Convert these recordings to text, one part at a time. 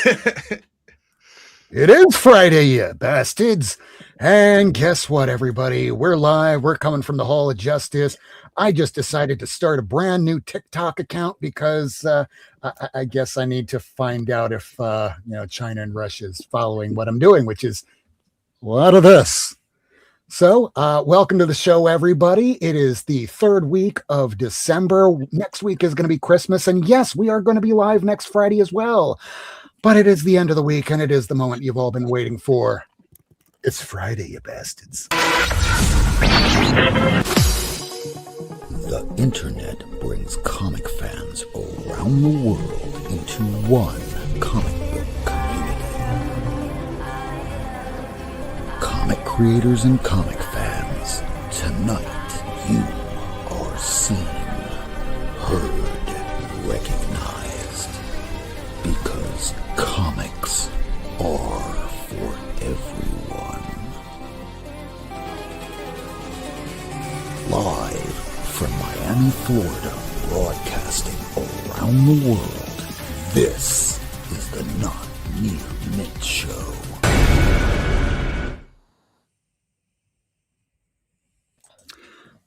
It is Friday, you bastards. And guess what, everybody? We're live. We're coming from the Hall of Justice. I just decided to start a brand new TikTok account because I guess I need to find out if China and Russia is following what I'm doing, which is a lot of this. So welcome to the show, everybody. It is the third week of December. Next week is going to be Christmas. And yes, we are going to be live next Friday as well. But it is the end of the week, and it is the moment you've all been waiting for. It's Friday, you bastards. The internet brings comic fans around the world into one comic book community. Comic creators and comic fans, tonight you are seen, heard, recognized. Because comics are for everyone. Live from Miami, Florida, broadcasting around the world, this is the Not Near Mint Show.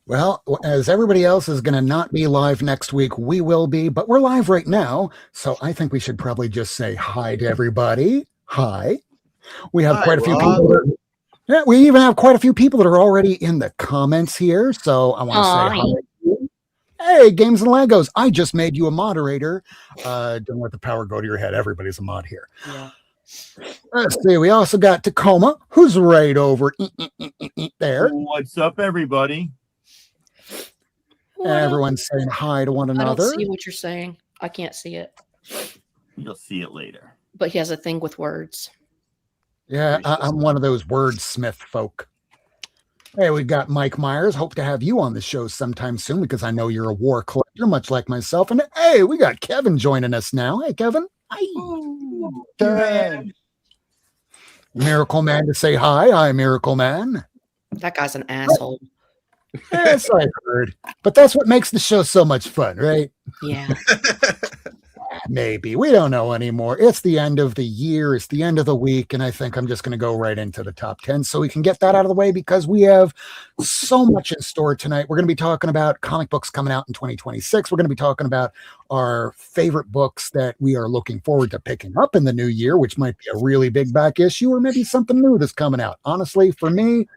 Well, as everybody else is going to not be live next week, we will be, but we're live right now. So I think we should probably just say hi to everybody. Hi. We have quite a few people. Yeah, we even have quite a few people that are already in the comments here. So I want to say hi. Hey, Games and Legos. I just made you a moderator. Don't let the power go to your head. Everybody's a mod here. Yeah. Let's see. We also got Tacoma, who's right over there. What's up, everybody? And everyone's saying hi to one another. I don't see what you're saying. I can't see it. You'll see it later. But he has a thing with words. Yeah, I'm one of those wordsmith folk. Hey, we've got Mike Myers. Hope to have you on the show sometime soon because I know you're a war collector, much like myself. And hey, we got Kevin joining us now. Hey, Kevin. Hi. Kevin. Miracleman to say hi. Hi, Miracleman. That guy's an asshole. Yes, I heard. But that's what makes the show so much fun, right? Yeah. Maybe. We don't know anymore. It's the end of the year. It's the end of the week. And I think I'm just going to go right into the top 10 so we can get that out of the way because we have so much in store tonight. We're going to be talking about comic books coming out in 2026. We're going to be talking about our favorite books that we are looking forward to picking up in the new year, which might be a really big back issue or maybe something new that's coming out. Honestly, for me,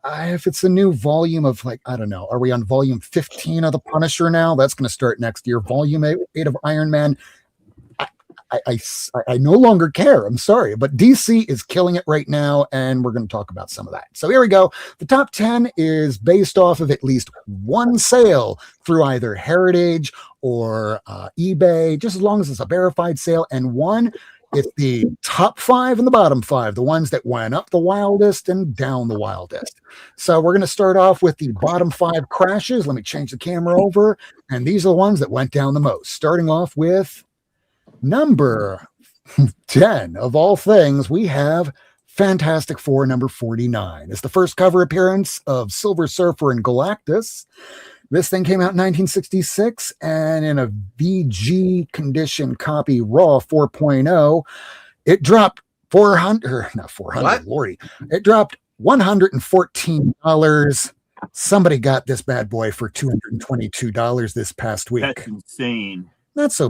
if it's a new volume of I don't know, are we on volume 15 of The Punisher now? That's going to start next year. Volume 8 of Iron Man. I no longer care. I'm sorry, but DC is killing it right now, and we're going to talk about some of that. So here we go. The top 10 is based off of at least one sale through either Heritage or eBay, just as long as it's a verified sale, and one it's the top 5 and the bottom 5, the ones that went up the wildest and down the wildest. So we're going to start off with the bottom 5 crashes. Let me change the camera over. And these are the ones that went down the most. Starting off with number 10 of all things, we have Fantastic Four number 49. It's the first cover appearance of Silver Surfer and Galactus. This thing came out in 1966, and in a VG condition copy, Raw 4.0, it dropped it dropped $114. Somebody got this bad boy for $222 this past week. That's insane. That's so.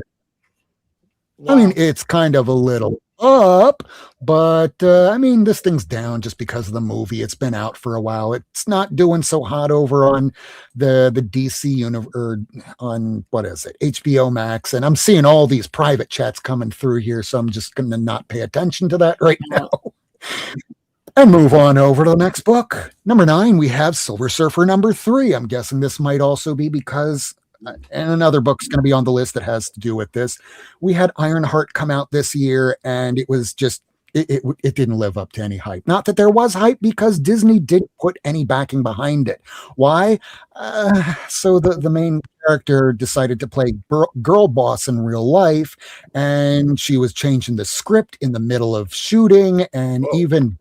Wow. I mean, it's kind of a little up, but this thing's down just because of the movie. It's been out for a while. It's not doing so hot over on the DC universe, or on what is it, HBO Max, and I'm seeing all these private chats coming through here, so I'm just going to not pay attention to that right now and move on over to the next book. Number 9, we have Silver Surfer number 3. I'm guessing this might also be because and another book's going to be on the list that has to do with this. We had Ironheart come out this year, and it was just it didn't live up to any hype. Not that there was hype, because Disney didn't put any backing behind it. Why? So the main character decided to play girl boss in real life, and she was changing the script in the middle of shooting, and even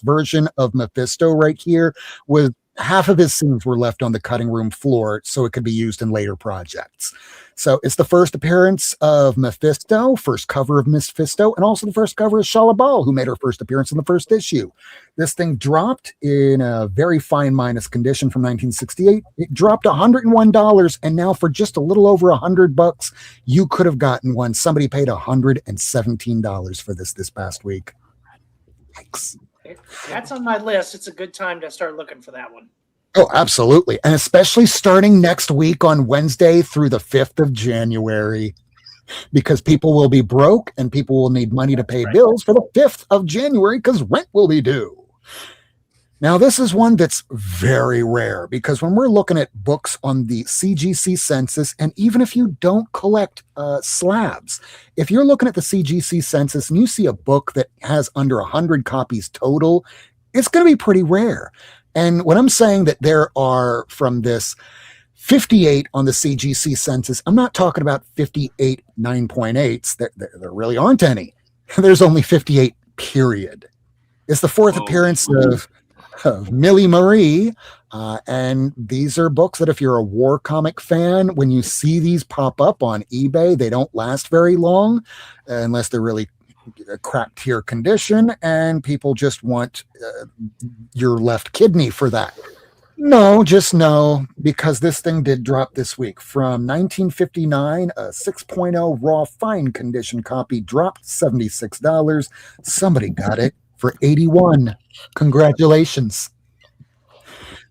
version of Mephisto right here was half of his scenes were left on the cutting room floor so it could be used in later projects. So it's the first appearance of Mephisto, first cover of Mephisto, and also the first cover of Shalabal, who made her first appearance in the first issue. This thing dropped in a very fine minus condition from 1968. It dropped $101, and now for just a little over $100, you could have gotten one. Somebody paid $117 for this past week. Thanks. That's on my list. It's a good time to start looking for that one. Oh, absolutely. And especially starting next week on Wednesday through the 5th of January, because people will be broke and people will need money to pay bills for the 5th of January because rent will be due. Now, this is one that's very rare because when we're looking at books on the CGC census, and even if you don't collect slabs, if you're looking at the CGC census and you see a book that has under 100 copies total, it's going to be pretty rare. And when I'm saying that there are from this 58 on the CGC census, I'm not talking about 58 9.8s. There really aren't any. There's only 58, period. It's the fourth appearance of Millie Marie. And these are books that if you're a war comic fan, when you see these pop up on eBay, they don't last very long unless they're really a crap tier condition and people just want your left kidney for that. No, just no, because this thing did drop this week. From 1959, a 6.0 raw fine condition copy dropped $76. Somebody got it for $81. Congratulations.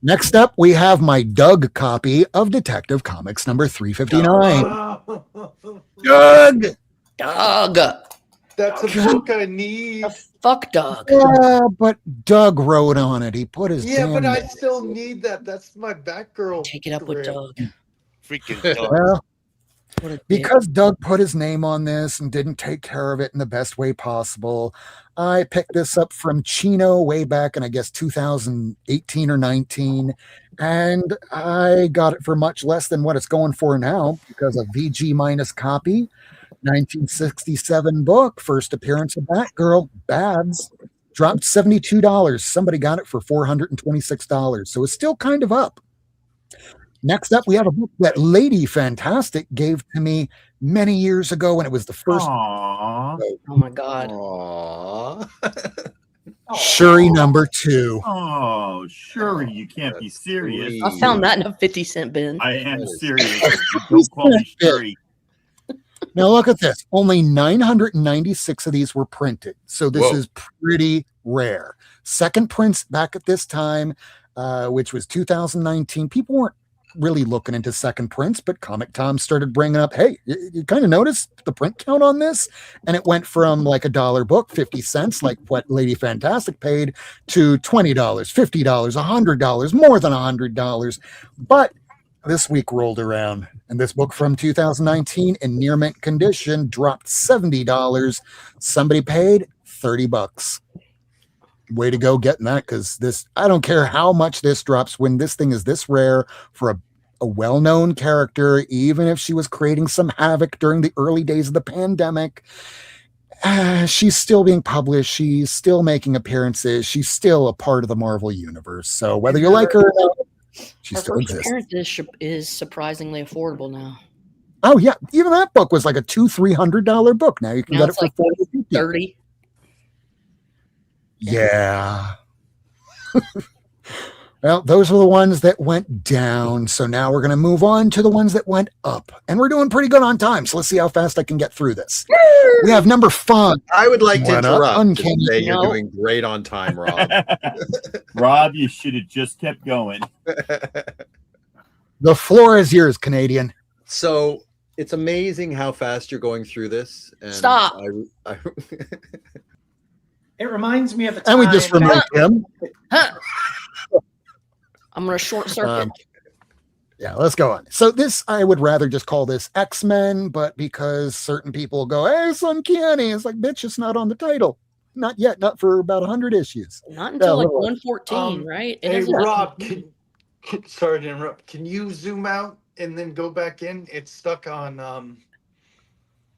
Next up, we have my Doug copy of Detective Comics number 359. Doug. That's a book I need. Fuck Doug. Yeah, but Doug wrote on it. He put his But I name. still need that. That's my Batgirl. Take it up with Doug. Freaking Doug. Well, What a because Doug put his name on this and didn't take care of it in the best way possible, I picked this up from Chino way back in, I guess, 2018 or 19, and I got it for much less than what it's going for now because a VG minus copy, 1967 book, first appearance of Batgirl, Babs, dropped $72. Somebody got it for $426, so it's still kind of up. Next up, we have a book that Lady Fantastic gave to me many years ago, and it was the first. Aww. Oh my God. Aww. Shuri number 2. Oh, Shuri, you can't be serious. I found that in a 50-cent bin. I am serious. Don't call me Shuri. Now look at this. Only 996 of these were printed, so this Whoa. is pretty rare. Second prints back at this time, which was 2019. People weren't really looking into second prints, but Comic Tom started bringing up, hey, you kind of noticed the print count on this? And it went from like $1 book, 50 cents, like what Lady Fantastic paid, to $20, $50, $100, more than $100. But this week rolled around, and this book from 2019 in near mint condition dropped $70. Somebody paid $30. Way to go getting that, because this, I don't care how much this drops when this thing is this rare for a well-known character, even if she was creating some havoc during the early days of the pandemic. She's still being published. She's still making appearances. She's still a part of the Marvel universe. So whether you like her or not, she Her still first exists. appearance is surprisingly affordable now. Oh yeah, even that book was like a $200-300 book. Now you can Now get it it's for like 40 30. Yeah. Well, those were the ones that went down. So now we're going to move on to the ones that went up. And we're doing pretty good on time. So let's see how fast I can get through this. We have number 5. I would like to Went up, interrupt and uncanny. say you're No. doing great on time, Rob. Rob, you should have just kept going. The floor is yours, Canadian. So it's amazing how fast you're going through this. And Stop. I It reminds me of a time. And we just removed him. Huh. I'm going to short circuit. Yeah, let's go on. So this, I would rather just call this X-Men, but because certain people go, hey, it's uncanny. It's like, bitch, it's not on the title. Not yet. Not for about 100 issues. Not until like well, 114, right? It Hey, isn't- Rob, sorry to interrupt. Can you zoom out and then go back in? It's stuck on.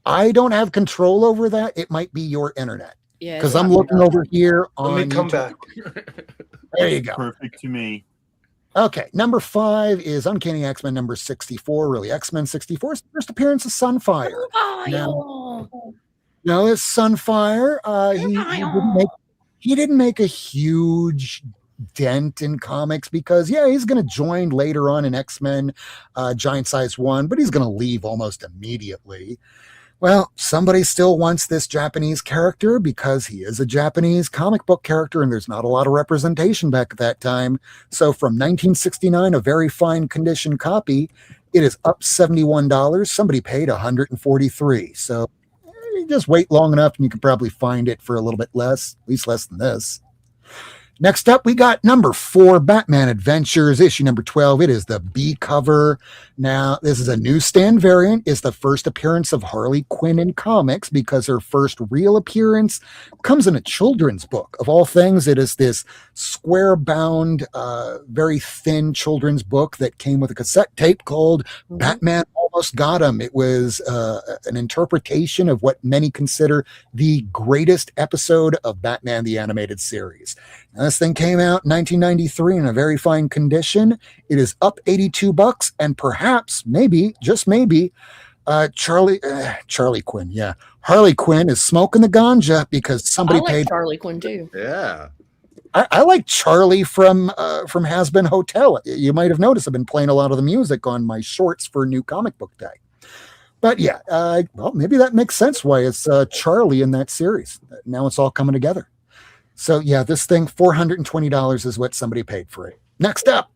I don't have control over that. It might be your internet. Yeah, Because it's I'm not- looking over here on Let me come YouTube. back. There you go. Perfect to me. Okay, number 5 is Uncanny X-Men number 64. Really, X-Men 64's first appearance of Sunfire. Now this Sunfire, he didn't make a huge dent in comics because he's going to join later on in X-Men Giant Size 1, but he's going to leave almost immediately. Well, somebody still wants this Japanese character because he is a Japanese comic book character and there's not a lot of representation back at that time. So from 1969, a very fine condition copy, it is up $71. Somebody paid $143. So you just wait long enough and you can probably find it for a little bit less, at least less than this. Next up, we got number 4, Batman Adventures, issue number 12. It is the B cover. Now, this is a newsstand variant. It's the first appearance of Harley Quinn in comics because her first real appearance comes in a children's book. Of all things, it is this square-bound, very thin children's book that came with a cassette tape called Batman Almost Got Him. It was an interpretation of what many consider the greatest episode of Batman the Animated Series. Now, this thing came out in 1993 in a very fine condition. It is up $82, and perhaps, maybe, just maybe, Harley Quinn is smoking the ganja because somebody paid. Harley Quinn too. Yeah. I like Charlie from Has Been Hotel. You might have noticed I've been playing a lot of the music on my shorts for New Comic Book Day. But well, maybe that makes sense why it's Charlie in that series. Now it's all coming together. So this thing, $420 is what somebody paid for it. Next up,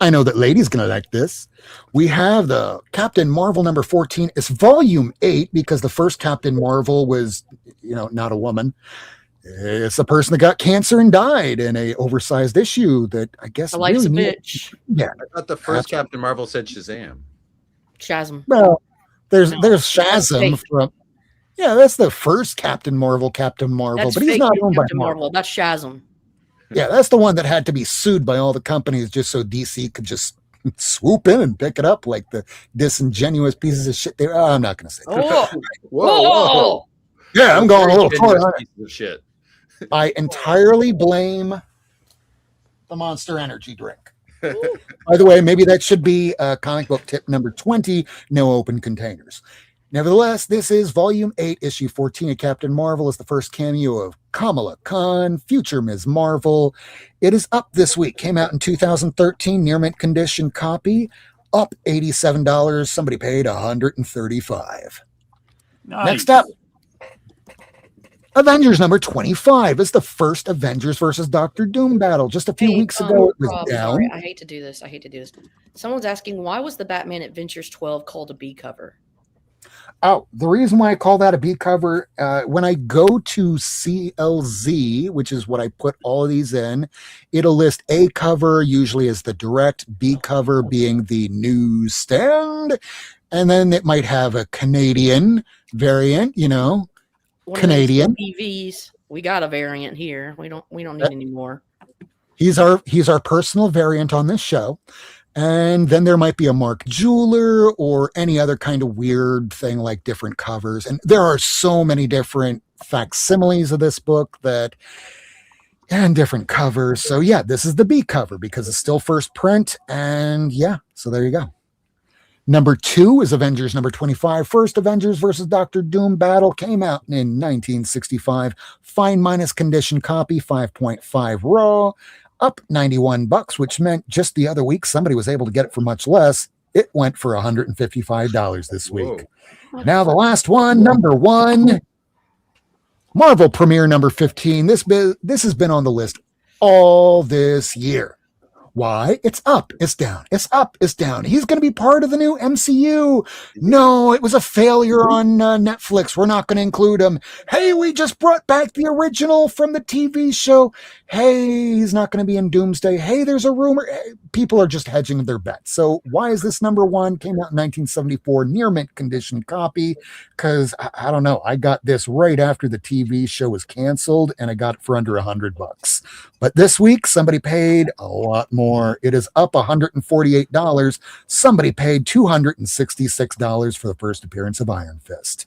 I know that ladies going to like this. We have the Captain Marvel number 14. It's volume 8 because the first Captain Marvel was, not a woman. It's a person that got cancer and died in a oversized issue that I guess I like a bitch. Yeah. I thought the first Captain Marvel said Shazam. Well, there's Shazam from. Yeah, that's the first Captain Marvel, That's but he's not owned by Captain Marvel. That's Shazam. Yeah, that's the one that had to be sued by all the companies just so DC could just swoop in and pick it up like the disingenuous pieces of shit. I'm not going to say. Whoa. Yeah, I'm going a little far on it. Of shit. I entirely blame the Monster Energy drink. By the way, maybe that should be comic book tip number 20, no open containers. Nevertheless, this is volume 8, issue 14 of Captain Marvel. Is the first cameo of Kamala Khan, future Ms. Marvel. It is up this week. Came out in 2013, near mint condition copy. Up $87. Somebody paid $135. Nice. Next up, Avengers number 25 is the first Avengers versus Dr. Doom battle. Just a few weeks ago, it was down. Sorry, I hate to do this. Someone's asking, why was the Batman Adventures 12 called a B cover? Oh, the reason why I call that a B cover, when I go to CLZ, which is what I put all of these in, it'll list A cover usually as the direct, B cover being the newsstand, and then it might have a Canadian variant, Canadian TVs. We got a variant here. We don't need any more. He's our personal variant on this show. And then there might be a Mark Jeweler or any other kind of weird thing like different covers. And there are so many different facsimiles of this book and different covers. So this is the B cover because it's still first print. And so there you go. Number 2 is Avengers number 25. First Avengers versus Dr. Doom battle came out in 1965. Fine minus condition copy, 5.5 raw. Up $91, which meant just the other week somebody was able to get it for much less. It went for $155 this week. Whoa. Now the last one, number 1, Marvel Premiere number 15. This has been on the list all this year. Why? It's up, it's down, it's up, it's down. He's going to be part of the new MCU. No, it was a failure on Netflix. We're not going to include him. Hey, we just brought back the original from the TV show. Hey, he's not going to be in Doomsday. Hey, there's a rumor. People are just hedging their bets. So why is this number 1? Came out in 1974, near mint condition copy. Because I don't know. I got this right after the TV show was canceled, and I got it for under $100. But this week, somebody paid a lot more. It is up $148. Somebody paid $266 for the first appearance of Iron Fist.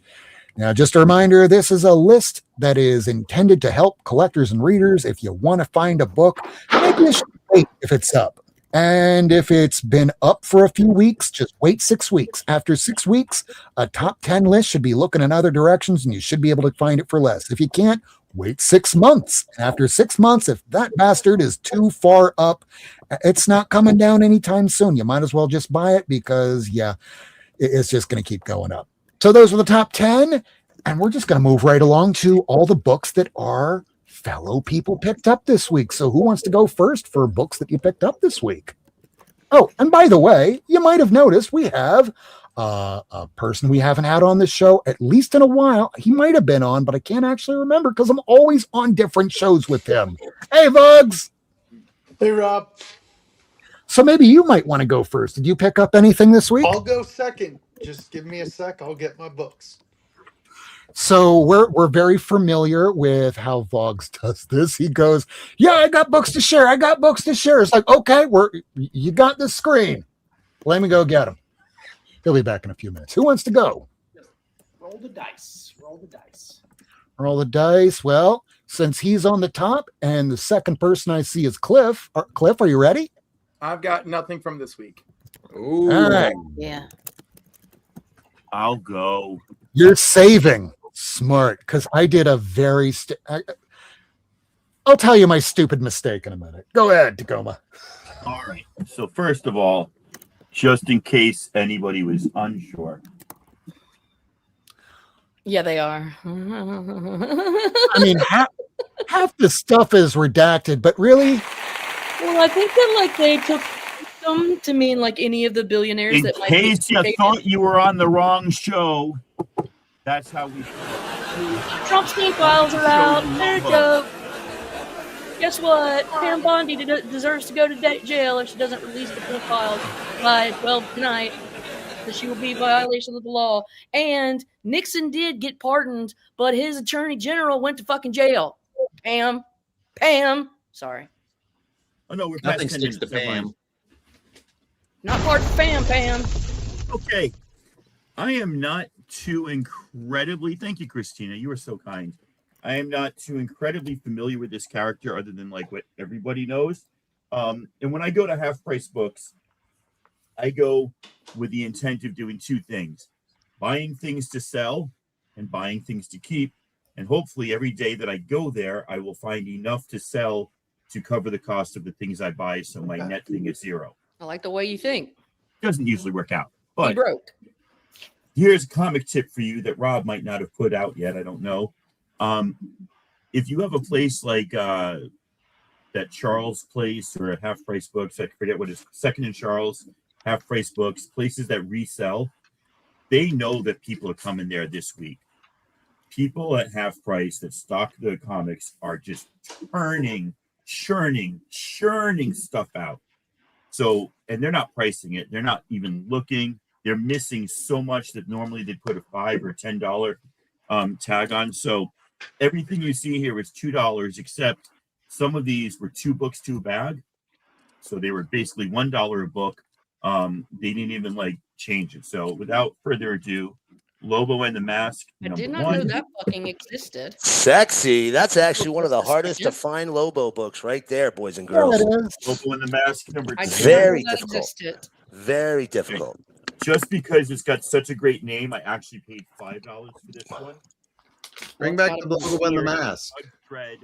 Now, just a reminder, this is a list that is intended to help collectors and readers. If you want to find a book, maybe you should wait if it's up. And if it's been up for a few weeks, just wait 6 weeks. After 6 weeks, a top 10 list should be looking in other directions and you should be able to find it for less. If you can't, wait 6 months. And after 6 months, if that bastard is too far up, it's not coming down anytime soon. You might as well just buy it because, yeah, it's just going to keep going up. So those are the top 10. And we're just going to move right along to all the books that our fellow people picked up this week. So who wants to go first for books that you picked up this week? Oh, and by the way, you might have noticed we have a person we haven't had on the show at least in a while. He might have been on, but I can't actually remember because I'm always on different shows with him. Hey, Vugs. Hey, Rob. So maybe you might want to go first. Did you pick up anything this week? I'll go second. Just give me a sec. I'll get my books. So we're very familiar with how Vogs does this. He goes, "Yeah, I got books to share. I got books to share." It's like, okay, you got the screen. Let me go get him. He'll be back in a few minutes. Who wants to go? Roll the dice. Roll the dice. Roll the dice. Well, since he's on the top, and the second person I see is Cliff. Cliff, are you ready? I've got nothing from this week. Ooh. All right. Yeah. I'll go. You're saving. Smart, because I did a very I'll tell you my stupid mistake in a minute. Go ahead, Tacoma. All right. So first of all, just in case anybody was unsure, Yeah, they are. I mean, half the stuff is redacted, but really, Well, I think that like they took them to mean like any of the billionaires in that might case be you famous. thought you were on the wrong show, that's how we. Trump snake files are out. There it goes. Guess what? Pam Bondi deserves to go to jail if she doesn't release the full files by 12 tonight. Because she will be in violation of the law. And Nixon did get pardoned, but his attorney general went to fucking jail. Pam. Sorry. Oh no, we're past Nothing 10 sticks to minutes. Never mind. Pam. Not part of Pam. Okay. I am not too incredibly, thank you, Christina. You were so kind. I am not too incredibly familiar with this character other than like what everybody knows. And when I go to Half Price Books, I go with the intent of doing two things: buying things to sell and buying things to keep. And hopefully every day that I go there, I will find enough to sell to cover the cost of the things I buy. So my net thing is zero. I like the way you think. Doesn't usually work out. He But broke. here's a comic tip for you that Rob might not have put out yet. I don't know. If you have a place like that Charles Place or a Half Price Books, I forget what it is, Second and Charles, Half Price Books, places that resell, they know that people are coming there this week. People at Half Price that stock the comics are just churning stuff out. So, and they're not pricing it. They're not even looking. They're missing so much that normally they'd put a $5 or $10 tag on. So everything you see here is $2, except some of these were 2 books to a bag. So they were basically $1 a book. They didn't even like change it. So without further ado, Lobo and the Mask. I did number not know 1. that fucking existed. Sexy. That's actually one of the hardest to find Lobo books right there, boys and girls. Lobo and the Mask number 2. I did Very not know that difficult. existed. Very difficult. Just because it's got such a great name, I actually paid $5 for this one. Bring back the Logo and the Mask. Dread,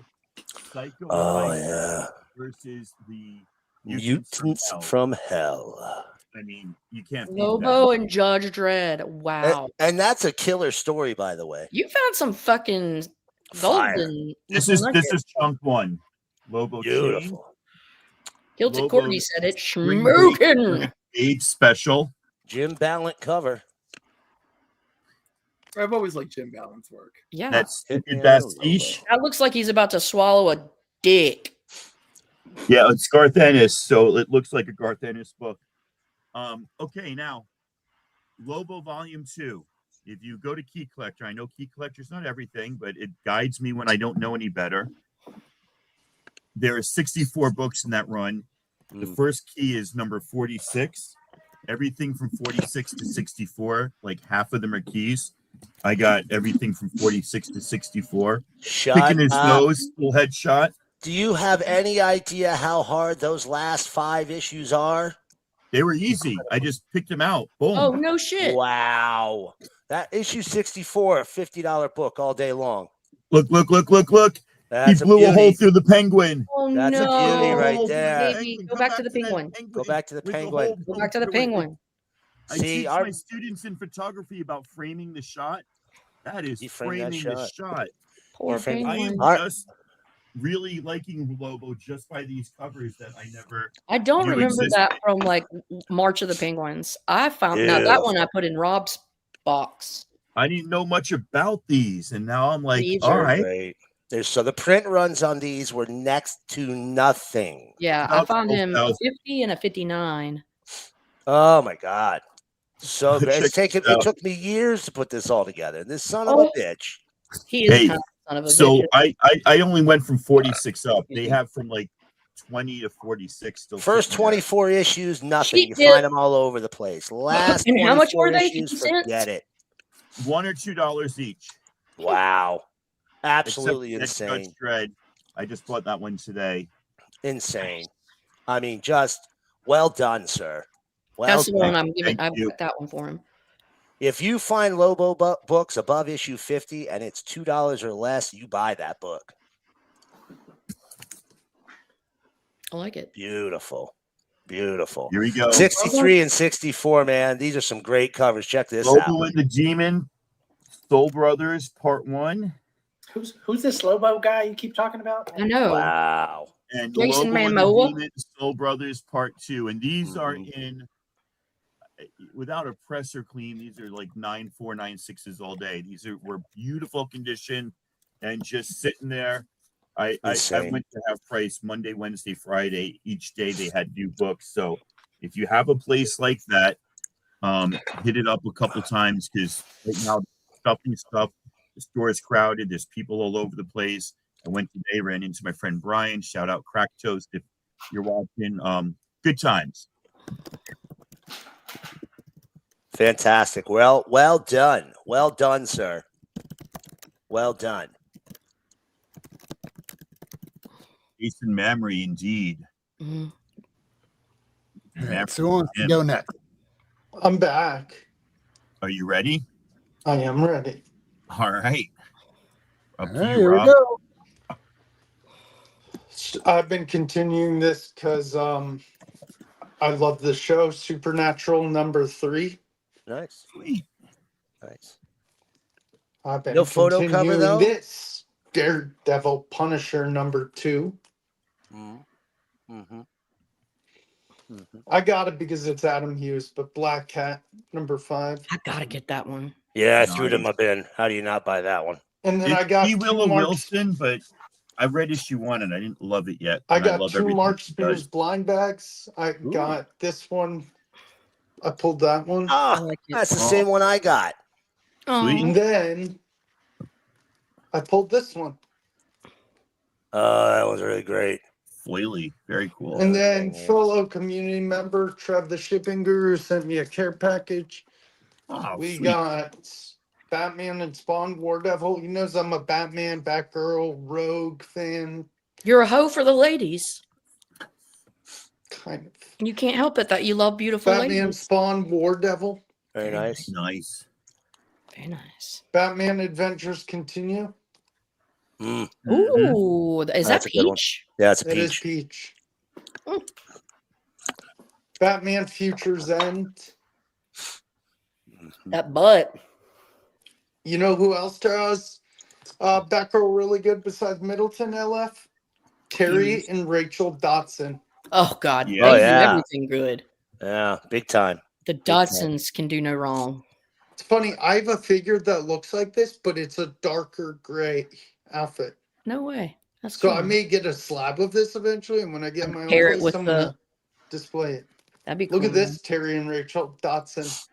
Psycho Oh, Life yeah. versus the Mutants from Hell. I mean, you can't beat Lobo that. and Judge Dredd. Wow. And that's a killer story, by the way. You found some fucking Fire. golden. This is chunk 1. Lobo Chain, Beautiful. Hilton Lobo Courtney said it. Spring Smoking. Age special. Jim Ballant cover. I've always liked Jim Ballard's work. Yeah. That's Hit me that's on the niche. That looks like he's about to swallow a dick. Yeah, it's Garth Ennis, so it looks like a Garth Ennis book. Okay, now Lobo Volume 2. If you go to Key Collector, I know Key Collector's not everything, but it guides me when I don't know any better. There are 64 books in that run. The first key is number 46. Everything from 46 to 64, like half of them are keys. I got everything from 46 to 64. Shut Picking his up. nose, full headshot. Do you have any idea how hard those last 5 issues are? They were easy. I just picked them out. Boom. Oh, no shit. Wow. That issue 64, a $50 book all day long. Look. That's He blew a hole beauty. through the penguin. Oh, That's a no. beauty right Oh, there. Baby, go Come back to the that penguin. Go back to the with penguin. hole Go back to the through it. penguin. I See, teach our my students in photography about framing the shot. That is You frame that framing the shot. shot. Poor framed- I am penguin. Art- just really liking Lobo just by these covers that I never. I don't You remember exist. that from like March of the Penguins. I found now that one I put in Rob's box. I didn't know much about these, and now I'm like, These all are right. Great. So the print runs on these were next to nothing. Yeah, I found him a 50 and a 59. Oh my God. So great. Check this It out. took me years to put this all together. This son of a bitch. He is Hey, kind of a son of a So bitch. I only went from 46 up. They have from like 20 to 46 still. First sitting there. 24 issues, nothing. She You did- find them all over the place. Last And how much 24 were they? issues, 50 cents? forget it. $1 or $2 each. Wow. Absolutely Except for that insane. Judge Dredd. I just bought that one today. Insane. I mean, just well done, sir. Well That's the done. one I'm giving. Thank I you. got that one for him. If you find Lobo books above issue 50 and it's $2 or less, you buy that book. I like it. Beautiful. Beautiful. Here we go. 63 and 64, man. These are some great covers. Check this out. Lobo and the Demon, Soul Brothers, Part 1. Who's this Lobo guy you keep talking about? I know. Wow. And Jason Lobo and the Momoa. Demon, Soul Brothers, Part 2. And these are Mhm. in, without a press or clean, these are like 9.4, 9.6s all day. Were beautiful condition and just sitting there. I Insane. went to Have Price Monday, Wednesday, Friday. Each day they had new books. So if you have a place like that, hit it up a couple times because right now stuff. The store is crowded. There's people all over the place. I went today, ran into my friend Brian. Shout out Crack Toast if you're watching. Good times. Fantastic. Well done. Well done, sir. Well done. Jason Mamrie, indeed. Mhm. All right, so who wants to go next? I'm back. Are you ready? I am ready. All right. Up All to right, you, here we Rob. go. I've been continuing this because I love the show Supernatural #3. Nice. Sweet. Nice. I've been No photo cover, continuing though? this Daredevil Punisher #2. Mm-hmm. I got it because it's Adam Hughes, but Black Cat #5. I gotta get that one. Yeah, I threw it in my bin. How do you not buy that one? And then I got P. two Willow Mark, Wilson, but I read issue 1 and I didn't love it yet. I and got love two everything Mark he Spears does. blind bags. I got this one. I pulled that one. I Oh, like it. that's the same one I got. Sweet. And then I pulled this one. That was really great. Foily. Very cool. And then fellow community member Trev the Shipping Guru sent me a care package. Oh, We sweet. got Batman and Spawn War Devil. He knows I'm a Batman, Batgirl, Rogue fan. You're a hoe for the ladies. Kind of. You can't help it that you love beautiful Batman, ladies. Spawn, War Devil. Very nice. Nice. Very nice. Batman Adventures Continue. Mm. Ooh, is that That's a good one. Peach? Yeah, it's a It is peach. Peach. Mm. Batman Future's End. That butt. You know who else does Batgirl really good besides Middleton LF? Terry and Rachel Dotson. Oh God, Yeah. they Oh, do yeah. everything good. Yeah, big time. The Dodsons can do no wrong. It's funny, I have a figure that looks like this, but it's a darker gray outfit. No way. That's So cool. I may get a slab of this eventually, and when I get my own Pair it place, with I'm the- gonna display it. That'd be cool. Look at this, Terry and Rachel Dotson.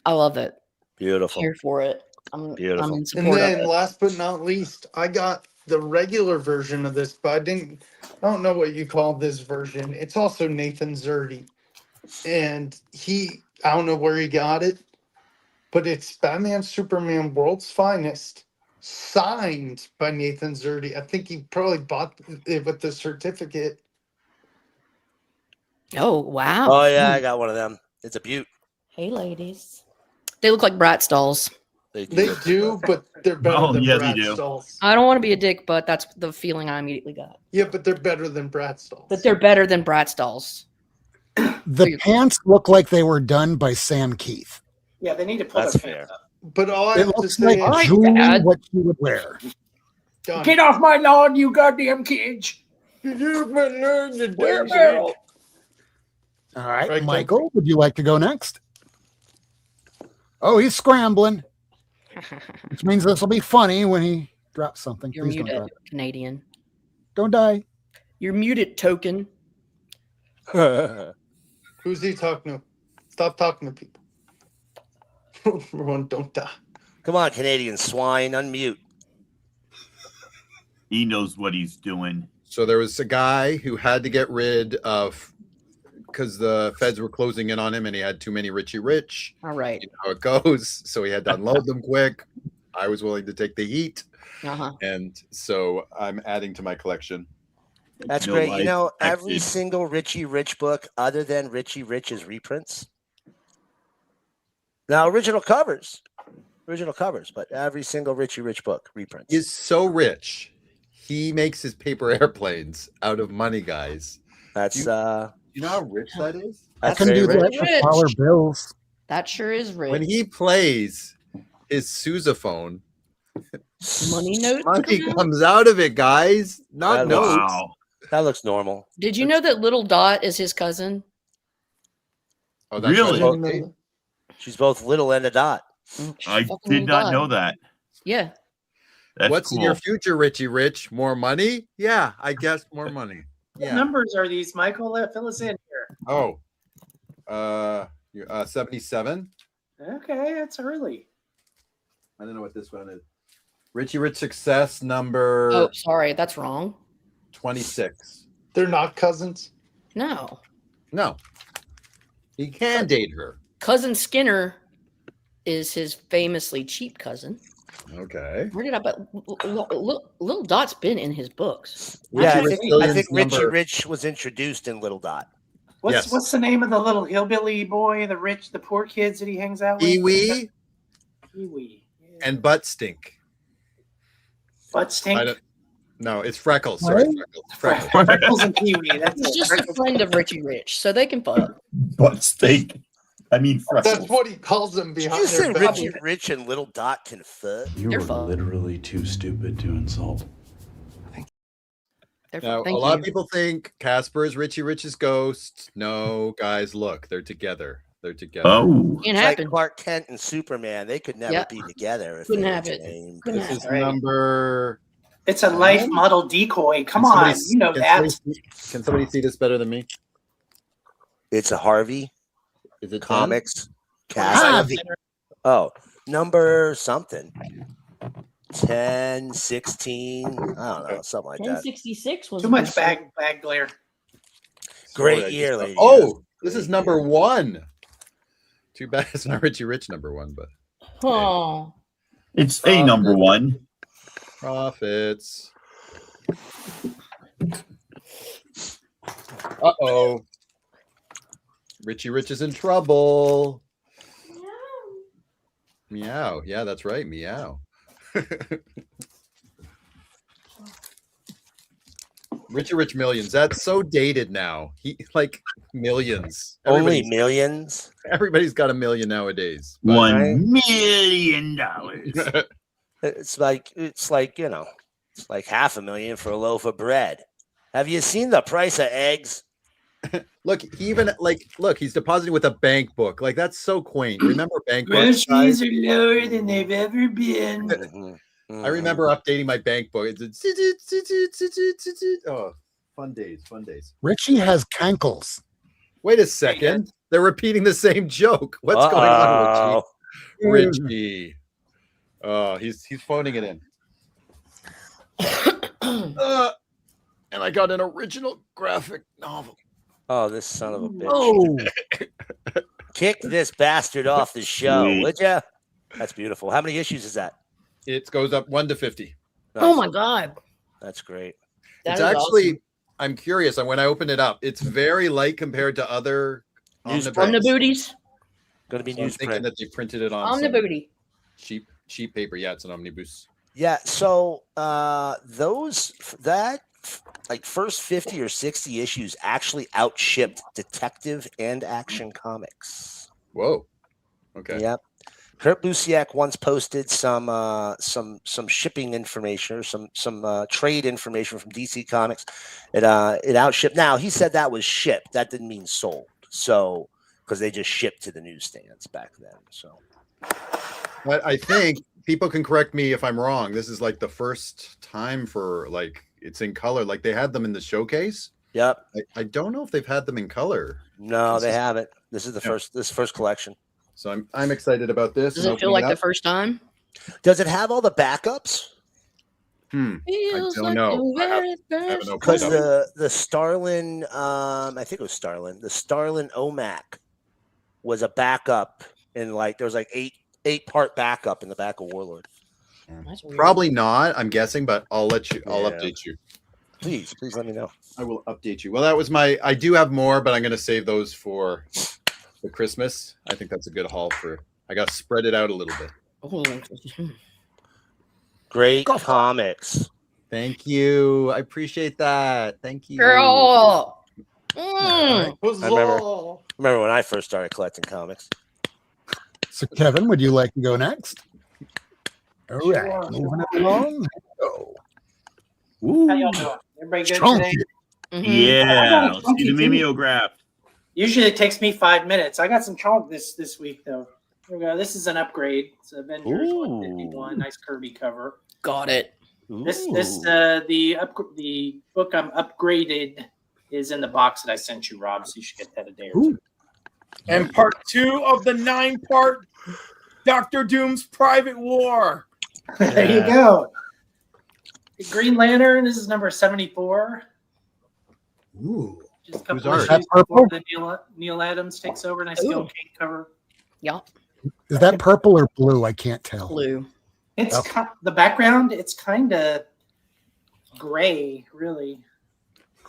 I love it. Beautiful. Here for it. I'm Beautiful. in And support of then, it. last but not least, I got the regular version of this, but I don't know what you call this version. It's also Nathan Zerdy. And I don't know where he got it, but it's Batman Superman World's Finest. signed by Nathan Zerdy. I think he probably bought it with the certificate. Oh, wow. Oh yeah, I got one of them. It's a beaut. Hey, ladies. They look like Bratz dolls. They do, but they're better Oh, than yeah, they Bratz do. dolls. I don't want to be a dick, but that's the feeling I immediately got. Yeah, but they're better than Bratz dolls. But they're better than Bratz dolls. The pants look like they were done by Sam Keith. Yeah, they need to pull That's their pants fair. up. But all I It have to looks say like is, Julie, Dad. what she would wear. done. Get off my lawn, you goddamn kids! Where Meryl? All right, Right, Michael, would you like to go next? Oh, he's scrambling, which means this will be funny when he drops something. You're Please don't muted, drop it. Canadian. Don't die. You're muted, token. Who's he talking to? Stop talking to people. Everyone, don't die. Come on, Canadian swine, unmute. He knows what he's doing. So there was a guy who had to get rid of, because the feds were closing in on him and he had too many Richie Rich. All right. You know how it goes. So he had to unload them quick. I was willing to take the heat. Uh-huh. And so I'm adding to my collection. That's No great. life You know, every expected. single Richie Rich book other than Richie Rich's reprints. Now, original covers, but every single Richie Rich book reprints. He's so rich. He makes his paper airplanes out of money, guys. That's You know how rich that is? I that's can very do that rich. for dollar bills. That sure is rich. When he plays his sousaphone, Money notes. money come out? comes out of it, guys. Not That notes. Wow. That looks normal. Did you know that Little Dot is his cousin? Oh, that's Really? right. Didn't know She's both little and a dot. Mm, she's I fucking did Little not Dot. know that. Yeah. That's What's cool. in your future, Richie Rich? More money? Yeah, I guess more money. What Yeah. numbers are these, Michael? Fill us in here. Oh, 77. Okay, that's early. I don't know what this one is. Richie Rich Success number Oh, sorry, that's wrong. 26. They're not cousins. No, No, he can date her. cousin Skinner is his famously cheap cousin. Okay. Where did I? But Little Dot's been in his books. Yeah, Richie I think Williams Richie number- Rich was introduced in Little Dot. Yes. What's the name of the little hillbilly boy, the poor kids that he hangs out with? Pee-wee Pee-wee. Yeah. and Butt Stink. Butt I stink. don't, no, it's Freckles. Sorry, What? Freckles. Freckles and Pee-wee. That's He's it. just a Freckles. friend of Richie Rich, so they can fuck. Butt steak. I mean, That's freckles. what he calls them Did behind you say their back. Richie Rich and Little Dot can fuck? You They're are fun. literally too stupid to insult. They're Now, thank a lot you. of people think Casper is Richie Rich's ghost. No, guys, look, they're together. They're together. Oh. Can't It's like happen. Clark Kent and Superman. They could never Yep. be together if Couldn't they have were it. named. Couldn't This have is it. Right. number. It's a life model decoy. Come Can on, somebody- you know can that. Can somebody see this better than me? It's a Harvey Is it 10? Comics Ah, cast. Oh, number something. 10, 16. I don't know, something like that. 1066 was Too a much good bag glare. Great Sorry, I year, just- ladies. Oh, this is number 1. Too bad it's not Richie Rich number 1, but show. Oh, It's a number one. profits. Uh-oh. Richie Rich is in trouble. Meow. Yeah, that's right. Meow. Richie Rich Millions. That's so dated now. He like millions. Only millions. Everybody's got a million nowadays. but- $1 million. It's like it's like $500,000 for a loaf of bread. Have you seen the price of eggs? Look, he even look, he's depositing with a bank book. Like that's so quaint. Remember bank books? guys? Groceries are lower than they've ever been. Mhm. I remember updating my bank book. It's oh, fun days, fun days. Richie has cankles. Wait a second. They're repeating the same joke. What's going on, Richie? Richie. Oh, he's phoning it in. And I got an original graphic novel. Oh, this son of a bitch. Oh, Kick this bastard off the show, Sweet. would ya? That's beautiful. How many issues is that? It goes up 1 to 50. Oh my god. That's great. That It's is actually, awesome. I'm curious. And when I open it up, it's very light compared to other Newsprint. On the omnibooks. Going to be So I'm thinking newsprint. that they printed it on On the some booty. cheap paper. Yeah, it's an omnibus. Yeah. So that like first 50 or 60 issues actually outshipped Detective and Action Comics. Whoa. Okay. Yep. Kurt Busiek once posted some shipping information or some trade information from DC Comics. It outshipped. Now he said that was shipped. That didn't mean sold. So because they just shipped to the newsstands back then. So, but I think people can correct me if I'm wrong. This is like the first time for like it's in color. Like they had them in the showcase. Yep. I don't know if they've had them in color. No, they haven't. This is the first collection. So I'm excited about this. Does it feel like the first time? Does it have all the backups? I Feels don't like know. the very first Because time. the Starlin, I think it was Starlin. The Starlin OMAC was a backup in like there was like eight-part backup in the back of Warlord. That's weird. Probably not. I'm guessing, but I'll update you. Please let me know. I will update you. Well, that was I do have more, but I'm going to save those for Christmas. I think that's a good haul I got to spread it out a little bit. Oh, Great comics. Thank you. I appreciate that. Thank you. girl. I remember when I first started collecting comics. So, Kevin, would you like to go next? All right, Sure. moving it along. Go. How y'all doing? Everybody good Chunky. today? Yeah, let's see the mimeograph. Usually it takes me 5 minutes. I got some chalk this week though. Here we go. This is an upgrade. It's Avengers 151. Nice Kirby cover. Got it. The book I'm upgraded is in the box that I sent you, Rob. So you should get that a day or two. And part 2 of the 9-part Doctor Doom's Private War. There you go. The Green Lantern. This is number 74. Ooh. Just a couple Whose art? issues That before purple? Neil Adams takes over. Nice Gil Kane cover. Yeah. Is that purple or blue? I can't tell. Blue. It's Okay. the background. It's kind of gray, really.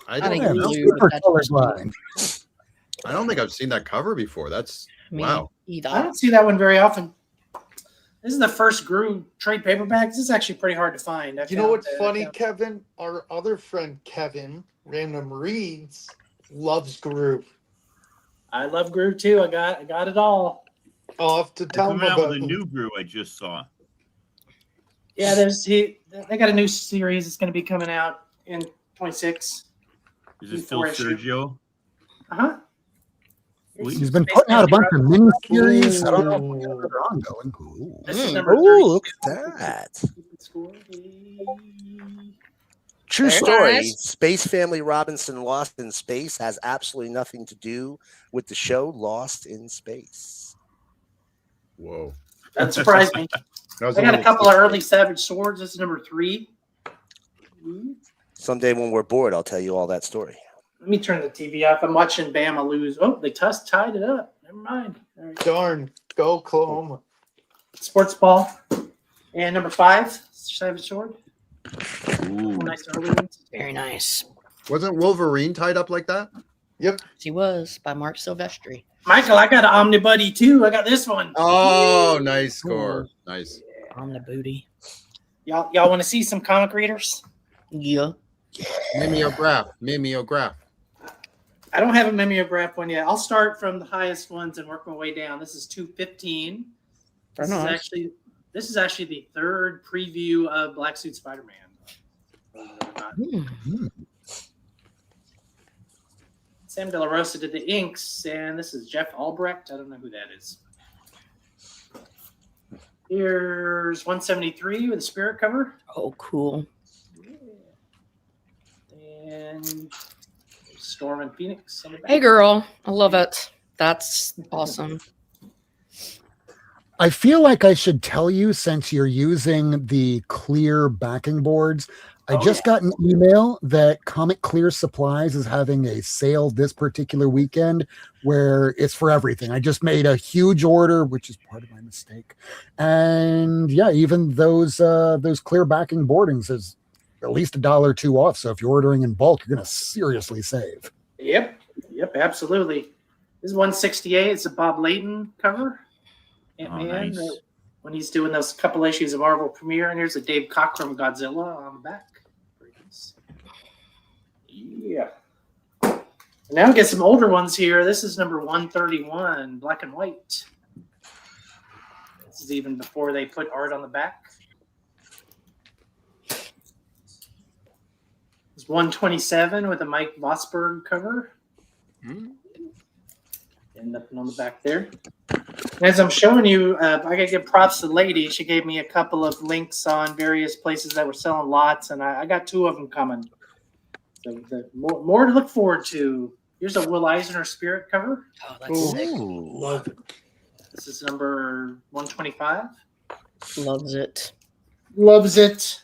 I I don't think know. blue. Super but that's colorblind. I don't think I've seen that cover before. That's me wow. either. I don't see that one very often. This is the first Gru trade paperback. This is actually pretty hard to find. You know what's funny, Kevin? Our other friend Kevin, Random Reads, loves Gru. I love Gru too. I got it all. I'll have to They're tell him coming out about with a new brew I just saw. Yeah, they got a new series. It's going to be coming out in 26. Is this still Sergio? Uh-huh. He's been putting out a bunch of mini series. I don't know if they're ongoing. Ooh. This is number Look 32. at that. Score. True Very story. nice. Space Family Robinson Lost in Space has absolutely nothing to do with the show Lost in Space. Whoa. That surprised me. That was I got a little- couple of early Savage Swords. This is number 3. Someday when we're bored, I'll tell you all that story. Let me turn the TV off. I'm watching Bama lose. Oh, they tied it up. Never mind. All right. Darn, go Oklahoma. Sports ball. And number 5, Savage Sword. Ooh. Nice early ones. Very nice. Wasn't Wolverine tied up like that? Yep. He was by Mark Silvestri. Michael, I got an Omnibuddy too. I got this one. Oh, nice score. Nice. On the booty. Y'all want to see some comic readers? Yeah. Mimeograph. I don't have a mimeograph one yet. I'll start from the highest ones and work my way down. This is 215. Very nice. This is actually the third preview of Black Suit Spider-Man. Sam De La Rosa did the inks, and this is Jeff Albrecht. I don't know who that is. Here's 173 with a spirit cover. Oh, cool. And Storm and Phoenix on the back. Hey, girl. I love it. That's awesome. I feel like I should tell you, since you're using the clear backing boards. I just got an email that Comic Clear Supplies is having a sale this particular weekend where it's for everything. I just made a huge order, which is part of my mistake. And yeah, even those clear backing boardings is at least $1 or $2 off. So if you're ordering in bulk, you're going to seriously save. Yep, absolutely. This is 168. It's a Bob Layton cover. Ant-Man, nice. when he's doing those couple issues of Marvel Premiere, and here's a Dave Cockrum Godzilla on the back. Yeah. And now we get some older ones here. This is number 131, black and white. This is even before they put art on the back. It's 127 with a Mike Vosberg cover. And nothing on the back there. As I'm showing you, I got to give props to the lady. She gave me a couple of links on various places that were selling lots, and I got 2 of them coming. So more to look forward to. Here's a Will Eisner Spirit cover. Oh, that's sick. Love it. This is number 125. Loves it. Loves it.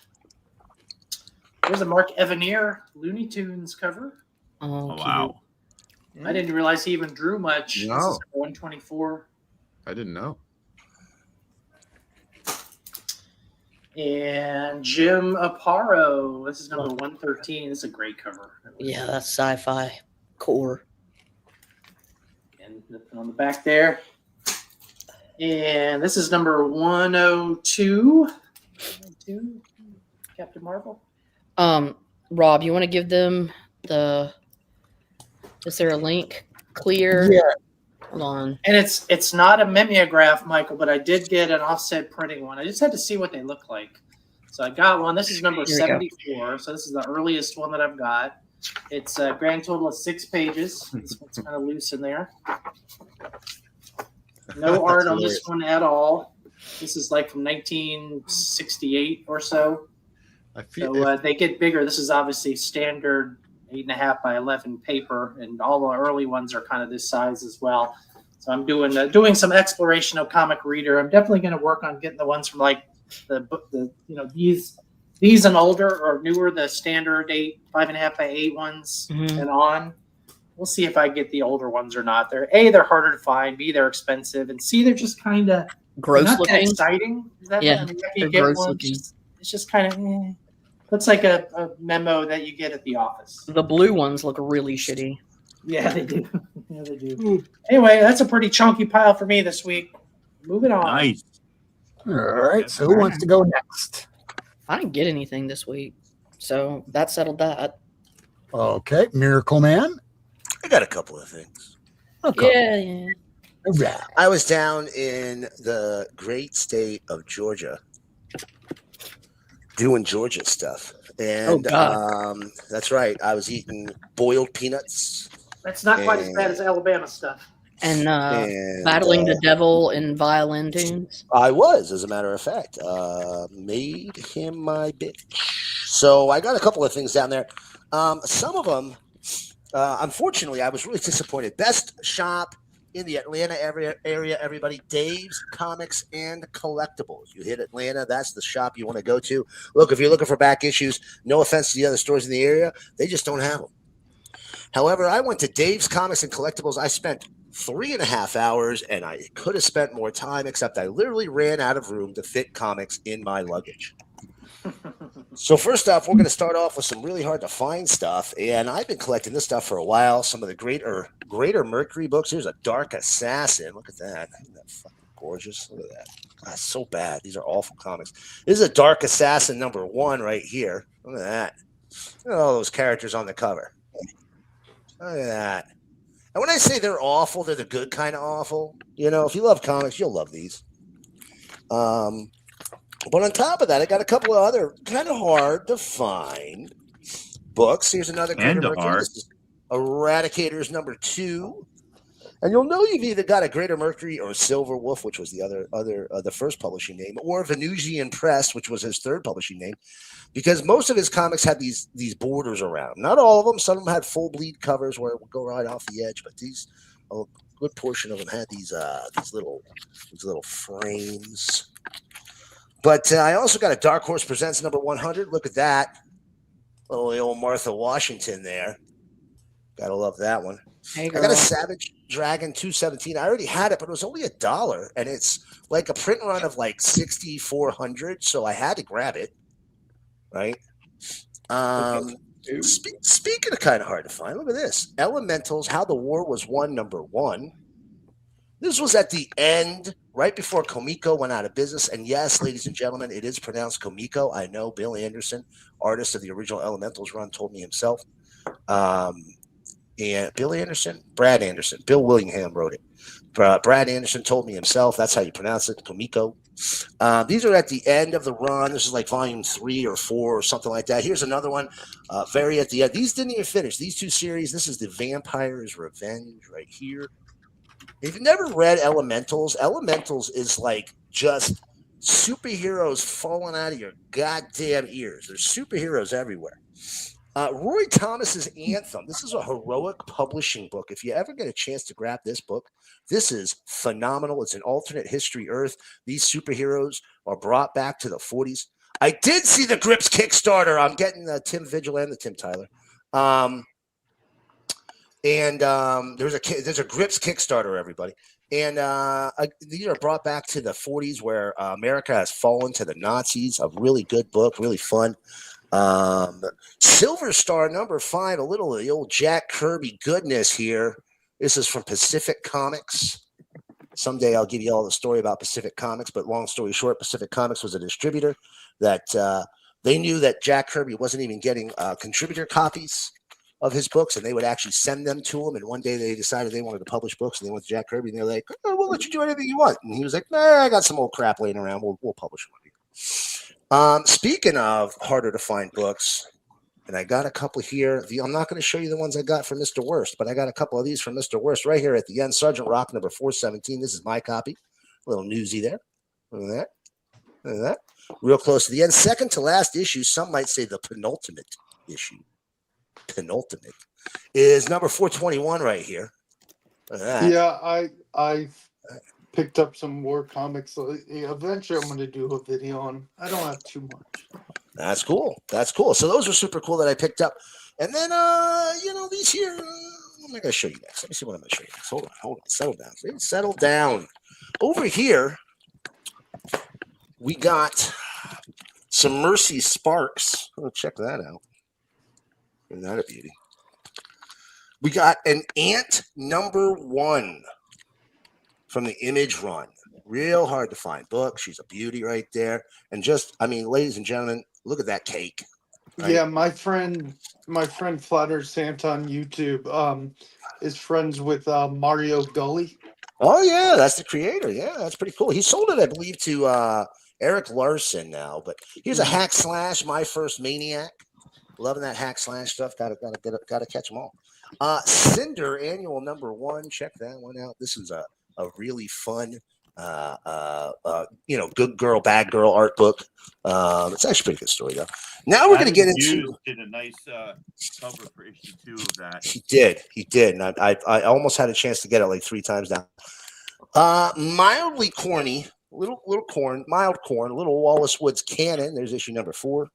Here's a Mark Evanier Looney Tunes cover. Oh, wow. I didn't realize he even drew much. No. This is 124. I didn't know. And Jim Aparo. This is number 113. This is a great cover. Yeah, that's sci-fi core. And nothing on the back there. And this is number 102. 102. Captain Marvel. Rob, you want to give them the? Is there a link? Clear. Yeah. Hold on. And it's not a mimeograph, Michael, but I did get an offset printing one. I just had to see what they look like. So I got one. This is number 74. So this is the earliest one that I've got. It's a grand total of 6 pages. This one's kind of loose in there. No art on this one at all. This is like from 1968 or so. I feel So they get bigger. This is obviously standard 8.5 by 11 paper, and all the early ones are kind of this size as well. So I'm doing some exploration of Comic Reader. I'm definitely going to work on getting the ones from like these and older or newer, the standard 5.5 by 8 ones and on. We'll see if I get the older ones or not. They're harder to find. B, they're expensive, and C, they're just kind of Gross not looking. that exciting. Yeah, you they're get gross one, looking. it's just kind of looks like a memo that you get at the office. The blue ones look really shitty. Yeah, they do. Yeah, they do. Anyway, that's a pretty chunky pile for me this week. Moving on. Nice. All right. So who wants to go next? I didn't get anything this week, so that settled that. Okay. Miracle Man. I got a couple of things. Okay. Yeah. Right. I was down in the great state of Georgia doing Georgia stuff. And that's right. I was eating boiled peanuts. That's not quite as bad as Alabama stuff. And battling the devil in violin tunes. I was, as a matter of fact, made him my bitch. So I got a couple of things down there. Some of them, unfortunately, I was really disappointed. Best shop in the Atlanta area, everybody, Dave's Comics and Collectibles. You hit Atlanta, that's the shop you want to go to. Look, if you're looking for back issues, no offense to the other stores in the area, they just don't have them. However, I went to Dave's Comics and Collectibles. I spent 3.5 hours, and I could have spent more time, except I literally ran out of room to fit comics in my luggage. So first off, we're going to start off with some really hard to find stuff, and I've been collecting this stuff for a while. Some of the Greater Mercury books. Here's a Dark Assassin. Look at that. Isn't that fucking gorgeous? Look at that. That's so bad. These are awful comics. This is a Dark Assassin #1 right here. Look at that. Look at all those characters on the cover. Look at that. And when I say they're awful, they're the good kind of awful. You know, if you love comics, you'll love these. But on top of that, I got a couple of other kind of hard to find books. Here's another And hard. This is Eradicators #2. And you'll know you've either got a Greater Mercury or Silver Wolf, which was the first publishing name, or Venusian Press, which was his third publishing name, because most of his comics had these borders around. Not all of them. Some of them had full bleed covers where it would go right off the edge, but these good portion of them had these little frames. But I also got a Dark Horse Presents number 100. Look at that. Little old Martha Washington there. Gotta love that one. Hey, I got a Savage Dragon 217. I already had it, but it was only $1, and it's like a print run of like 6,400, so I had to grab it. Right. Speaking of kind of hard to find, look at this. Elementals, How the War Was Won, number 1. This was at the end, right before Comico went out of business. And yes, ladies and gentlemen, it is pronounced Comico. I know Bill Anderson, artist of the original Elementals run, told me himself. And Bill Anderson, Brad Anderson, Bill Willingham wrote it. Brad Anderson told me himself. That's how you pronounce it, Comico. These are at the end of the run. This is like volume 3 or 4 or something like that. Here's another one, very at the end. These didn't even finish. These 2 series. This is the Vampire's Revenge right here. If you've never read Elementals, Elementals is like just superheroes falling out of your goddamn ears. There's superheroes everywhere. Roy Thomas's Anthem. This is a heroic publishing book. If you ever get a chance to grab this book, this is phenomenal. It's an alternate history Earth. These superheroes are brought back to the 40s. I did see the Grips Kickstarter. I'm getting Tim Vigil and the Tim Tyler. There's a Grips Kickstarter, everybody. And these are brought back to the 40s where America has fallen to the Nazis. A really good book, really fun. Silver Star number 5, a little of the old Jack Kirby goodness here. This is from Pacific Comics. Someday I'll give you all the story about Pacific Comics, but long story short, Pacific Comics was a distributor that they knew that Jack Kirby wasn't even getting contributor copies of his books, and they would actually send them to him. And one day they decided they wanted to publish books, and they went to Jack Kirby, and they're like, oh, "We'll let you do anything you want." And he was like, "Nah, I got some old crap laying around. We'll publish them." Speaking of harder to find books, and I got a couple here. I'm not going to show you the ones I got from Mr. Worst, but I got a couple of these from Mr. Worst right here at the end. Sergeant Rock number 417. This is my copy. A little newsy there. Look at that. Look at that. Real close to the end. Second to last issue. Some might say the penultimate issue. Penultimate is number 421 right here. Yeah, I picked up some more comics. So eventually I'm going to do a video on. I don't have too much. That's cool. That's cool. So those are super cool that I picked up. And then these here, what am I going to show you next? Let me see what I'm going to show you next. Hold on. Settle down. Settle down. Over here, we got some Mercy Sparks. Oh, check that out. Isn't that a beauty? We got an Ant number 1 from the Image run. Real hard to find book. She's a beauty right there. And ladies and gentlemen, look at that cake. Right? Yeah, my friend Flatter Santa on YouTube is friends with Mario Gully. Oh yeah, that's the creator. Yeah, that's pretty cool. He sold it, I believe, to Eric Larson now. But here's a Hack Slash, My First Maniac. Loving that Hack Slash stuff. Gotta catch them all. Cinder annual number 1. Check that one out. This is a really fun, good girl, bad girl art book. It's actually a pretty good story though. Now we're gonna get into. Did a nice cover for issue 2 of that. He did, and I almost had a chance to get it like 3 times now. Mildly corny, mild corn, little Wallace Woods Cannon. There's issue number 4.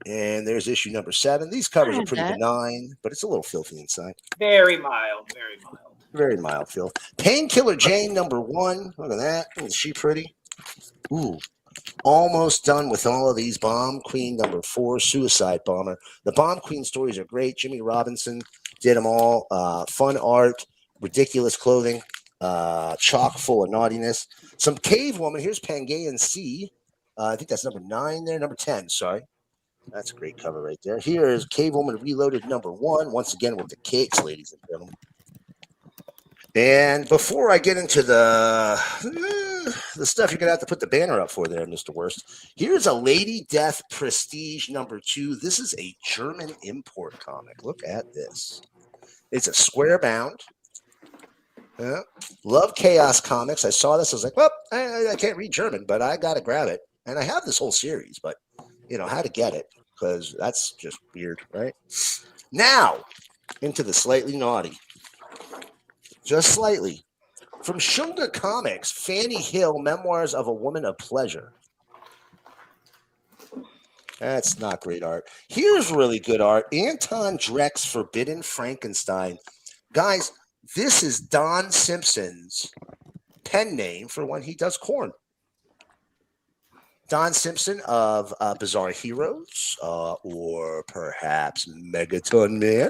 And there's issue number 7. These covers are pretty benign, but it's a little filthy inside. Very mild, very mild. Very mild, Phil. Painkiller Jane number 1. Look at that. Isn't she pretty? Ooh. Almost done with all of these. Bomb Queen number 4. Suicide Bomber. The Bomb Queen stories are great. Jimmy Robinson did them all. Fun art, ridiculous clothing, chock full of naughtiness. Some Cave Woman. Here's Pangaean C. I think that's number 9 there. Number 10, sorry. That's a great cover right there. Here is Cave Woman Reloaded number 1. Once again with the cakes, ladies and gentlemen. And before I get into the stuff you're going to have to put the banner up for there, Mr. Worst, here's a Lady Death Prestige number 2. This is a German import comic. Look at this. It's a square bound. Yeah. Love Chaos Comics. I saw this. I was like, well, I can't read German, but I got to grab it. And I have this whole series, but how to get it, because that's just weird, right? Now, into the slightly naughty. just slightly. From Shunga Comics, Fanny Hill, Memoirs of a Woman of Pleasure. That's not great art. Here's really good art. Anton Dreck's Forbidden Frankenstein. Guys, this is Don Simpson's pen name for when he does Korn. Don Simpson of Bizarre Heroes, or perhaps Megaton Man.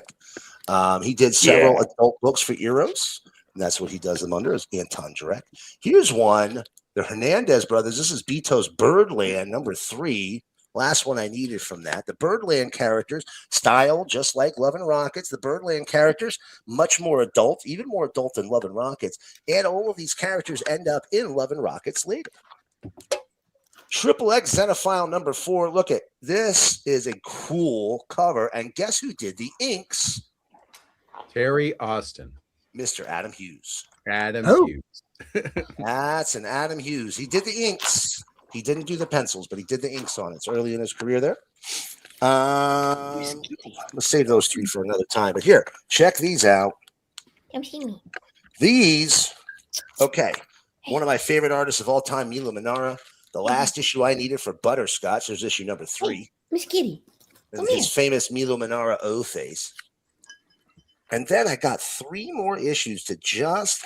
He did several adult books for Eros, and that's what he does them under, is Anton Dreck. Here's one, the Hernandez brothers. This is Beto's Birdland, number 3. Last one I needed from that. The Birdland characters, style just like Love and Rockets. The Birdland characters, much more adult, even more adult than Love and Rockets. And all of these characters end up in Love and Rockets later. Triple X Xenophile number 4. Look at this, is a cool cover. And guess who did the inks? Terry Austin. Mr. Adam Hughes. Adam Hughes. That's an Adam Hughes. He did the inks. He didn't do the pencils, but he did the inks on it. It's early in his career there. Let's save those 3 for another time. But here, check these out. These, okay. One of my favorite artists of all time, Milo Manara. The last issue I needed for Butterscotch, there's issue number 3. Miss Kitty. His famous Milo Manara O-face. And then I got 3 more issues to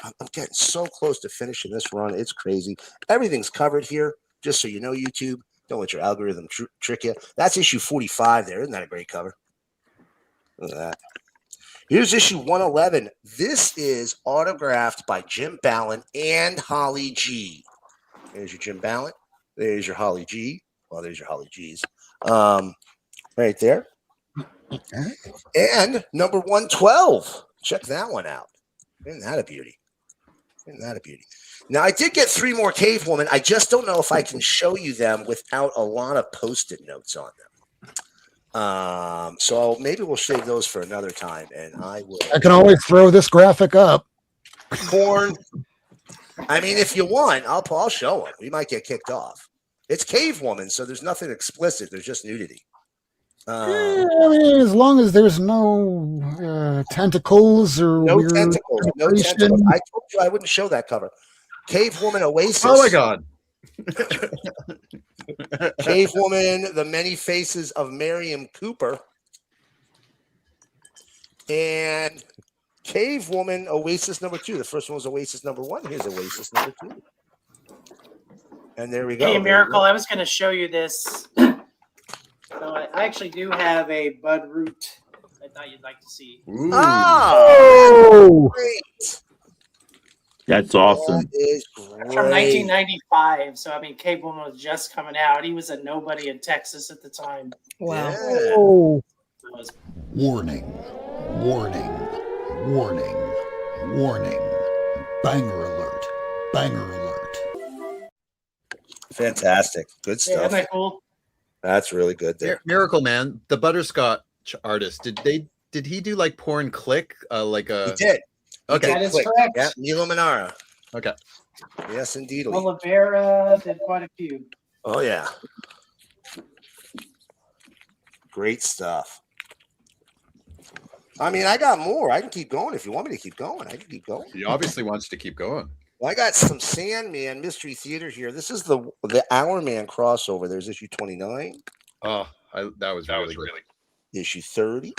I'm getting so close to finishing this run. It's crazy. Everything's covered here. Just so you know, YouTube, don't let your algorithm trick you. That's issue 45 there. Isn't that a great cover? Look at that. Here's issue 111. This is autographed by Jim Ballant and Holly G. There's your Jim Ballant. There's your Holly G. Well, there's your Holly G's. Right there. And number 112. Check that one out. Isn't that a beauty? Isn't that a beauty? Now, I did get 3 more Cave Woman. I just don't know if I can show you them without a lot of Post-it notes on them. So maybe we'll save those for another time, and I will. I can always throw this graphic up. Corn. I mean, if you want, I'll show it. We might get kicked off. It's Cave Woman, so there's nothing explicit. There's just nudity. I mean, as long as there's no tentacles or no weird tentacles. No tentacles. I told you I wouldn't show that cover. Cave Woman Oasis. Oh my God. Cave Woman, The Many Faces of Miriam Cooper. And Cave Woman Oasis number 2. The first one was Oasis number 1. Here's Oasis number 2. And there we go. Hey, Miracle, I was going to show you this. So I actually do have a Bud Root I thought you'd like to see. Oh, great. That's awesome. That is great. From 1995. So, I mean, Cave Woman was just coming out. He was a nobody in Texas at the time. Wow. Yeah. Oh. Warning, warning, warning, warning. Banger alert, banger alert. Fantastic. Good Yeah, stuff. isn't that cool? That's really good there. Miracleman, the Butterscotch artist, did he do like Porn Click? He did. Okay. That is correct. Yeah, Milo Manara. Okay. Yes, indeed. Oliveira did quite a few. Oh, yeah. Great stuff. I mean, I got more. I can keep going if you want me to keep going. I can keep going. He obviously wants to keep going. Well, I got some Sandman Mystery Theater here. This is the Hour Man crossover. There's issue 29. Oh, that was really good. Issue 30.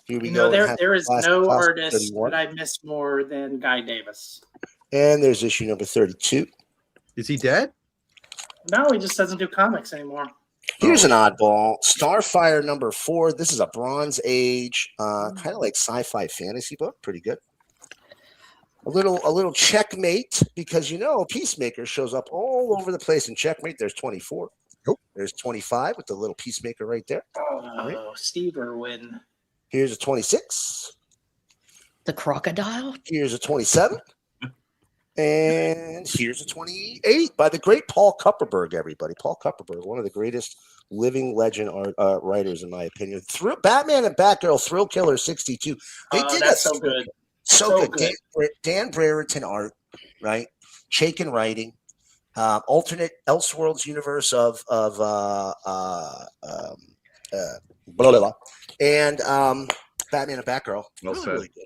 Here we You go. know, there is no Class artist 31. that I miss more than Guy Davis. And there's issue number 32. Is he dead? No, he just doesn't do comics anymore. Here's an oddball. Starfire number 4. This is a Bronze Age, kind of like sci-fi fantasy book. Pretty good. A little Checkmate, because you know Peacemaker shows up all over the place in Checkmate. There's 24. Nope. There's 25 with the little Peacemaker right there. Oh, Steve Irwin. Here's a 26. The crocodile? Here's a 27. And here's a 28 by the great Paul Kupperberg, everybody. Paul Kupperberg, one of the greatest living legend writers, in my opinion. Batman and Batgirl Thrill Killer 62. They did that's that so good. So good. Dan Brereton art, right? Chaikin writing. Alternate Elseworlds universe of blah, blah, blah. And Batman and Batgirl. Well Really, said. really good.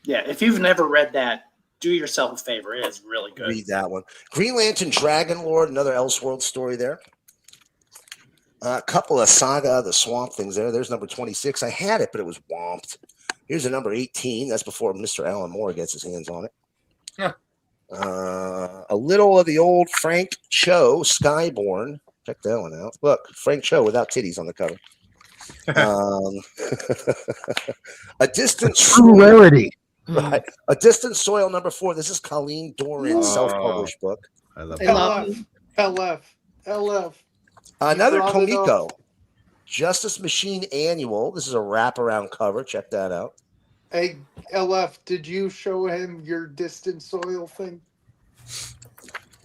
Yeah, if you've never read that, do yourself a favor. It is really good. Read that one. Green Lantern Dragon Lord, another Elseworld story there. A couple of Saga the Swamp Things there. There's number 26. I had it, but it was whomped. Here's a number 18. That's before Mr. Alan Moore gets his hands on it. Yeah. A little of the old Frank Cho Skyborn. Check that one out. Look, Frank Cho without titties on the cover. A Distant True rarity. Right. A Distant Soil number 4. This is Colleen Doran's self-published book. I love LF. Another brought it up. Komiko. Justice Machine Annual. This is a wraparound cover. Check that out. Hey, LF, did you show him your Distant Soil thing?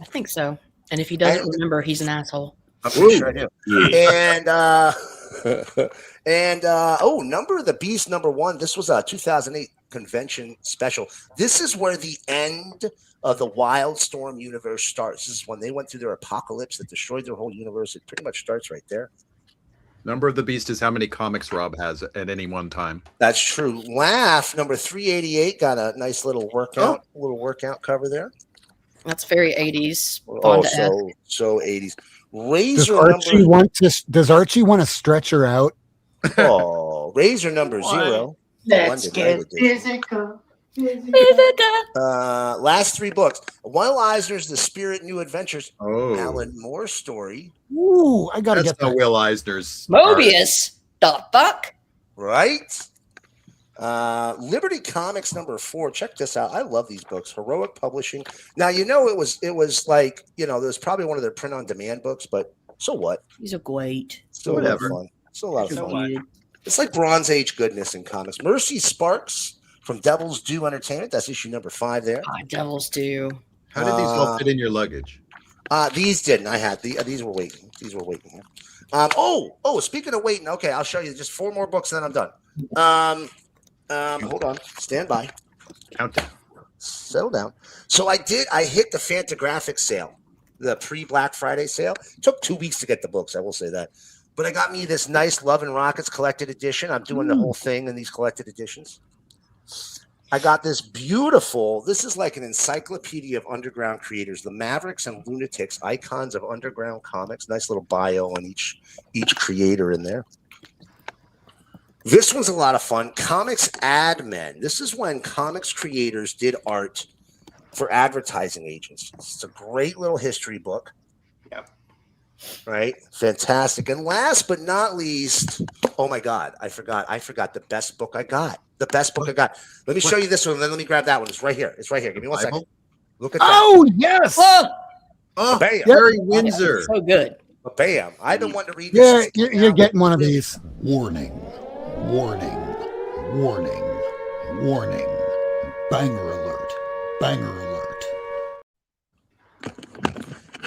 I think so. And if he doesn't remember, he's an asshole. I'm pretty sure I do. And Number of the Beast number 1. This was a 2008 convention special. This is where the end of the Wildstorm universe starts. This is when they went through their apocalypse that destroyed their whole universe. It pretty much starts right there. Number of the Beast is how many comics Rob has at any one time. That's true. Laugh number 388 got a nice little workout cover there. That's very 80s. Oh, so 80s. Razor Does Archie want to stretch her out? Oh, Razor number 0. Let's get physical. Last 3 books. Will Eisner's The Spirit New Adventures. Oh, Alan Moore story. Ooh, I gotta that's get that. Will Eisner's Mobius. The fuck? Right? Liberty Comics number 4. Check this out. I love these books. Heroic Publishing. Now it was like, there was probably one of their print on demand books, but so what? These are great. Still a lot of fun. Still a lot of fun. It's like Bronze Age goodness in comics. Mercy Sparks from Devil's Due Entertainment. That's issue number 5 there. Devil's Due. How did these all fit in your luggage? These didn't. I had these were waiting. These were waiting. Speaking of waiting, okay, I'll show you just 4 more books and then I'm done. Hold on. Stand by. Countdown. Settle down. So I hit the Fantagraphics sale, the pre-Black Friday sale. It took 2 weeks to get the books, I will say that. But I got me this nice Love and Rockets collected edition. I'm doing the whole thing in these collected editions. I got this beautiful, this is like an encyclopedia of underground creators, the Mavericks and Lunatics, icons of underground comics. Nice little bio on each creator in there. This one's a lot of fun. Comics Ad Men. This is when comics creators did art for advertising agencies. It's a great little history book. Yep. Right? Fantastic. And last but not least, oh my God, I forgot the best book I got. The best book I got. Let me show you this one, and then let me grab that one. It's right here. Give me 1 second. Look at that. Oh, yes. Oh, bam. Barry Windsor. So good. Bam. I've been wanting to read this. Yeah, you're getting one of these. Warning. Banger alert.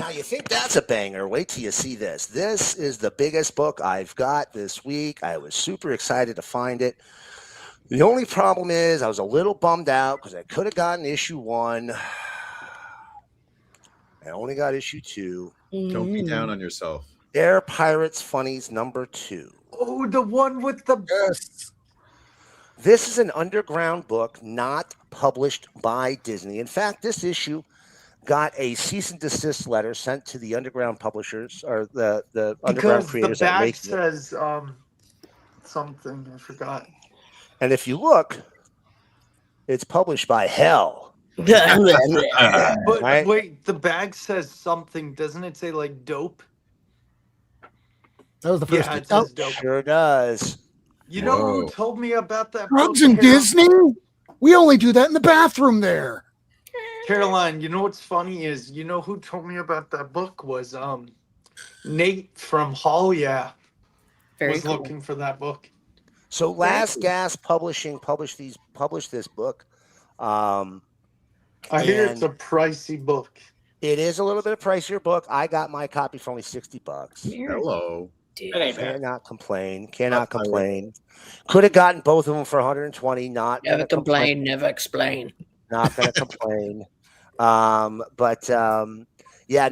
Now, you think that's a banger. Wait till you see this. This is the biggest book I've got this week. I was super excited to find it. The only problem is I was a little bummed out because I could have gotten issue 1. I only got issue 2. Don't be down on yourself. Air Pirates Funnies number 2. Oh, the one with the best. This is an underground book not published by Disney. In fact, this issue got a cease and desist letter sent to the underground publishers or the underground creators. The back says something. I forgot. And if you look, it's published by Hell. But Right? wait, the bag says something. Doesn't it say like dope? That was the first. Yeah, it says dope. Sure does. You know who told me about that? Drugs book, in Carol? Disney? We only do that in the bathroom there. Caroline, you know what's funny is, you know who told me about that book was Nate from Hall Yeah. Very was cool. looking for that book. So Last Gasp Publishing published this book. I hear it's a pricey book. It is a little bit of pricier book. I got my copy for only $60. Hello. Cannot complain. Could have gotten both of them for 120. Never complain, never explain. Not gonna complain. Yeah,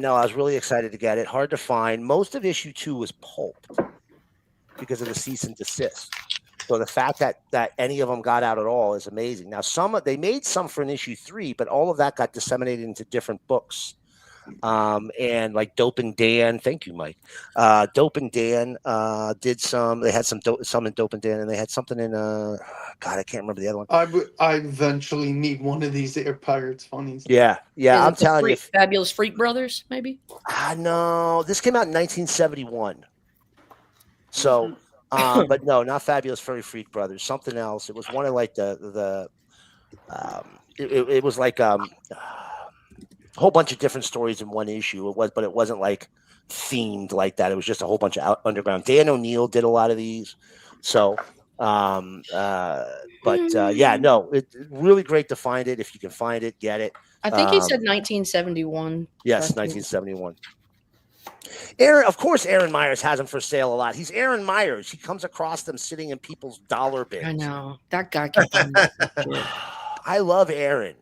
no, I was really excited to get it. Hard to find. Most of issue 2 was pulped because of the cease and desist. So the fact that any of them got out at all is amazing. Now, they made some for an issue 3, but all of that got disseminated into different books. And like Dope and Dan, thank you, Mike. Dope and Dan did some. They had some in Dope and Dan, and they had something in God, I can't remember the other one. I eventually need one of these Air Pirates funnies. Yeah, I'm telling you, Fabulous Freak Brothers, maybe. No, this came out in 1971. So, but no, not Fabulous Furry Freak Brothers. Something else. It was one of like it was like a whole bunch of different stories in one issue. But it wasn't like themed like that. It was just a whole bunch of underground. Dan O'Neill did a lot of these. So, it's really great to find it. If you can find it, get it. I think he said 1971. Yes, 1971. Aaron Myers has them for sale a lot. He's Aaron Myers. He comes across them sitting in people's dollar bins. I know that guy. Can I love Aaron.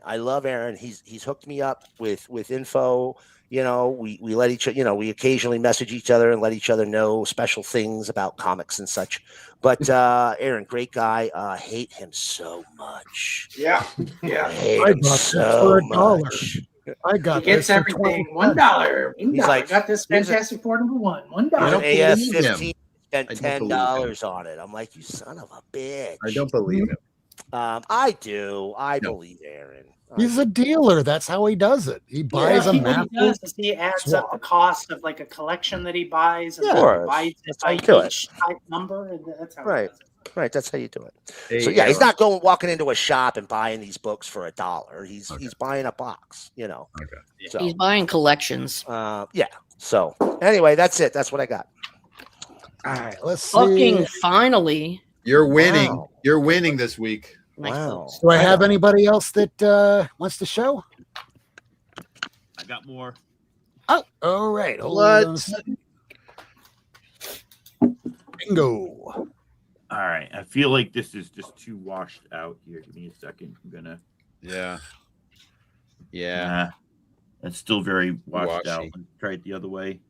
He's hooked me up with info. We let each we occasionally message each other and let each other know special things about comics and such. But Aaron, great guy. Hate him so much. Yeah. Hate him so much. I got he gets this everything. $1. He's like, I got this Fantastic Four #1. $1. AS-15 spent $10 on it. I'm like, you son of a bitch. I don't believe him. I do. I believe Aaron. He's a dealer. That's how he does it. He buys a map. What he does is he adds up the cost of like a collection that he buys, and Yeah, divides it by each type number, and that's how he does it. Right, that's how you do it. So he's not walking into a shop and buying these books for $1. He's buying a box, Okay. So, he's buying collections. So anyway, that's it. That's what I got. All right, let's see. Fucking finally. You're winning. Wow. You're winning this week. Wow. Do I have anybody else that wants to show? I got more. Oh, all right. Hold What? on a second. Bingo. All right. I feel like this is just too washed out here. Give me a second. I'm gonna. Yeah. It's still very washed out. Washy. Let's try it the other way.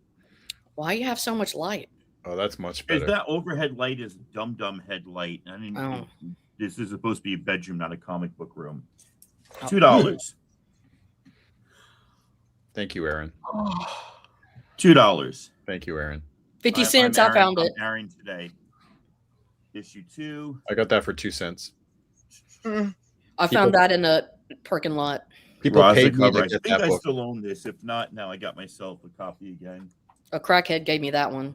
Why you have so much light? Oh, that's much Because better. that overhead light is dumb headlight. I mean, this is supposed to be a bedroom, not a comic book room. $2. Thank you, Aaron. $2. Thank you, Aaron. 50 cents. I found it. Aaron today. Issue 2. I got that for 2 cents. I found that in a parking lot. People Rosa paid me cover. to I get think that I book. still own this. If not, now I got myself a copy again. A crackhead gave me that one.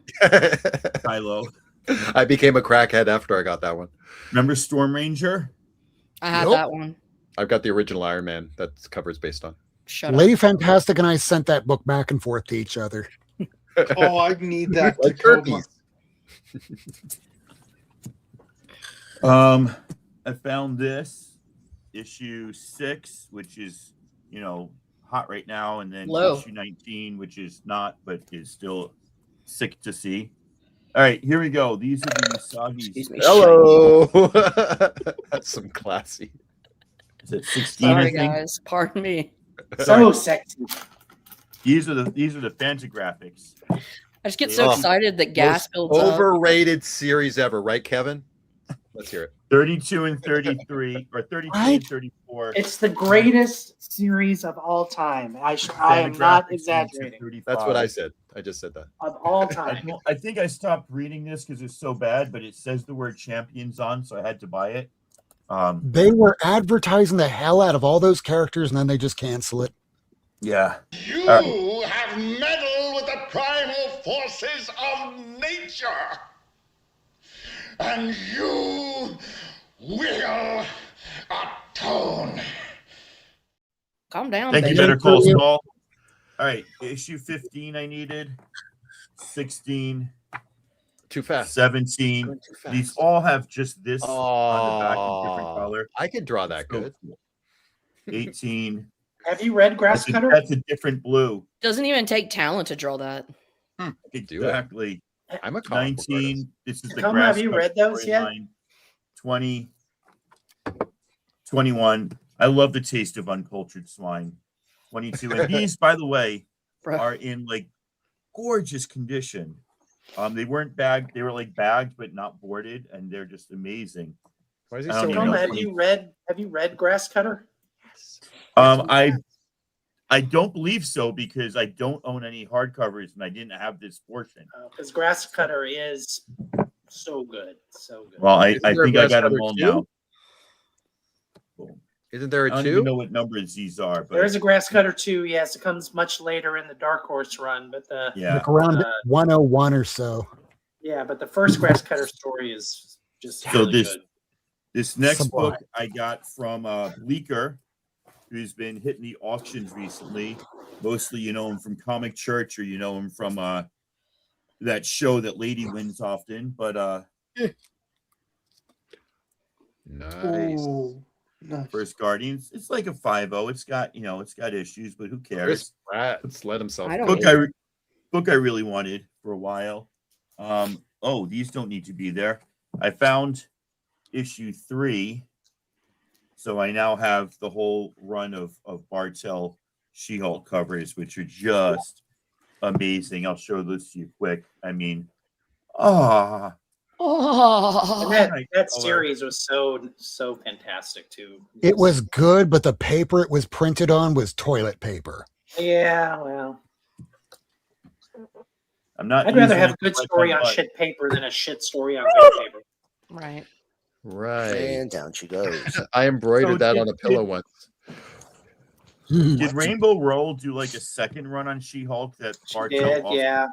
Hilo. I became a crackhead after I got that one. Remember Storm Ranger? I had that one. I've got the original Iron Man that cover is based on. Shut up. Lady Fantastic and I sent that book back and forth to each other. Oh, I need that. Like Tacoma. turkeys. I found this issue 6, which is hot right now, and then Low. issue 19, which is not, but is still sick to see. All right, here we go. These are the Usagi's. Excuse me. Hello. That's some classy. Is it 16? I Sorry, think? guys. Pardon me. So sexy. These are the Fantagraphics. I just get so Oh, excited that gas builds up. Overrated series ever, right, Kevin? Let's hear it. 32 and 33, or 33 and 34. It's the greatest series of all time. I am not Fantagraphics exaggerating. 35. That's what I said. I just said that. Of all time. I think I stopped reading this because it's so bad, but it says the word champions on, so I had to buy it. They were advertising the hell out of all those characters, and then they just cancel it. Yeah. You have meddled with the primal forces of nature. And you will atone. Calm down, Thank you, baby. Better Call Saul. All right, issue 15 I needed, 16, Too fast. 17. Going too fast. These all have just this on the back in different Oh, color. I can draw that So good. cool. 18. Have you read Grass That's a, Cutter? that's a different blue. Doesn't even take talent to draw that. Do it. Exactly. I'm a comic book artist. 19. This is the Tacoma, grass. have you cut read those yet? storyline. 20. 21. I love the taste of uncultured swine. 22. And these, by the way, Bro. are in like gorgeous condition. They weren't bagged. They were like bagged, but not boarded, and they're just amazing. Why is he I don't so even know. Tacoma, have you read Grass Cutter? I don't believe so because I don't own any hardcovers and I didn't have this portion. Because Grass Cutter is so good, so good. Well, I Isn't there a think I Grass got them Cutter all 2? now. Isn't there I a don't 2? even know what numbers these are, but There is a Grass Cutter 2, yes. It comes much later in the Dark Horse run, but yeah, Like around 101 or so. yeah, but the first Grass Cutter story is just so really good. this next Sublime. book I got from Bleecker, who's been hitting the auctions recently. Mostly, you know him from Comic Church, or you know him from that show that Lady wins often. But Nice. Ooh, nice. First Guardians, it's like a 5.0. It's got it's got issues, but who cares? Chris Pratt's let himself. I don't go. Book I really wanted for a while. Oh, these don't need to be there. I found issue 3, so I now have the whole run of Bartel She-Hulk covers, which are just amazing. I'll show this to you quick. I mean, And Oh, that series was so fantastic too. It was good, but the paper it was printed on was toilet paper. Yeah, well, I'm not. I'd rather using have it a good to wipe story my on butt. shit paper than a shit story on good paper. right. Right. And down she goes. I embroidered So that did- on a pillow once. Did Rainbow Roll do like a second run on She-Hulk that Bartel Did, also- yeah.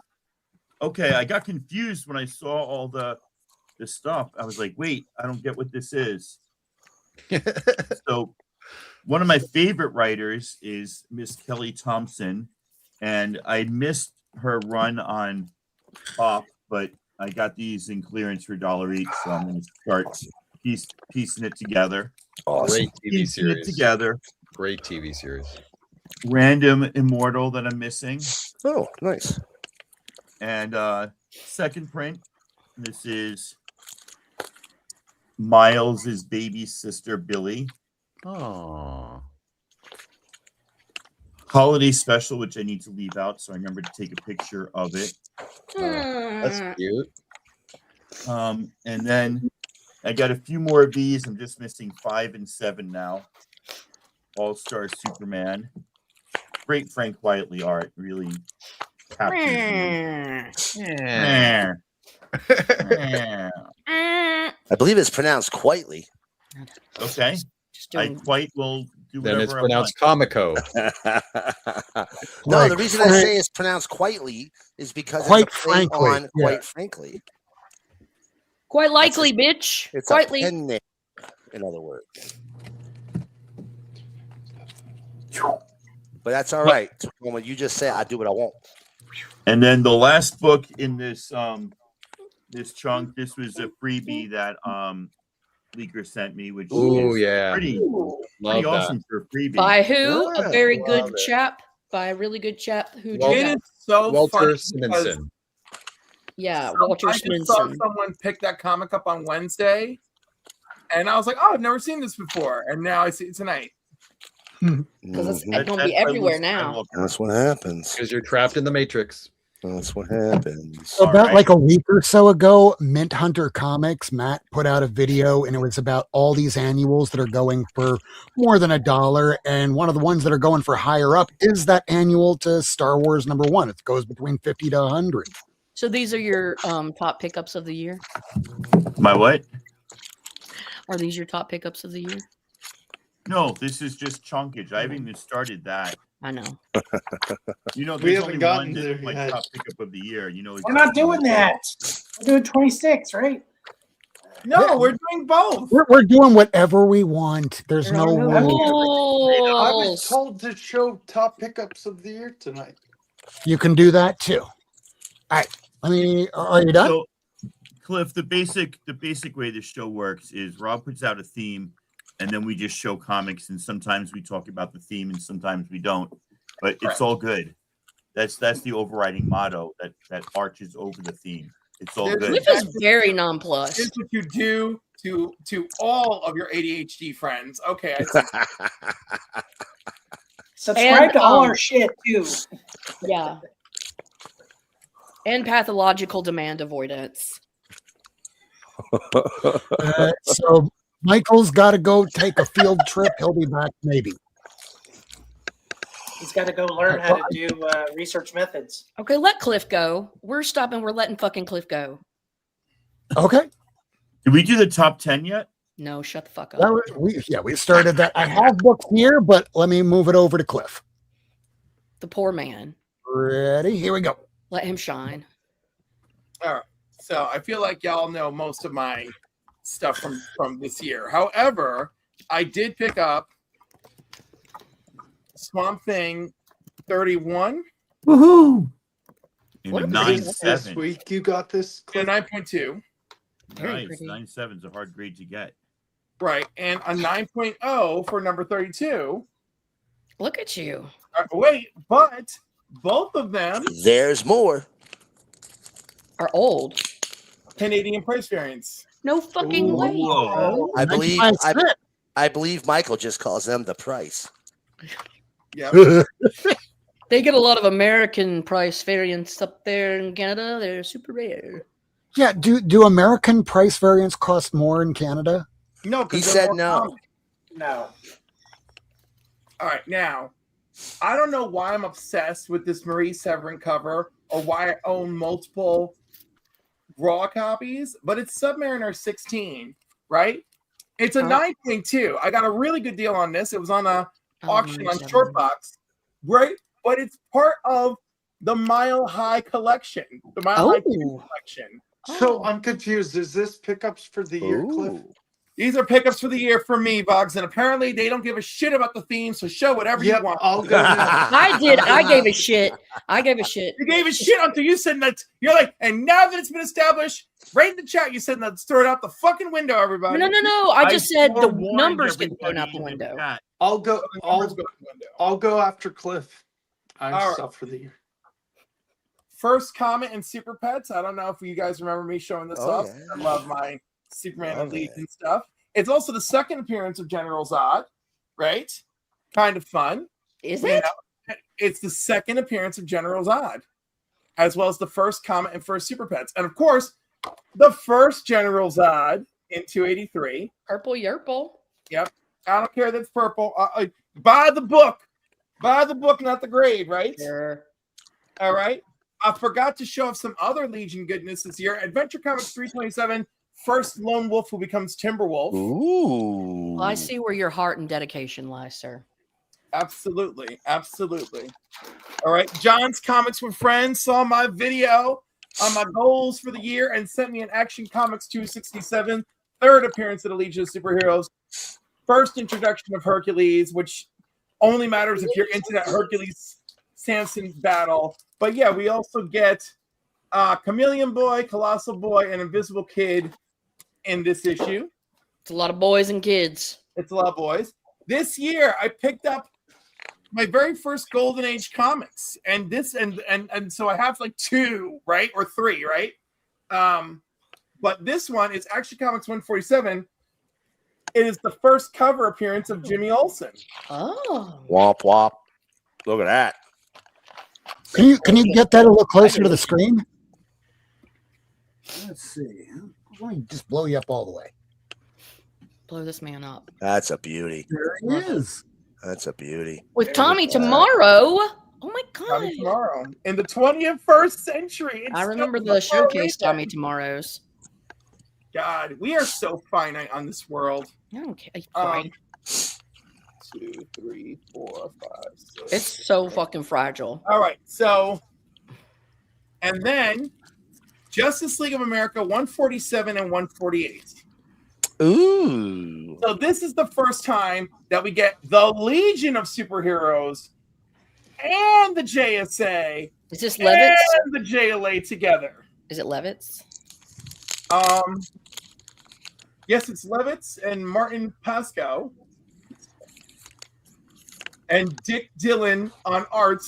Okay, I got confused when I saw all the stuff. I was like, wait, I don't get what this is. So one of my favorite writers is Miss Kelly Thompson, and I missed her run on Pop, but I got these in clearance for $1 each, so I'm going to start piecing it together. Great TV Piecing it series. together. Great TV series. Random Immortal that I'm missing. Oh, nice. And second print, this is Miles's baby sister Billy. Oh. Holiday special, which I need to leave out, so I remember to take a picture of it. That's cute. And then I got a few more of these. I'm just missing 5 and 7 now. All-Star Superman. Great Frank Quietly art. Really captures you. I believe it's pronounced quietly. Okay. Just I doing quite will do Then whatever it's I pronounced want. Comico. No, Like the reason I Frank- say it's pronounced quietly is because Quite it's a play frankly, on yeah. quite frankly. Quite likely, bitch. It's Quietly. a pen name, in other words. But that's all right. When you just say I do what I want. And then the last book in this this chunk, this was a freebie that Leaker sent me, which Oh is yeah. pretty Love that. awesome for a freebie. By who? Yeah, A very love good it. chap. By a really good chap who Well, did It that. is so Walter funny because Simonson. Yeah, Walter I just saw Sminson. someone pick that comic up on Wednesday, and I was like, "Oh, I've never seen this before," and now I see it tonight. because it's Mhm. going to be everywhere now. That's what happens. Because you're trapped in the Matrix. That's what happens. So about Alright. like a week or so ago, Mint Hunter Comics, Matt put out a video, and it was about all these annuals that are going for more than $1. And one of the ones that are going for higher up is that annual to Star Wars #1. It goes between 50 to 100. So these are your top pickups of the year? My what? Are these your top pickups of the year? No, this is just chunkage. I haven't even started that. I know. You know, We there's haven't only gotten one there that's my yet. top pickup of the year. You know, We're not doing that. We're doing 26, right? No, we're doing both. We're doing whatever we want. There's There no are no rule. I Rules. was told to show top pickups of the year tonight. You can do that too. All right. Are you done? So, Cliff, the basic way the show works is Rob puts out a theme, and then we just show comics, and sometimes we talk about the theme, and sometimes we don't. But it's all good. That's the overriding motto that arches over the theme. It's all good. Cliff is very nonplussed. Here's what you do to all of your ADHD friends. Okay, I see. Subscribe And, to all our shit too. Yeah. And pathological demand avoidance. So Michael's got to go take a field trip. He'll be back maybe. He's got to go learn how to do research methods. Okay, let Cliff go. We're stopping. We're letting fucking Cliff go. Okay. Did we do the top 10 yet? No, shut the fuck up. We started that. I have books here, but let me move it over to Cliff. The poor man. Ready? Here we go. Let him shine. All right. So I feel like y'all know most of my stuff from this year. However, I did pick up Swamp Thing 31. Woohoo! In What a a 9.7. This week you got this. And a 9.2. Nice. pretty. 9.7 is a hard grade to get. Right. And a 9.0 for number 32. Look at you. Wait, but both of them There's more. Are old. Canadian price variants. No fucking way. Whoa. I believe 95 cents. I believe Michael just calls them the price. Yeah. They get a lot of American price variants up there in Canada. They're super rare. Yeah. Do American price variants cost more in Canada? No, He because said no. No. All right, now I don't know why I'm obsessed with this Marie Severin cover or why I own multiple raw copies, but it's Submariner 16, right? It's a 9.2. I got a really good deal on this. It was on a auction on Shortbox, right? But it's part of the Mile High collection, the Mile High collection. So I'm confused. Is this pickups for the year, Cliff? These are pickups for the year for me, Bugs, and apparently they don't give a shit about the theme, so show whatever you want. I'll go now. I did. I gave a shit. I gave a shit. You gave a shit until you said that. You're like, and now that it's been established, right in the chat, you said let's throw it out the fucking window, everybody. No. I just said the forewarned numbers get thrown everybody out the in window. chat. I'll go. Numbers go out the window. I'll go after Cliff. I'm All right. stuff for the year. First comment in Super Pets. I don't know if you guys remember me showing this off. yeah. I love my Superman Love Elite it. and stuff. It's also the second appearance of General Zod, right? Kind of fun. Is You it? know, it's the second appearance of General Zod, as well as the first comment and first Super Pets. And of course, the first General Zod in 283. Purple Yerple. Yep. I don't care that it's purple. Buy the book. Buy the book, not the grade, right? Sure. All right. I forgot to show off some other Legion goodness this year. Adventure Comics 327, first Lone Wolf who becomes Timberwolf. Ooh. Well, I see where your heart and dedication lies, sir. Absolutely. Absolutely. All right. John's Comics with Friends saw my video on my goals for the year and sent me an Action Comics 267, third appearance of the Legion of Superheroes, first introduction of Hercules, which only matters if you're into that Hercules Samson battle. But yeah, we also get Chameleon Boy, Colossal Boy, and Invisible Kid in this issue. It's a lot of boys and kids. It's a lot of boys. This year, I picked up my very first Golden Age comics, and this and so I have like two, right, or three, right? But this one is Action Comics 147. It is the first cover appearance of Jimmy Olsen. Oh. Womp womp. Look at that. Can you get that a little closer to the screen? Let's see. Let me just blow you up all the way. Blow this man up. That's a beauty. There he is. That's a beauty. With Tommy tomorrow. Oh my god. Tommy Tomorrow in the 21st century. It's I remember so the showcase far away. Tommy Tomorrows. God, we are so finite on this world. I don't care. 2, 3, 4, 5, 6. It's so fucking fragile. All right, so and then Justice League of America 147 and 148. Ooh. So this is the first time that we get the Legion of Superheroes and the JSA. Is this Levitz? And the JLA together. Is it Levitz? Yes, it's Levitz and Martin Pascoe. And Dick Dillon on art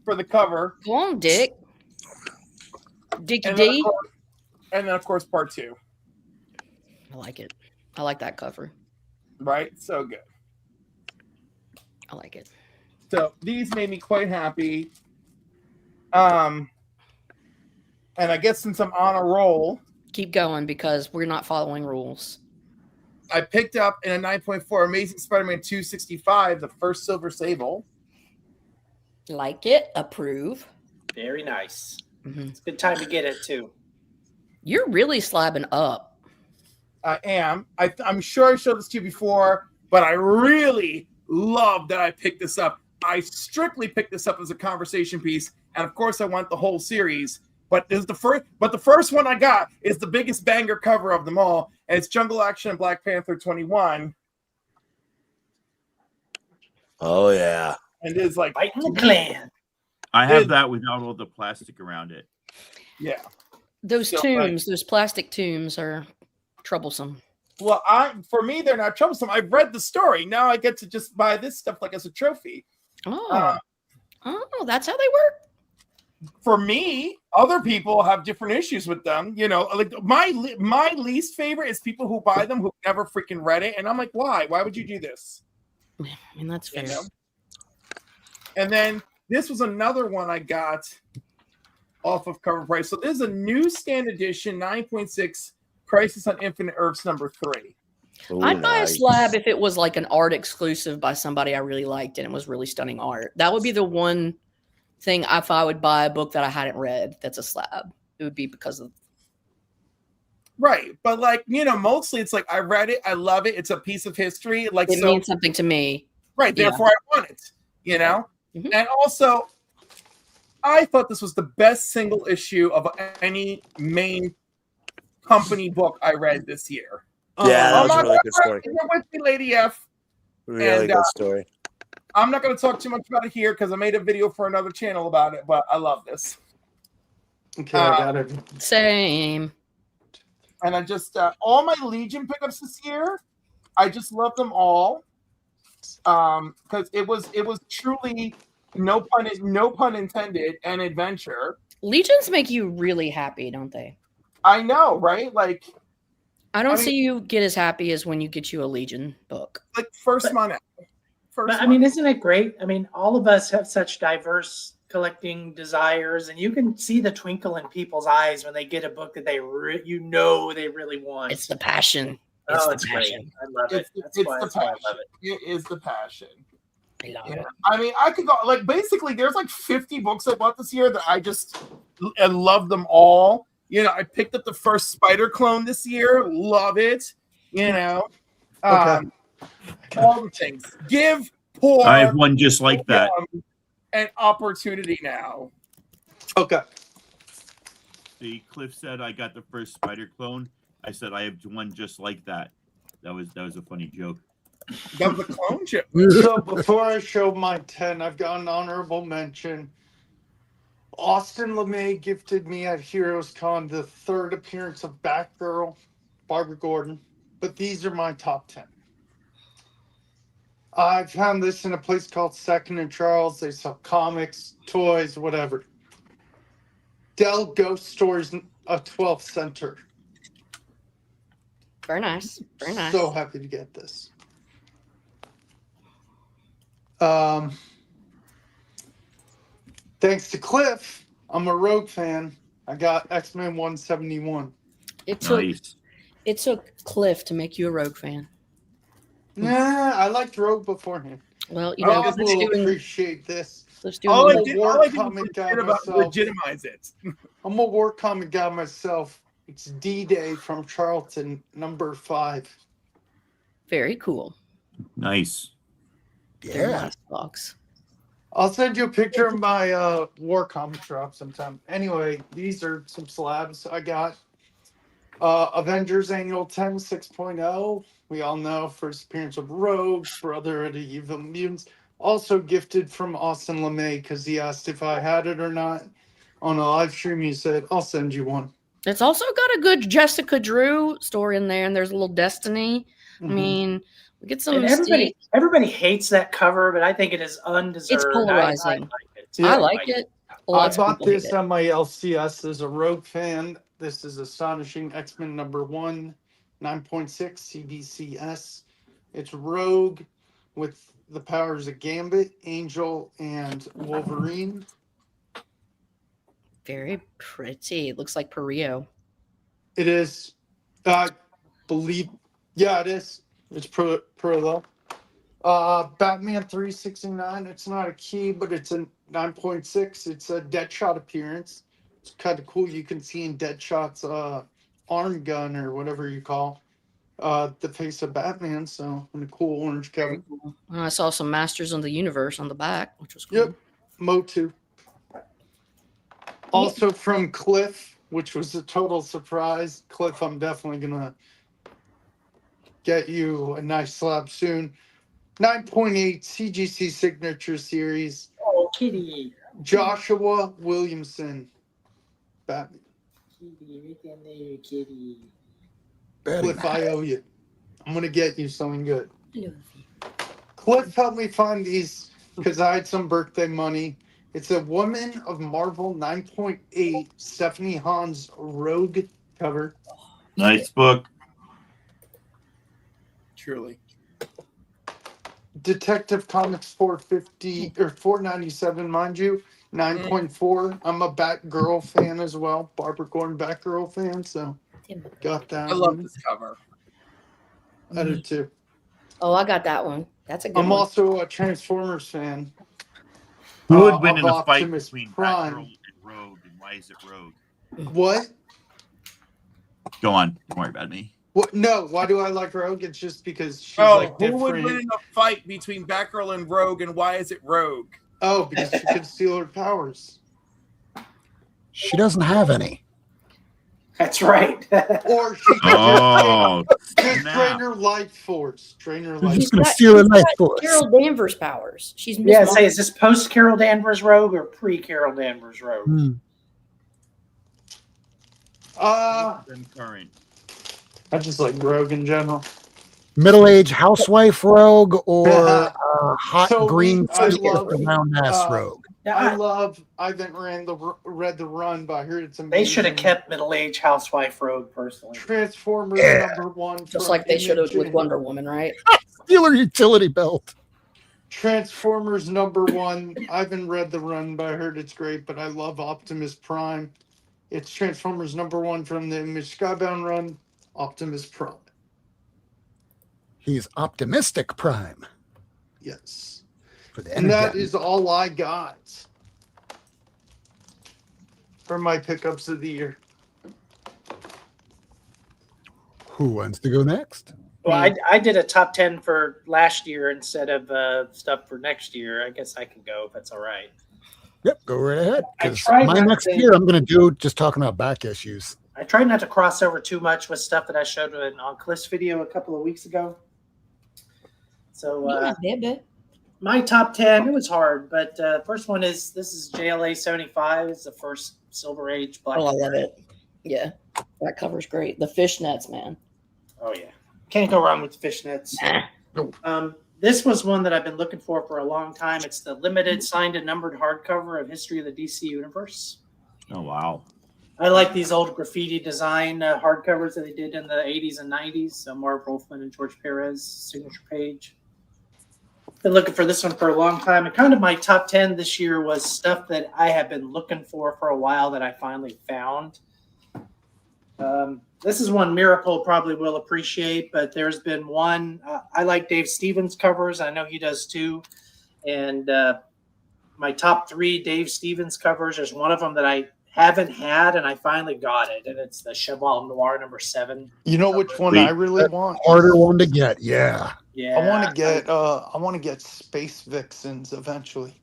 for the cover. Go on, Dick. Dicky And then, D. of course, part 2. I like it. I like that cover. Right? So good. I like it. So these made me quite happy. And I guess since I'm on a roll, Keep going because we're not following rules. I picked up in a 9.4 Amazing Spider-Man 265, the first Silver Sable. Like it, approve. Very nice. Mhm. It's a good time to get it too. You're really slabbing up. I am. I'm sure I showed this to you before, but I really love that I picked this up. I strictly picked this up as a conversation piece, and of course I want the whole series. But the first one I got is the biggest banger cover of them all, and it's Jungle Action and Black Panther 21. Oh yeah. And it's like Fighting the Klan. I have that without all the plastic around it. Yeah. Those So, tombs, those plastic tombs are troublesome. Well, for me, they're not troublesome. I've read the story. Now I get to just buy this stuff like as a trophy. Oh, that's how they work. For me, other people have different issues with them. You know, like my least favorite is people who buy them who never freaking read it, and I'm like, why? Why would you do this? I mean, that's fair. You know? And then this was another one I got off of CovrPrice. So this is a newsstand edition, 9.6 Crisis on Infinite Earths #3. Ooh, I'd buy a nice. slab if it was like an art exclusive by somebody I really liked and it was really stunning art. That would be the one thing if I would buy a book that I hadn't read that's a slab. It would be because of Right. But like, you know, mostly it's like I read it, I love it, it's a piece of history. Like it so means something to me. right, Yeah. therefore I want it, you know? Mhm. And also I thought this was the best single issue of any main company book I read this year. Yeah, that was a my really good God, story. You're with me, Lady F. Really And, good story. I'm not going to talk too much about it here because I made a video for another channel about it, but I love this. Okay, I got it. Same. And I just all my Legion pickups this year, I just love them all. Because it was truly no pun intended an adventure. Legions make you really happy, don't they? I know, right? Like I don't I see mean- you get as happy as when you get you a Legion book. first month. But I mean, isn't it great? I mean, all of us have such diverse collecting desires, and you can see the twinkle in people's eyes when they get a book that they really want. It's the passion. It's Oh, the it's passion. great. I love it. That's It's why the I love passion. it. It is the passion. I love Yeah. it. I mean, I could go like basically there's like 50 books I bought this year that I love them all. You know, I picked up the first Spider Clone this year, love it. You know, Okay. all the things. Give poor I have one just like that. an opportunity now. Okay. The Cliff said I got the first Spider Clone. I said I have one just like that. That was a funny joke. That was a clone chip. So before I show my 10, I've got an honorable mention. Austin LeMay gifted me at Heroes Con the third appearance of Batgirl, Barbara Gordon. But these are my top 10. I found this in a place called Second and Charles. They sell comics, toys, whatever. Dell Ghost Stories, a 12th center. Very nice. Very nice. So happy to get this. Thanks to Cliff, I'm a Rogue fan. I got X-Men 171. It took Nice. it took Cliff to make you a Rogue fan. Nah, I liked Rogue beforehand. Well, you know, I will appreciate this. Cliff's doing All I the- did war was comic guy myself. legitimize it. I'm a war comic guy myself. It's D-Day from Charlton, number 5. very cool. Nice. Very Yeah. nice box. I'll send you a picture of my war comic drop sometime. Anyway, these are some slabs I got. Avengers Annual 10 6.0. We all know first appearance of Rogue, Brother of the Evil Mutants. Also gifted from Austin LeMay because he asked if I had it or not. On a live stream, he said, I'll send you one. It's also got a good Jessica Drew story in there, and there's a little Destiny. I Mhm. mean, we get some And everybody hates that cover, but I think it is undeserved. It's polarizing. I like it. Yeah. I like it. I Lots of bought people hate this it. on my LCS as a Rogue fan. This is Astonishing X-Men number 1, 9.6 CBCS. It's Rogue with the powers of Gambit, Angel, and Wolverine. Very pretty. It looks like Perio. It is. I believe. Yeah, it is. It's Perillo. Batman 369. It's not a key, but it's a 9.6. It's a Deadshot appearance. It's kind of cool. You can see in Deadshot's arm gun or whatever you call the face of Batman. So in a cool orange cover. Cool. I saw some Masters of the Universe on the back, which was cool. Yep. Motu. Also from Cliff, which was a total surprise. Cliff, I'm definitely gonna get you a nice slab soon. 9.8 CGC Signature Series. Oh, kitty. Joshua Williamson. Batman. Kitty, right down there, kitty. Cliff, I owe you. I'm gonna get you something good. Cliff helped me find these because I had some birthday money. It's a Woman of Marvel 9.8 Stephanie Hahn's Rogue cover. Nice book. Truly. Detective Comics 450 or 497, mind you. 9.4. I'm a Batgirl fan as well. Barbara Gordon Batgirl fan, so got that. I love this cover. I do too. Oh, I got that one. That's a good I'm one. also a Transformers fan. Who would win of in the fight Optimus between Prime. Batgirl and Rogue, and why is it Rogue? What? Go on. Don't worry about me. What? No. Why do I like Rogue? It's just because she's Oh, like who different. would win in a fight between Batgirl and Rogue, and why is it Rogue? Oh, because she can steal her powers. She doesn't have any. That's right. Or she can Oh, just drain snap. her life force. Drain her You're life just going to got- steal her she's life got force. Carol Danvers powers. She's Miss Yeah, Marvel. say, is this post Carol Danvers Rogue or pre Carol Danvers Rogue? Hmm. Then current. I just like Rogue in general. Middle-aged housewife rogue or hot So green I sister love, round ass rogue. I haven't read the run, but I heard it's amazing. They should have kept middle aged housewife Rogue personally. Transformers Yeah. #1. Just from like they should have with Image. Wonder Woman, right? Steal her utility belt. Transformers #1. I haven't read the run, but I heard it's great. But I love Optimus Prime. It's Transformers #1 from the Image Skybound run. Optimus Prime. He's optimistic Prime. Yes. For the And that energy. is all I got for my pickups of the year. Who wants to go next? Well, I did a top 10 for last year instead of stuff for next year. I guess I can go if that's all right. Yep, go right ahead. I 'Cause tried my not next to- year, I'm going to do just talking about back issues. I tried not to cross over too much with stuff that I showed on Cliff's video a couple of weeks ago. So my top 10, it was hard, but first one is JLA 75. It's the first Silver Age Black. Oh, I love it. Yeah, that cover's great. The fishnets, man. Oh yeah, can't go wrong with the fishnets. This was one that I've been looking for a long time. It's the limited signed and numbered hardcover of History of the DC Universe. Oh, wow. I like these old graffiti design hardcovers that they did in the 80s and 90s. So Marv Wolfman and George Perez signature page. Been looking for this one for a long time. And kind of my top 10 this year was stuff that I have been looking for a while that I finally found. This is one Miracle probably will appreciate, but there's been one. I like Dave Stevens covers. I know he does too. And my top 3 Dave Stevens covers, there's one of them that I haven't had, and I finally got it. And it's the Cheval Noir #7. You know which one I really want? Harder one to get, yeah. Yeah. I want to get Space Vixens eventually.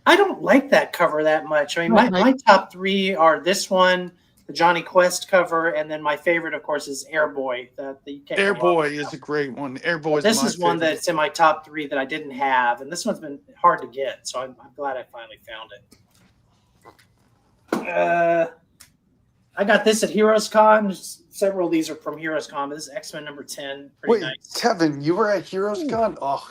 I don't like that cover that much. I mean, my top 3 are this one, the Johnny Quest cover, and then my favorite, of course, is Airboy. Airboy is a great one. Airboy is This my is one favorite. that's in my top 3 that I didn't have, and this one's been hard to get, so I'm glad I finally found it. I got this at Heroes Con. Several of these are from Heroes Con, but this is X-Men #10. Pretty Wait, nice. Kevin, you were at Heroes Con? Oh,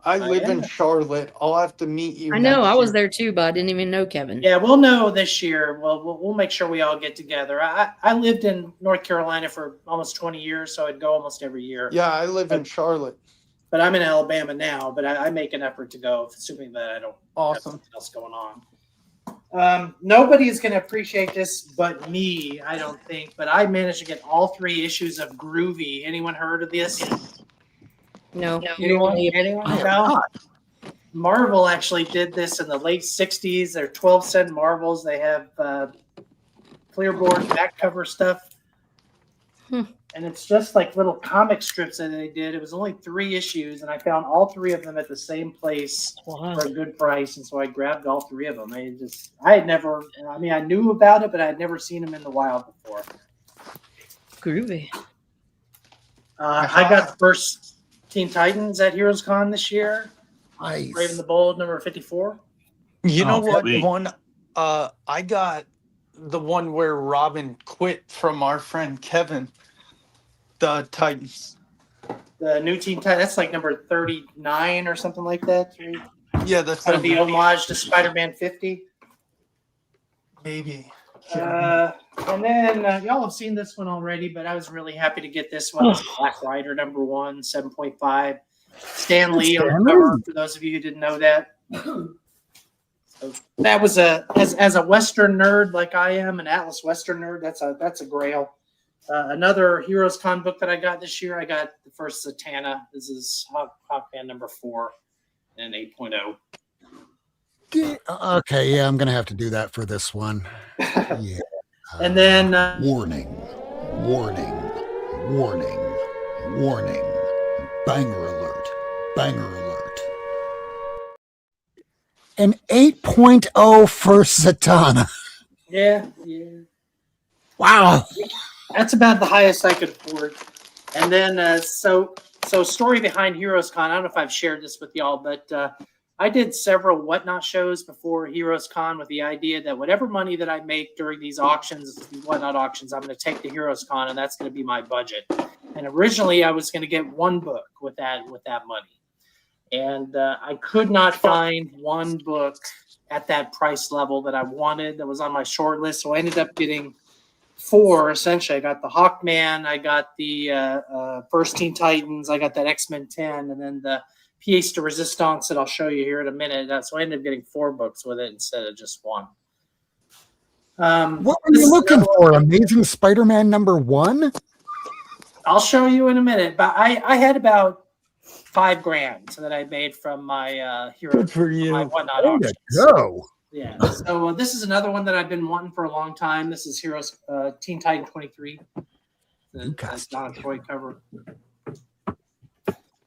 I live in Charlotte. I'll have to meet you. I know. next I was year. there too, but I didn't even know Kevin. Yeah, we'll know this year. We'll make sure we all get together. I lived in North Carolina for almost 20 years, so I'd go almost every year. Yeah, I live in Charlotte. But I'm in Alabama now, but I make an effort to go, assuming that I don't have Awesome. something else going on. Nobody's going to appreciate this but me, I don't think. But I managed to get all 3 issues of Groovy. Anyone heard of this? No. Anyone? I No? have not. Marvel actually did this in the late 60s. They're 12-cent Marvels. They have clearboard back cover stuff. And it's just like little comic strips that they did. It was only 3 issues, and I found all 3 of them at the same place for a good price. And so I grabbed all 3 of them. I knew about it, but I had never seen them in the wild before. Groovy. I got the first Teen Titans at Heroes Con this year. Nice. Brave and the Bold, number 54. You know what sweet. one? I got the one where Robin quit from our friend Kevin. The Titans. The new Teen Titans. That's like number 39 or something like that. Yeah, that's That'd be homage to Spider-Man 50. Maybe. And then y'all have seen this one already, but I was really happy to get this one. It's Black Rider number 1, 7.5. Stan Lee on the cover, for those of you who didn't know that. So that was as a Western nerd like I am, an Atlas Western nerd, that's a grail. Another Heroes Con book that I got this year, I got the first Zatanna. This is Hawkman number 4 and 8.0. Okay, yeah, I'm gonna have to do that for this one. Yeah. And then Warning, warning, warning, warning. Banger alert, banger alert. An 8.0 for Zatanna. yeah. Wow. That's about the highest I could afford. And then, so story behind Heroes Con. I don't know if I've shared this with y'all, but I did several Whatnot shows before Heroes Con with the idea that whatever money that I make during these auctions, Whatnot auctions, I'm going to take to Heroes Con, and that's going to be my budget. And originally, I was going to get one book with that money, and I could not find one book at that price level that I wanted that was on my short list. So I ended up getting 4 essentially. I got the Hawkman, I got the first Teen Titans, I got that X-Men 10, and then the pièce de resistance that I'll show you here in a minute. So I ended up getting 4 books with it instead of just one. What were you looking for? Amazing Spider-Man number 1? I'll show you in a minute. But I had about $5,000 that I made from my Good for you. my Whatnot There auctions. you go. Yeah. So this is another one that I've been wanting for a long time. This is Heroes Teen Titan 23. The Donna Troy cover.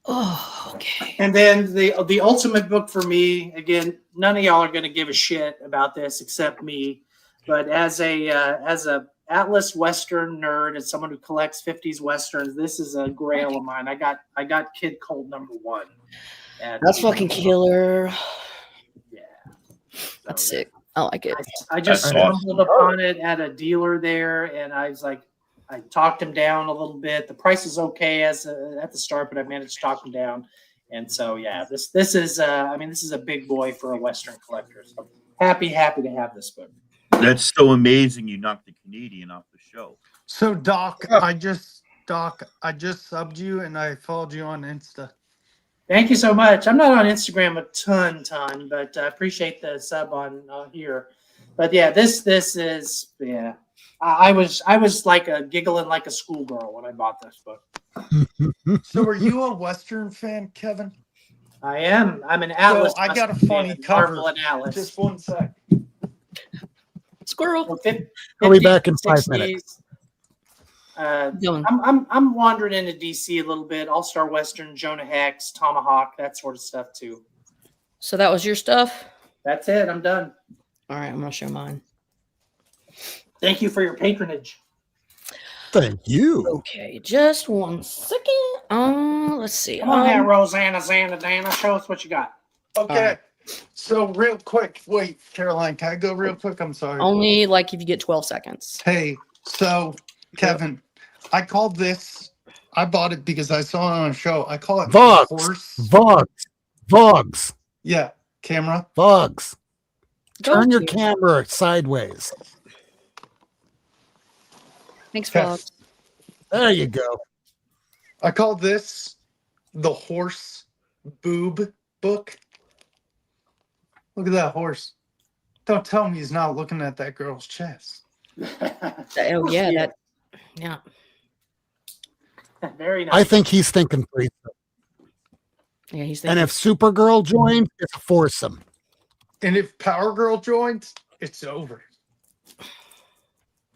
Oh, okay. And then the ultimate book for me, again, none of y'all are going to give a shit about this except me. But as a Atlas Western nerd and someone who collects 50s Westerns, this is a grail of mine. I got Kid Colt number 1. That's fucking killer. Yeah. That's sick. I like it. I just stumbled upon it at a dealer there, and I was like, I talked him down a little bit. The price is okay at the start, but I managed to talk him down. And so, yeah, this is this is a big boy for a Western collector. So happy to have this book. That's so amazing. You knocked the Canadian off the show. So Doc, I just subbed you and I followed you on Insta. Thank you so much. I'm not on Instagram a ton, but I appreciate the sub on here. But yeah, this is I was like giggling like a schoolgirl when I bought this book. So are you a Western fan, Kevin? I am. I'm an Atlas. So I got a funny fan, cover. Marvel and Atlas. Just 1 sec. Squirrel. I'll be back in 5 minutes. I'm wandering into DC a little bit. All-Star Western, Jonah Hex, Tomahawk, that sort of stuff too. So that was your stuff? That's it. I'm done. All right, I'm gonna show mine. Thank you for your patronage. Thank you. Okay, just 1 second. Let's see. Come on now, Rosanna, Xana, Dana. Show us what you got. Okay. So real quick, wait, Caroline, can I go real quick? I'm sorry. Only like if you get 12 seconds. Hey, so Kevin, I called this. I bought it because I saw it on a show. I call it Vogs. Yeah, camera. Vogs. Turn Go your to. camera sideways. Thanks, Fox. There you go. I call this the horse boob book. Look at that horse. Don't tell me he's not looking at that girl's chest. Oh yeah, yeah. Very nice. I think he's thinking threesome. Yeah, he's And thinking. if Supergirl joined, it's a foursome. And if Power Girl joins, it's over.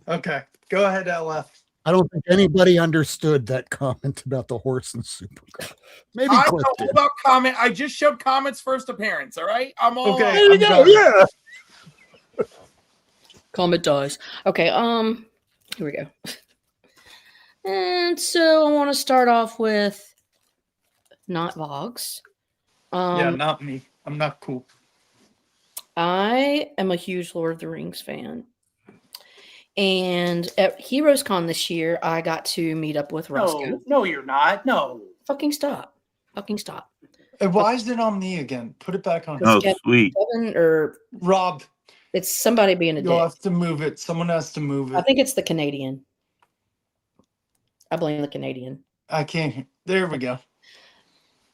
Okay, go ahead, LF. I don't think anybody understood that comment about the horse and Supergirl. Maybe I Cliff don't did. know about comment. I just showed Comet's first appearance. All right, I'm all. Okay, There you I'm go. done. Yeah. Comet dies. Okay, here we go. And so I want to start off with not Vogs. Yeah, not me. I'm not cool. I am a huge Lord of the Rings fan. And at Heroes Con this year, I got to meet up with Roscoe. No, you're not. No. Fucking stop. Fucking stop. And why is it on me again? Put it back on. Oh, Kevin- sweet. Kevin or Rob, it's somebody being a you'll dick. have to move it. Someone has to move I it. think it's the Canadian. I blame the Canadian. I can't. There we go.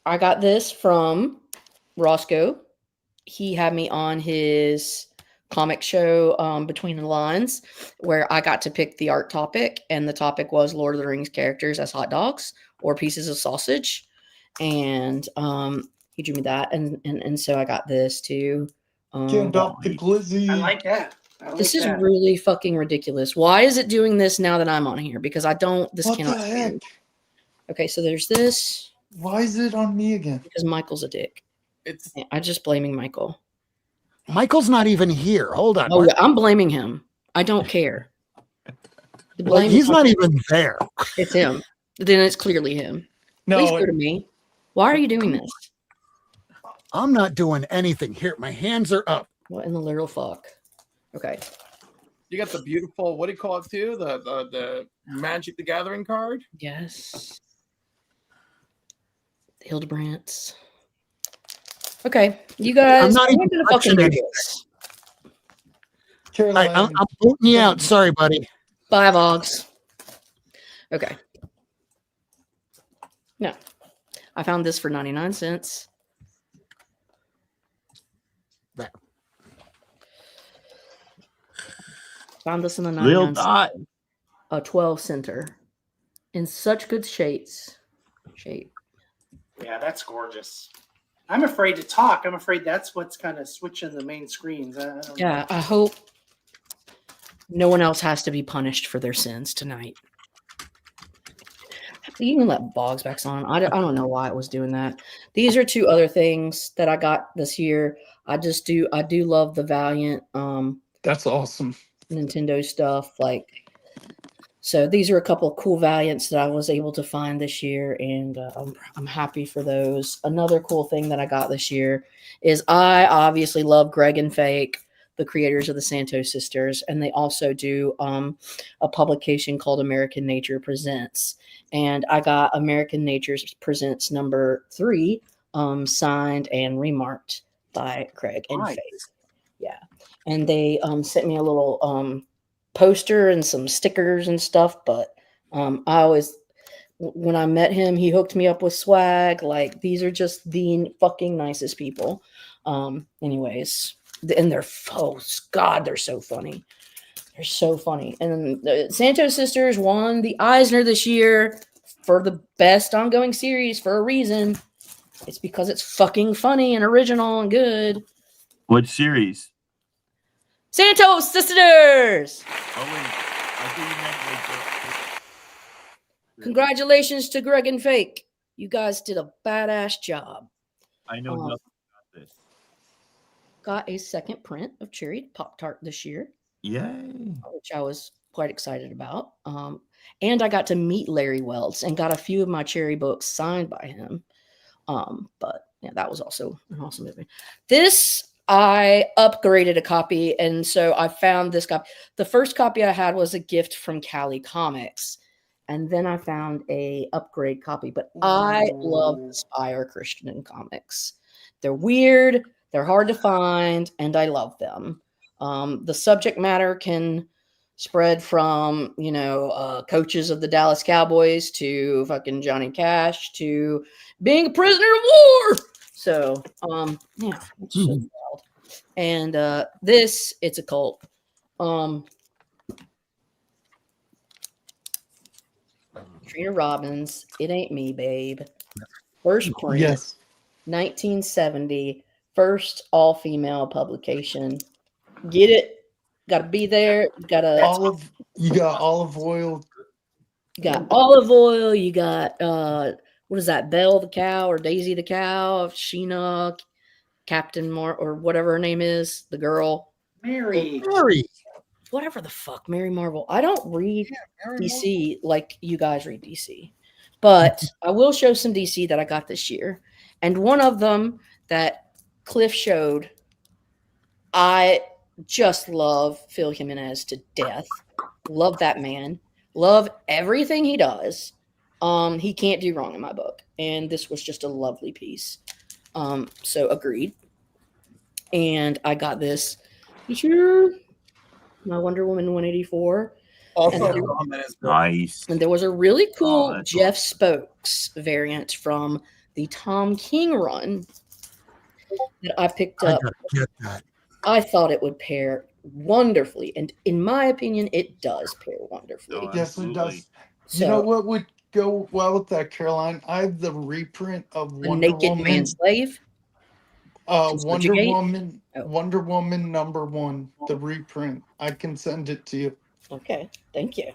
I got this from Roscoe. He had me on his comic show, Between the Lines, where I got to pick the art topic, and the topic was Lord of the Rings characters as hot dogs or pieces of sausage. And he drew me that, and so I got this too. Get up the glizzy. I like that. This is really fucking ridiculous. Why is it doing this now that I'm on here? Because I don't. This What cannot the stand. heck? Okay, so there's this. Why is it on me again? Because Michael's a dick. It's I'm just blaming Michael. Michael's not even here. Hold on. Oh, yeah, I'm blaming him. I don't care. The Like, blame he's is not even there. It's him. Then it's clearly him. Please No, go to me. Why are you doing this? I'm not doing anything. Here, my hands are up. What in the literal fuck? Okay. you got the beautiful. What do you call it too? The Magic the Gathering card. Yes. Hildebrandt. Okay, you guys. I'm not I'm even gonna touching fucking do anything. this. All right, I'm booting you out. Sorry, buddy. Bye, Vogs. Okay. No. I found this for 99 cents. There. Found this in the Lil 99 Dot. a 12 center in such good shape. Yeah, that's gorgeous. I'm afraid to talk. I'm afraid that's what's kind of switching the main screens. I don't Yeah, know. I hope no one else has to be punished for their sins tonight. You can let Boggs back on. I don't know why it was doing that. These are two other things that I got this year. I do love the Valiant That's awesome. Nintendo stuff. So these are a couple of cool Valiants that I was able to find this year, and I'm happy for those. Another cool thing that I got this year is I obviously love Greg and Fake, the creators of the Santos Sisters, and they also do a publication called American Nature Presents. And I got American Nature Presents number 3 signed and remarked by Craig and Nice. Fake. Yeah. And they sent me a little poster and some stickers and stuff, but when I met him, he hooked me up with swag. These are just the fucking nicest people. Anyways, and they're God, they're so funny. They're so funny. And the Santos Sisters won the Eisner this year for the best ongoing series for a reason. It's because it's fucking funny and original and good. What series? Santos Sisters! Oh, wait. I think you meant Congratulations to Greg and Fake. You guys did a badass job. I know nothing about this. Got a second print of Cherry Pop-Tart this year, Yay. which I was quite excited about. And I got to meet Larry Welts and got a few of my Cherry books signed by him. But yeah, that was also an awesome movie. This, I upgraded a copy, and so I found this copy. The first copy I had was a gift from Cali Comics, and then I found a upgrade copy. But I love Inspire Christian comics. They're weird, they're hard to find, and I love them. The subject matter can spread from, coaches of the Dallas Cowboys to fucking Johnny Cash to being a prisoner of war. So, yeah, it's so wild. And this, it's a cult. Trina Robbins, It Ain't Me, Babe. First print, Yes. 1970, first all-female publication. Get it? Got to be there. Got to. You got olive oil. You got olive oil. You got what is that? Belle the cow or Daisy the cow? Sheena, Captain or whatever her name is, the girl. Mary. Whatever the fuck, Mary Marvel. I don't read DC like you guys read DC, but I will show some DC that I got this year. And one of them that Cliff showed, I just love Phil Jimenez to death. Love that man. Love everything he does. He can't do wrong in my book. And this was just a lovely piece. So agreed. And I got this year. My Wonder Woman 184. Also, nice. And there was a really cool Jeff Spokes variant from the Tom King run that I picked up. I gotta get that. I thought it would pair wonderfully. And in my opinion, it does pair wonderfully. Yes, it does. So, You know what would go well with that, Caroline? I have the reprint of a Wonder naked Woman. man slave? Wonder Subjugate? Woman, Oh. Wonder Woman #1, the reprint. I can send it to you. Okay, thank you.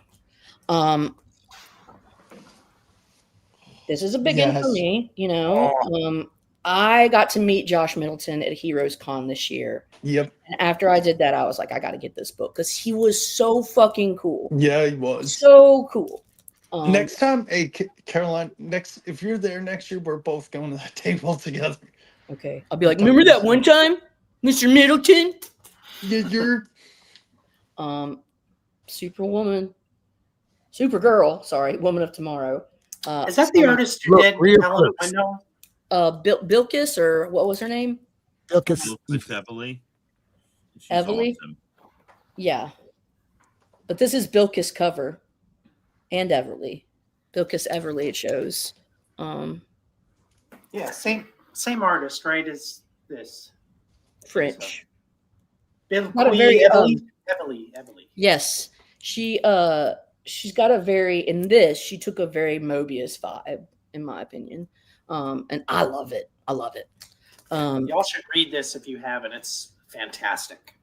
This is a big one for me, you know. I got to meet Josh Middleton at Heroes Con this year. Yep. And after I did that, I was like, I got to get this book because he was so fucking cool. Yeah, he was. So cool. Next time, hey, Caroline, if you're there next year, we're both going to that table together. Okay. I'll be like, remember that one time, Mr. Middleton? Yeah, you're Superwoman. Supergirl, sorry, Woman of Tomorrow. Is that the artist who did Hell in the Window? Bilkis, or what was her name? Bilkis Everly. She's Everly? awesome. Yeah. But this is Bilkis cover. And Everly. Bilkis Everly, it shows. Yeah, same artist, right? As this. French. Not a very, Everly. Yes. She's got a very, in this, she took a very Mobius vibe, in my opinion. And I love it. I love it. Y'all should read this if you haven't. It's fantastic.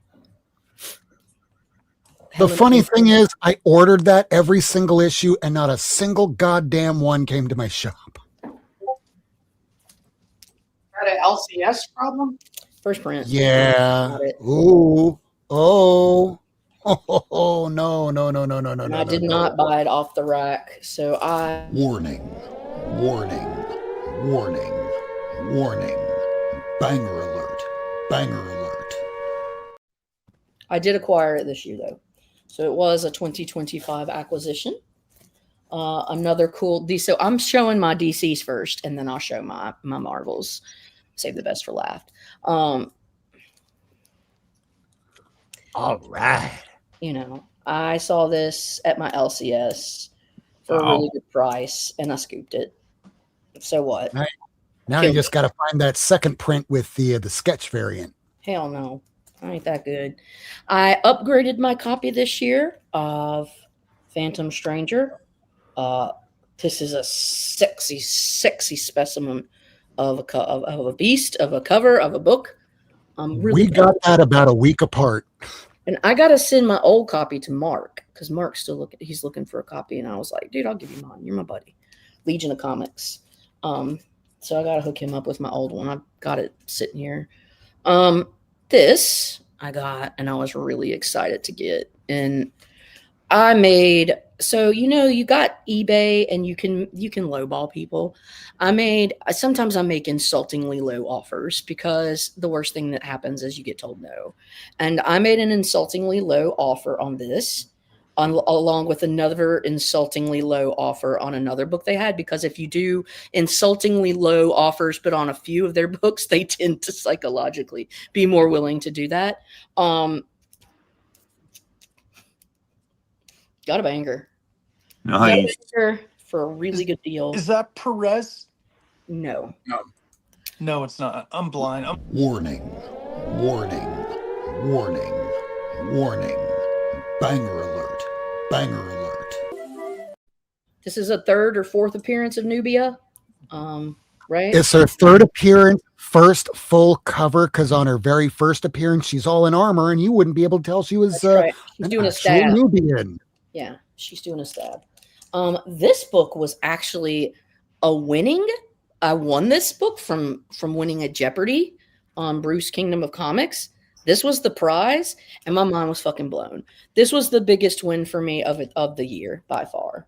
The funny thing is, I ordered that every single issue, and not a single goddamn one came to my shop. Got an LCS problem? First print. Yeah. Ooh. Oh. Oh, no. And I did not buy it off the rack. So I. Warning. Banger alert. I did acquire it this year, though. So it was a 2025 acquisition. Another cool DC. So I'm showing my DCs first, and then I'll show my Marvels. Save the best for last. All right. You know, I saw this at my LCS for a really good price, and I scooped it. So what? Now you just got to find that second print with the sketch variant. Hell no. I ain't that good. I upgraded my copy this year of Phantom Stranger. This is a sexy specimen of a beast, of a cover, of a book. We got that about a week apart. And I got to send my old copy to Mark because Mark's still he's looking for a copy. And I was like, dude, I'll give you mine. You're my buddy. Legion of Comics. So I got to hook him up with my old one. I've got it sitting here. This I got, and I was really excited to get. And I made, so, you know, you got eBay and you can lowball people. Sometimes I make insultingly low offers because the worst thing that happens is you get told no. And I made an insultingly low offer on this, along with another insultingly low offer on another book they had, because if you do insultingly low offers but on a few of their books, they tend to psychologically be more willing to do that. Got a banger. Nice. Got a banger for a really good deal. Is that Perez? No. No, it's not. I'm blind. Warning. Warning, warning, warning. Banger alert, banger alert. This is a third or fourth appearance of Nubia, right? It's her third appearance, first full cover, because on her very first appearance, she's all in armor, and you wouldn't be able to tell she was That's right. She's an doing a actual stab. Nubian. Yeah, she's doing a stab. This book was actually a winning. I won this book from winning a Jeopardy on Bruce Kingdom of Comics. This was the prize, and my mind was fucking blown. This was the biggest win for me of the year by far.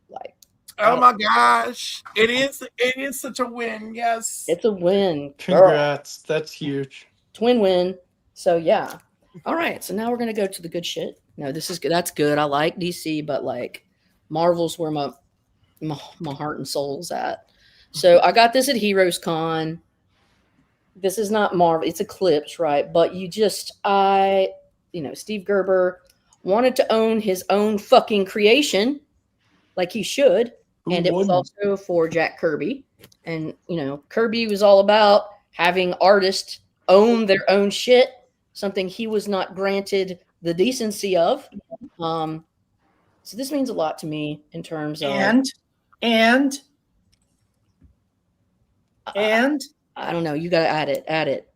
Like, Oh my gosh. It is such a win. Yes. it's a win. Girl. Congrats. That's huge. Twin win. So yeah. All right. So now we're gonna go to the good shit. No, this is good. That's good. I like DC, but like Marvel's where my heart and soul's at. So I got this at Heroes Con. This is not Marvel, it's Eclipse, right? But Steve Gerber wanted to own his own fucking creation, like he should. And it was also for Jack Kirby. And, Kirby was all about having artists own their own shit, something he was not granted the decency of. So this means a lot to me in terms of... And I don't know. You got to add it.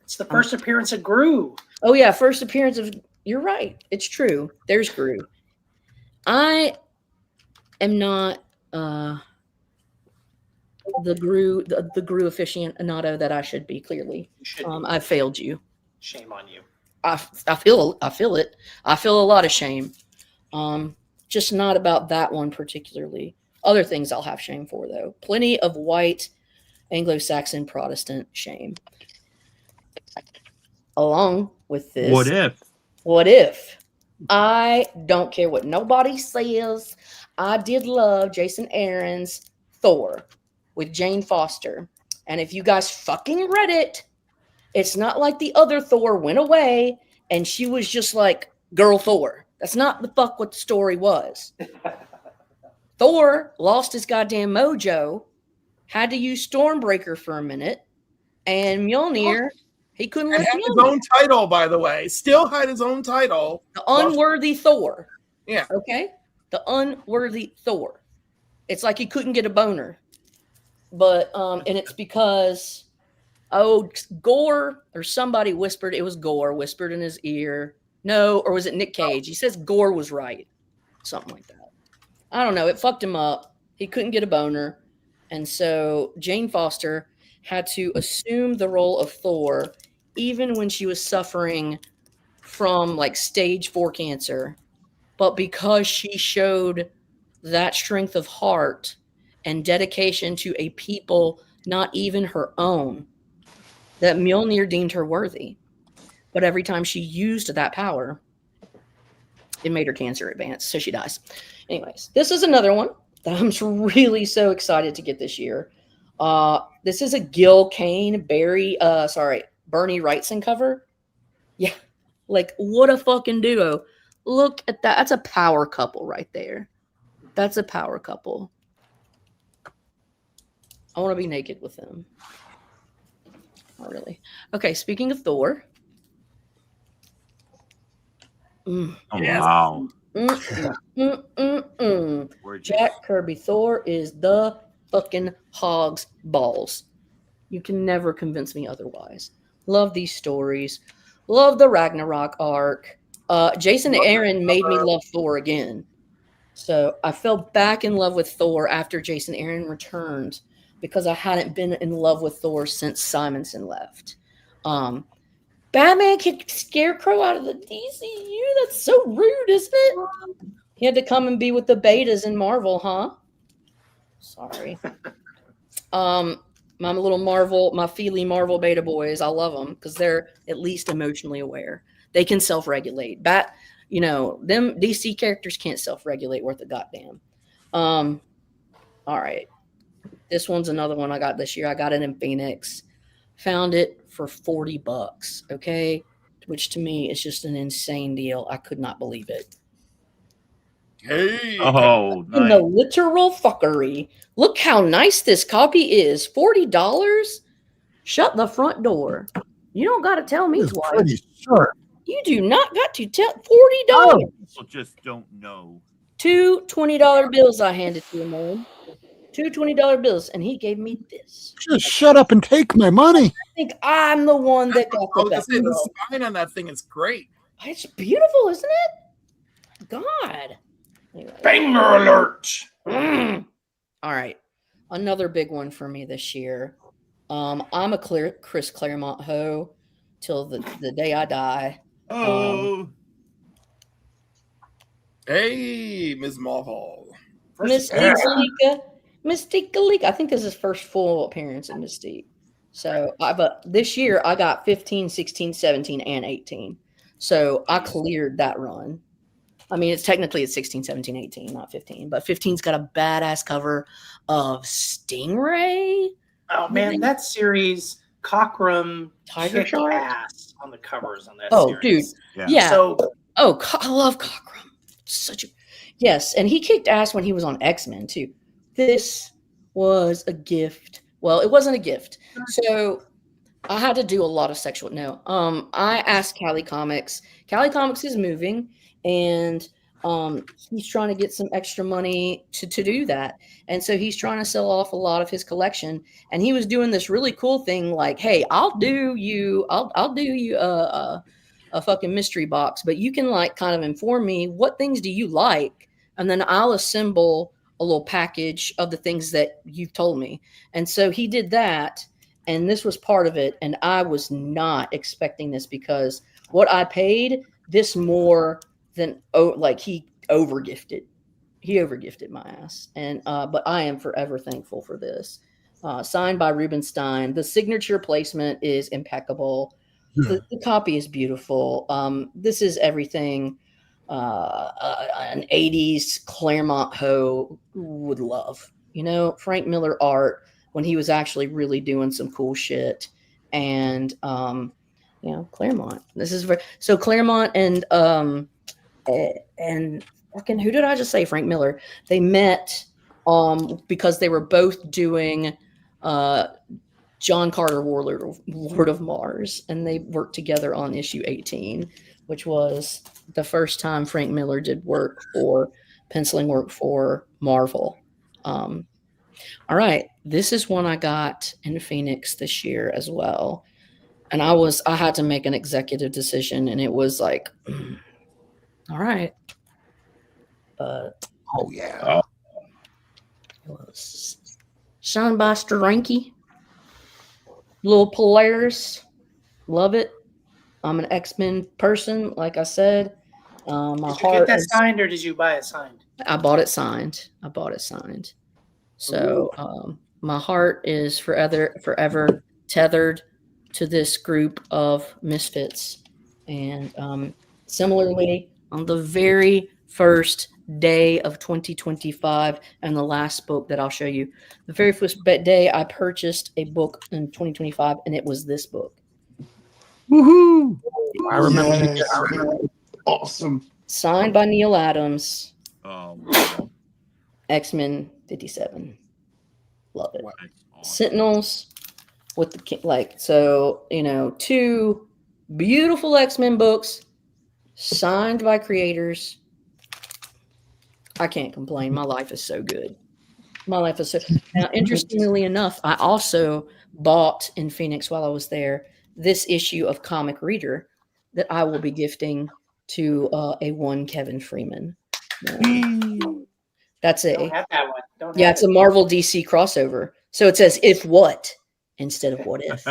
It's the first appearance of Gru. Oh, yeah. First appearance of... You're right. It's true. There's Gru. I am not the Gru aficionado that I should be, clearly. I failed you. Shame on you. I feel it. I feel a lot of shame. Just not about that one particularly. Other things I'll have shame for, though. Plenty of white Anglo-Saxon Protestant shame. Along with this. What if? I don't care what nobody says. I did love Jason Aaron's Thor with Jane Foster. And if you guys fucking read it, it's not like the other Thor went away and she was just like girl Thor. That's not the fuck what the story was. Thor lost his goddamn mojo, had to use Stormbreaker for a minute, and Mjolnir, he couldn't And let had his own title, by the way. Still had his own title. The unworthy Thor. Yeah. Okay? The unworthy Thor. It's like he couldn't get a boner. But, and it's because, Gore, or somebody whispered, it was Gore, whispered in his ear. No, or was it Nick Cage? He says Gore was right. Something like that. I don't know. It fucked him up. He couldn't get a boner. And so Jane Foster had to assume the role of Thor even when she was suffering from like stage 4 cancer. But because she showed that strength of heart and dedication to a people not even her own, that Mjolnir deemed her worthy. But every time she used that power, it made her cancer advance, so she dies. Anyways, this is another one that I'm really so excited to get this year. This is a Gil Kane, Bernie Wrightson cover. Yeah, like what a fucking duo. Look at that. That's a power couple right there. That's a power couple. I want to be naked with them. Not really. Okay, speaking of Thor. Wow. Jack Kirby Thor is the fucking hog's balls. You can never convince me otherwise. Love these stories. Love the Ragnarok arc. Jason Aaron made me love Thor again. So I fell back in love with Thor after Jason Aaron returned because I hadn't been in love with Thor since Simonson left. Batman kicked Scarecrow out of the DCU. That's so rude, isn't it? He had to come and be with the betas in Marvel, huh? Sorry. My little Marvel, my Feely Marvel beta boys, I love them because they're at least emotionally aware. They can self-regulate. Them DC characters can't self-regulate worth a goddamn. All right. This one's another one I got this year. I got it in Phoenix. Found it for $40, okay? Which to me is just an insane deal. I could not believe it. Hey. Oh, nice. In the literal fuckery. Look how nice this copy is. $40? Shut the front door. You don't got to tell me It's twice. pretty sure. You do not got to tell $40. People just don't know. Two $20 bills I handed to him, man. Two $20 bills, and he gave me this. Just shut up and take my money. I think I'm the one that got I was the gonna say, the best. spine on that thing is great. It's beautiful, isn't it? God. Anyway. Banger alert! All right. Another big one for me this year. I'm a Chris Claremont hoe till the day I die. Oh, Hey, Ms. Marvel. Mystique Galika. I think this is his first full appearance in Mystique. So this year I got 15, 16, 17, and 18. So I cleared that run. I mean, it's 16, 17, 18, not 15. But 15's got a badass cover of Stingray. Oh man, that series, Cockrum Tiger kicked Shark? ass on the covers on that Oh, series. dude. Yeah. So I love Cockrum. Yes, and he kicked ass when he was on X-Men too. This was a gift. Well, it wasn't a gift. So I had to do a lot of sexual. No, I asked Cali Comics. Cali Comics is moving, and he's trying to get some extra money to do that. And so he's trying to sell off a lot of his collection. And he was doing this really cool thing, like, "Hey, I'll do you a fucking mystery box, but you can like kind of inform me what things do you like, and then I'll assemble a little package of the things that you've told me." And so he did that, and this was part of it. And I was not expecting this because what I paid this more than he overgifted. He overgifted my ass, and but I am forever thankful for this. Signed by Rubenstein. The signature placement is impeccable. The copy is beautiful. This is everything an 80s Claremont hoe would love. You know, Frank Miller art when he was actually really doing some cool shit. And Claremont. This is so Claremont and fucking who did I just say? Frank Miller. They met because they were both doing John Carter Lord of Mars, and they worked together on issue 18, which was the first time Frank Miller did penciling work for Marvel. All right, this is one I got in Phoenix this year as well, and I had to make an executive decision, and it was like, all right, Oh yeah. it was signed by Steranke. Little Polaris, love it. I'm an X-Men person, like I said. Did you get that signed, or did you buy it signed? I bought it signed. So my heart is forever tethered to this group of misfits. And similarly, on the very first day of 2025, and the last book that I'll show you, the very first day I purchased a book in 2025, and it was this book. Woohoo! I remember. Yes. Awesome. Signed by Neil Adams. wow. X-Men 57. Love it. Wow, that's awesome. Sentinels with the two beautiful X-Men books signed by creators. I can't complain. My life is so good. Now, interestingly enough, I also bought in Phoenix while I was there this issue of Comic Reader that I will be gifting to a one Kevin Freeman. That's Don't have that one. it's a Marvel DC crossover. So it says "if what" instead of "what if."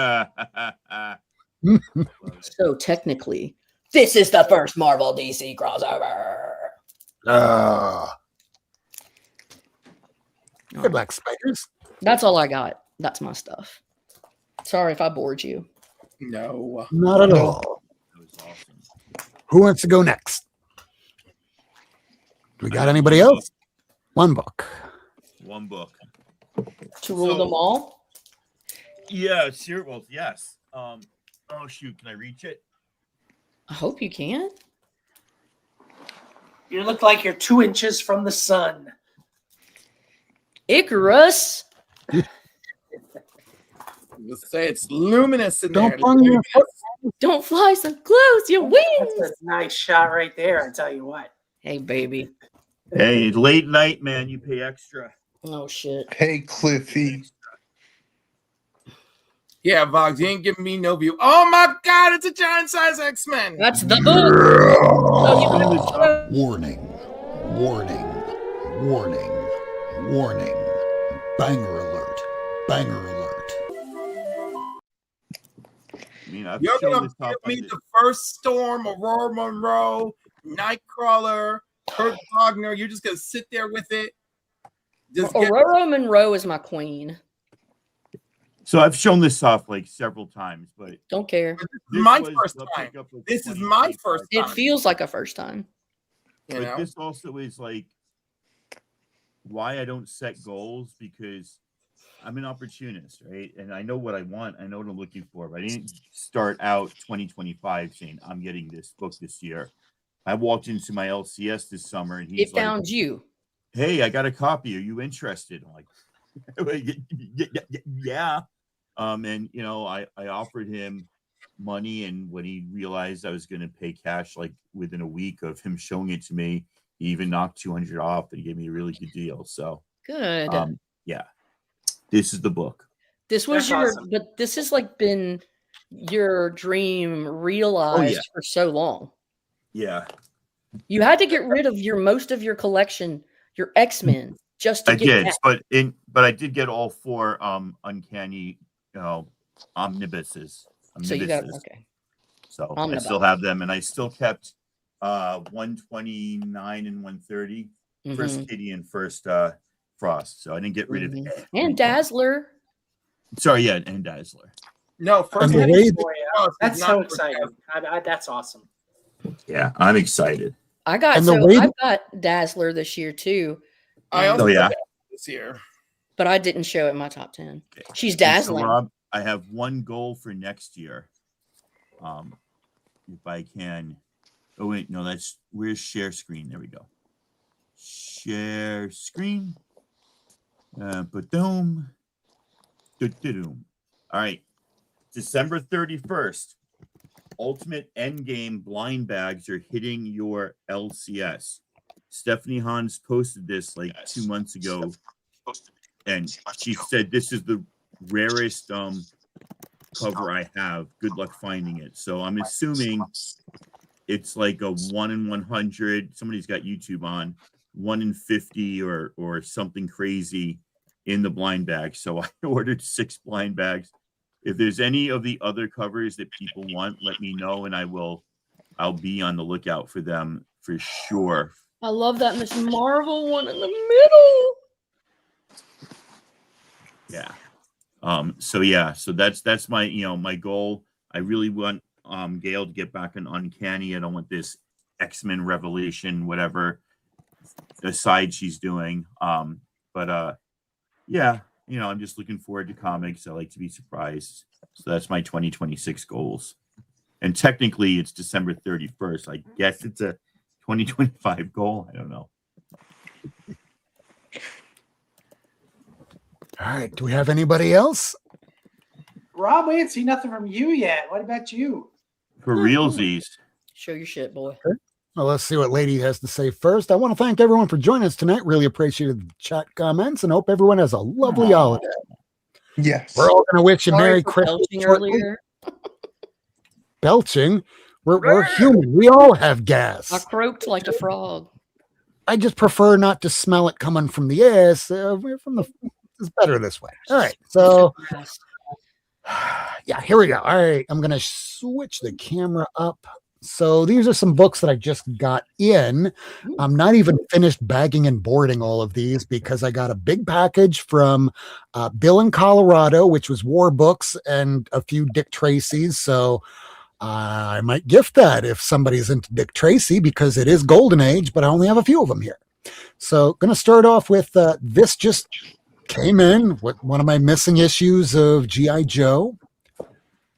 So technically, this is the first Marvel DC crossover. Good luck, spiders. That's all I got. That's my stuff. Sorry if I bored you. No. Not at all. That was awesome. Who wants to go next? Do we got anybody else? One book. One book. To rule them all? Yeah, sure. Well, yes. Oh shoot, can I reach it? I hope you can. You look like you're 2 inches from the sun. Icarus. Let's say it's luminous in Don't there. bung your foot. Don't fly so close, you That's wings. a nice shot right there. I tell you what. Hey, baby. Hey, late night, man. You pay extra. Oh shit. Hey, Cliffy. Yeah, Vox, you ain't giving me no view. Oh my God, it's a giant size X-Men. That's the book. Oh, Warning, warning, warning, warning. Banger alert, banger alert. I mean, I've You're shown gonna this give top me on the first Storm, Aurora Monroe, Nightcrawler, Kurt Wagner. You're just gonna sit there with it. Just get Aurora Monroe is my queen. So I've shown this off like several times, but Don't care. this my was first the time. pickup of This is my 2025. first It time. feels like a first time. You But know? this also is like why I don't set goals, because I'm an opportunist, right? And I know what I want. I know what I'm looking for. But I didn't start out 2025 saying I'm getting this book this year. I walked into my LCS this summer and he's It found you. "Hey, I got a copy. Are you interested?" I'm like, "Yeah." And you know, I offered him money, and when he realized I was going to pay cash, like within a week of him showing it to me, he even knocked $200 off, and he gave me a really good deal. So, Good. yeah, this is the book. This was That's your, awesome. but this has like been your dream realized for so long. Yeah, You had to get rid of most of your collection, your X-Men, just to I get did, that. but I did get all 4 uncanny, omnibuses. So you got okay. So Omnibus. I still have them, and I still kept 129 and 130, first Kitty and first Frost. So I didn't get rid of it. And Dazzler. Sorry, yeah, and Dazzler. No, first And the way that- Boy, that's so exciting. That's awesome. Yeah, I'm excited. I got And the way I've got Dazzler this year too. I also Oh, yeah. got this year. But I didn't show it in my top 10. She's And so, dazzling. Rob, I have one goal for next year. If I can. Oh wait, no, where's share screen? There we go. Share screen. Ba-doom. Do-do-doom. All right. December 31st. Ultimate Endgame blind bags are hitting your LCS. Stephanie Hans posted this like 2 months ago, and she said this is the rarest cover I have. Good luck finding it. So I'm assuming it's like a 1 in 100. Somebody's got YouTube on 1 in 50 or something crazy in the blind bag. So I ordered 6 blind bags. If there's any of the other covers that people want, let me know, and I'll be on the lookout for them for sure. I love that Miss Marvel one in the middle. Yeah. So that's my my goal. I really want Gail to get back on Uncanny. I don't want this X-Men Revelation, whatever aside she's doing. Yeah. I'm just looking forward to comics. I like to be surprised. So that's my 2026 goals. And technically it's December 31st. I guess it's a 2025 goal. I don't know. All right. Do we have anybody else? Rob, we ain't seen nothing from you yet. What about you? For realsies. Show your shit, boy. Well, let's see what Lady has to say first. I want to thank everyone for joining us tonight. Really appreciated the chat comments and hope everyone has a lovely holiday. Yes. We're all going to wish you Sorry Merry for Christmas. belching shortly. earlier. Belching? We're human. We all have gas. I croaked like a frog. I just prefer not to smell it coming from the ass. It's better this way. All right. So, yeah, here we go. All right. I'm going to switch the camera up. So these are some books that I just got in. I'm not even finished bagging and boarding all of these because I got a big package from Bill in Colorado, which was war books and a few Dick Tracy's. So I might gift that if somebody's into Dick Tracy because it is Golden Age, but I only have a few of them here. So going to start off with this just came in with one of my missing issues of G.I. Joe.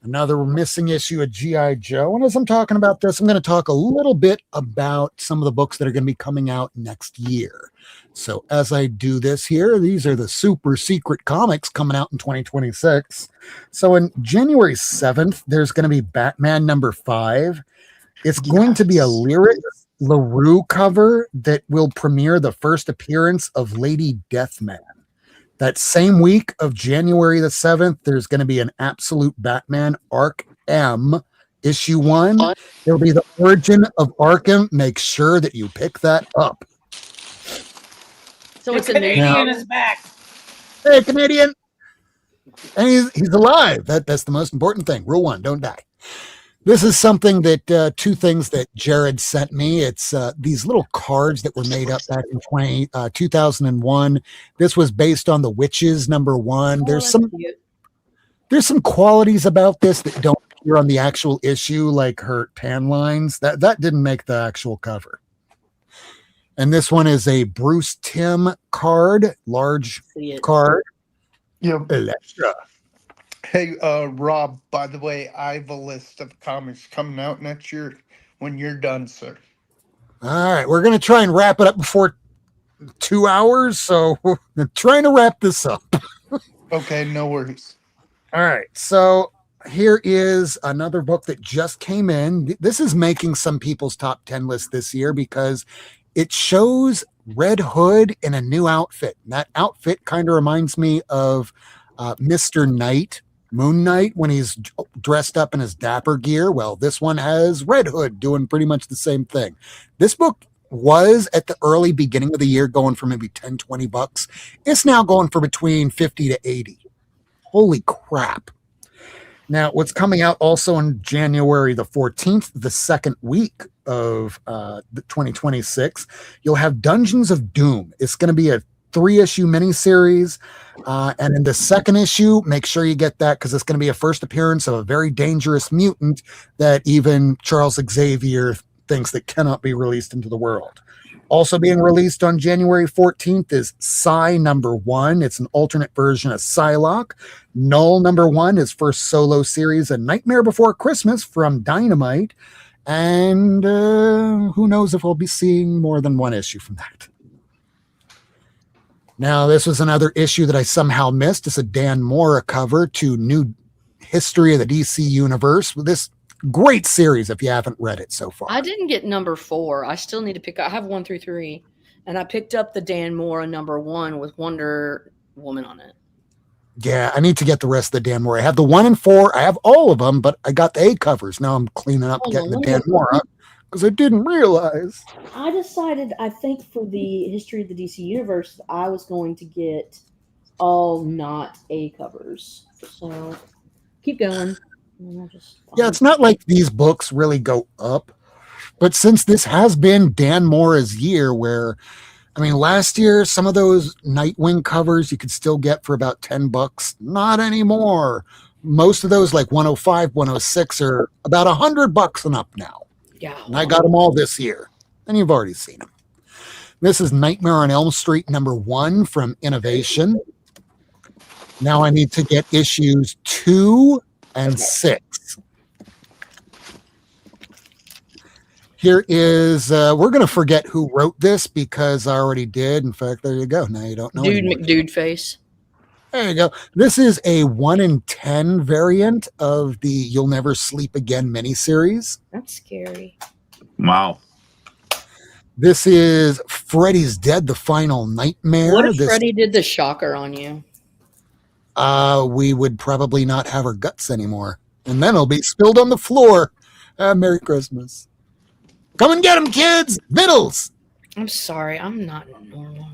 Another missing issue of G.I. Joe. And as I'm talking about this, I'm going to talk a little bit about some of the books that are going to be coming out next year. So as I do this here, these are the super secret comics coming out in 2026. So in January 7th, there's going to be Batman number 5. It's going to be a Lyric LaRue cover that will premiere the first appearance of Lady Deathman. That same week of January the 7th, there's going to be an Absolute Batman Arc M issue 1. It'll be the origin of Arkham. Make sure that you pick that up. So it's a Canadian is back. Hey, Canadian. And he's alive. That's the most important thing. Rule 1, don't die. This is something that two things that Jared sent me. It's these little cards that were made up back in 2001. This was based on The Witches number 1. There's some qualities about this that don't appear on the actual issue, like her tan lines. That didn't make the actual cover. And this one is a Bruce Timm card, large card. Yep. Electra. Hey, Rob, by the way, I have a list of comics coming out next year when you're done, sir. All right, we're going to try and wrap it up before 2 hours, so we're trying to wrap this up. Okay, no worries. All right, so here is another book that just came in. This is making some people's top 10 list this year because it shows Red Hood in a new outfit. And that outfit kind of reminds me of Mr. Knight, Moon Knight, when he's dressed up in his dapper gear. Well, this one has Red Hood doing pretty much the same thing. This book was at the early beginning of the year going for maybe $10-20. It's now going for between 50 to 80. Holy crap. Now, what's coming out also on January the 14th, the second week of the 2026, you'll have Dungeons of Doom. It's going to be a 3-issue miniseries. And in the second issue, make sure you get that because it's going to be a first appearance of a very dangerous mutant that even Charles Xavier thinks that cannot be released into the world. Also being released on January 14th is Psy number 1. It's an alternate version of Psylocke. Null number 1 is first solo series, A Nightmare Before Christmas from Dynamite. And who knows if we'll be seeing more than one issue from that. Now, this was another issue that I somehow missed. It's a Dan Mora cover to New History of the DC Universe. This great series if you haven't read it so far. I didn't get number 4. I still need to pick up. I have 1 through 3. And I picked up the Dan Mora number 1 with Wonder Woman on it. Yeah, I need to get the rest of the Dan Mora. I have the 1 and 4. I have all of them, but I got the A covers. Now I'm cleaning up, getting the Dan Mora because I didn't realize. I decided, I think for the History of the DC Universe, I was going to get all not A covers. So keep going. Yeah, it's not like these books really go up, but since this has been Dan Mora's year where, I mean, last year, some of those Nightwing covers you could still get for about $10. Not anymore. Most of those, like 105, 106, are about $100 and up now. Yeah. And I got them all this year, and you've already seen them. This is Nightmare on Elm Street number 1 from Innovation. Now I need to get issues 2 and 6. Here is, we're going to forget who wrote this because I already did. In fact, there you go. Now you don't know. Dude anymore. McDude face. There you go. This is a 1 in 10 variant of the You'll Never Sleep Again miniseries. That's scary. Wow. This is Freddy's Dead, the Final Nightmare. What if Freddy did the shocker on you? We would probably not have our guts anymore. And then it'll be spilled on the floor. Merry Christmas. Come and get them, kids. Vittles. I'm sorry. I'm not normal.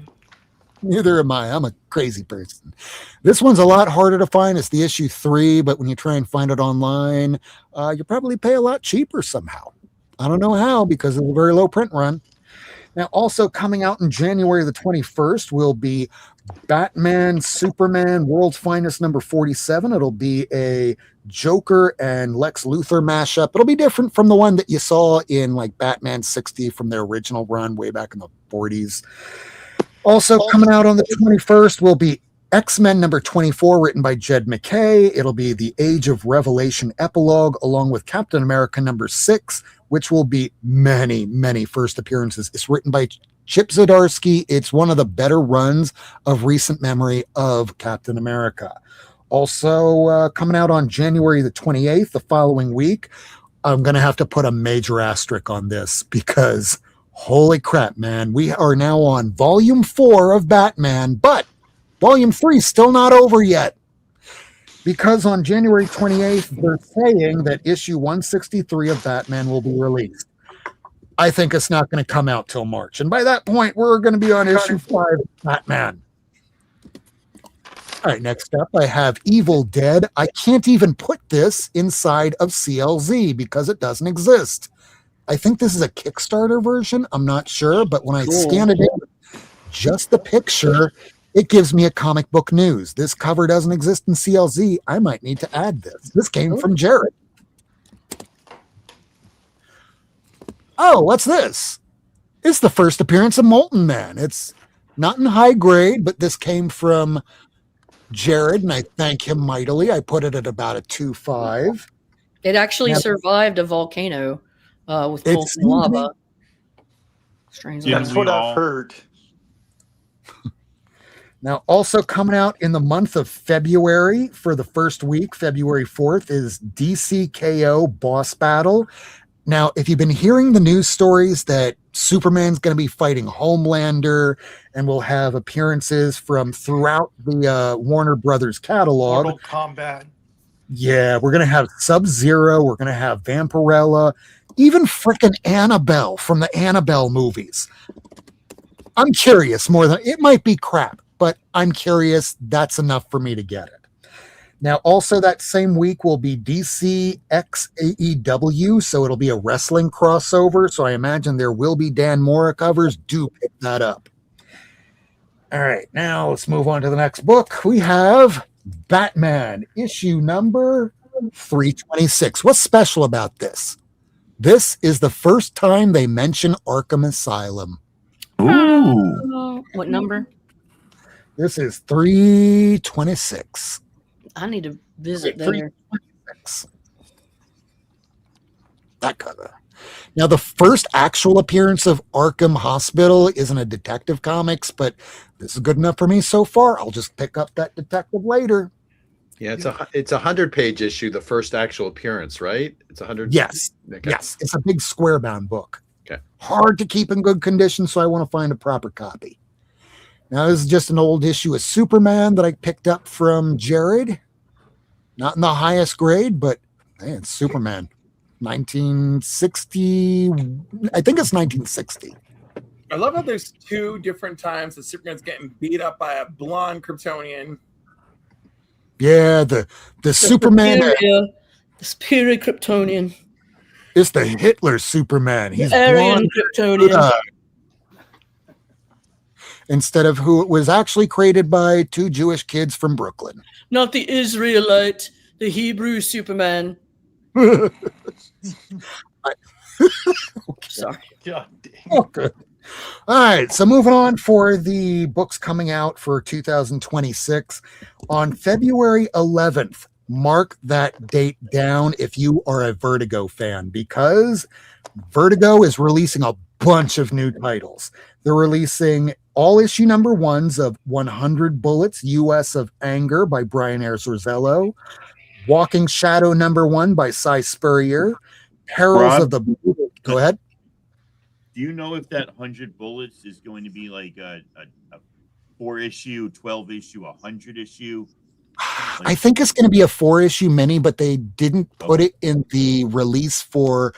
Neither am I. I'm a crazy person. This one's a lot harder to find. It's the issue 3, but when you try and find it online, you probably pay a lot cheaper somehow. I don't know how because of the very low print run. Now, also coming out in January the 21st will be Batman, Superman, World's Finest number 47. It'll be a Joker and Lex Luthor mashup. It'll be different from the one that you saw in like Batman 60 from their original run way back in the 40s. Also coming out on the 21st will be X-Men number 24, written by Jed McKay. It'll be the Age of Revelation epilogue, along with Captain America number 6, which will be many, many first appearances. It's written by Chip Zdarsky. It's one of the better runs of recent memory of Captain America. Also coming out on January the 28th, the following week. I'm going to have to put a major asterisk on this because holy crap, man. We are now on volume 4 of Batman, but volume 3 is still not over yet. Because on January 28th, they're saying that issue 163 of Batman will be released. I think it's not going to come out till March. And by that point, we're going to be on issue 5 of Batman. All right, next up, I have Evil Dead. I can't even put this inside of CLZ because it doesn't exist. I think this is a Kickstarter version. I'm not sure, but when I scan it in, just the picture, it gives me a comic book news. This cover doesn't exist in CLZ. I might need to add this. This came from Jared. Oh, what's this? It's the first appearance of Molten Man. It's not in high grade, but this came from Jared, and I thank him mightily. I put it at about a 2.5. It actually survived a volcano with molten lava. Strangely, That's what I've heard. Now, also coming out in the month of February for the first week, February 4th, is DCKO Boss Battle. Now, if you've been hearing the news stories that Superman's going to be fighting Homelander and will have appearances from throughout the Warner Brothers catalog. Mortal Kombat. Yeah, we're going to have Sub-Zero. We're going to have Vampirella. Even frickin' Annabelle from the Annabelle movies. I'm curious more than it might be crap, but I'm curious. That's enough for me to get it. Now, also that same week will be DC X AEW, so it'll be a wrestling crossover. So I imagine there will be Dan Mora covers. Do pick that up. All right, now let's move on to the next book. We have Batman, issue number 326. What's special about this? This is the first time they mention Arkham Asylum. Ooh. What number? This is 326. I need to visit there. 326. That cover. Now, the first actual appearance of Arkham Hospital isn't a Detective Comics, but this is good enough for me so far. I'll just pick up that Detective later. Yeah, it's a 100-page issue, the first actual appearance, right? It's 100. Yes. Okay. Yes. It's a big square bound book. Okay. Hard to keep in good condition, so I want to find a proper copy. Now, this is just an old issue of Superman that I picked up from Jared. Not in the highest grade, but man, it's Superman. 1960. I think it's 1960. I love how there's two different times that Superman's getting beat up by a blonde Kryptonian. Yeah, the Superman. The superior Kryptonian. It's the Hitler Superman. He's Aryan Kryptonian. Instead of who it was actually created by two Jewish kids from Brooklyn. Not the Israelite, the Hebrew Superman. Sorry. God damn. Okay. All right. So moving on for the books coming out for 2026 on February 11th. Mark that date down if you are a Vertigo fan, because Vertigo is releasing a bunch of new titles. They're releasing all issue number 1s of 100 Bullets, U.S. of Anger by Brian Azzarello, Walking Shadow number 1 by Cy Spurrier, Perils of the... Go ahead. Do you know if that 100 Bullets is going to be like a 4-issue, 12-issue, 100-issue? I think it's going to be a 4-issue mini, but they didn't put it in the release for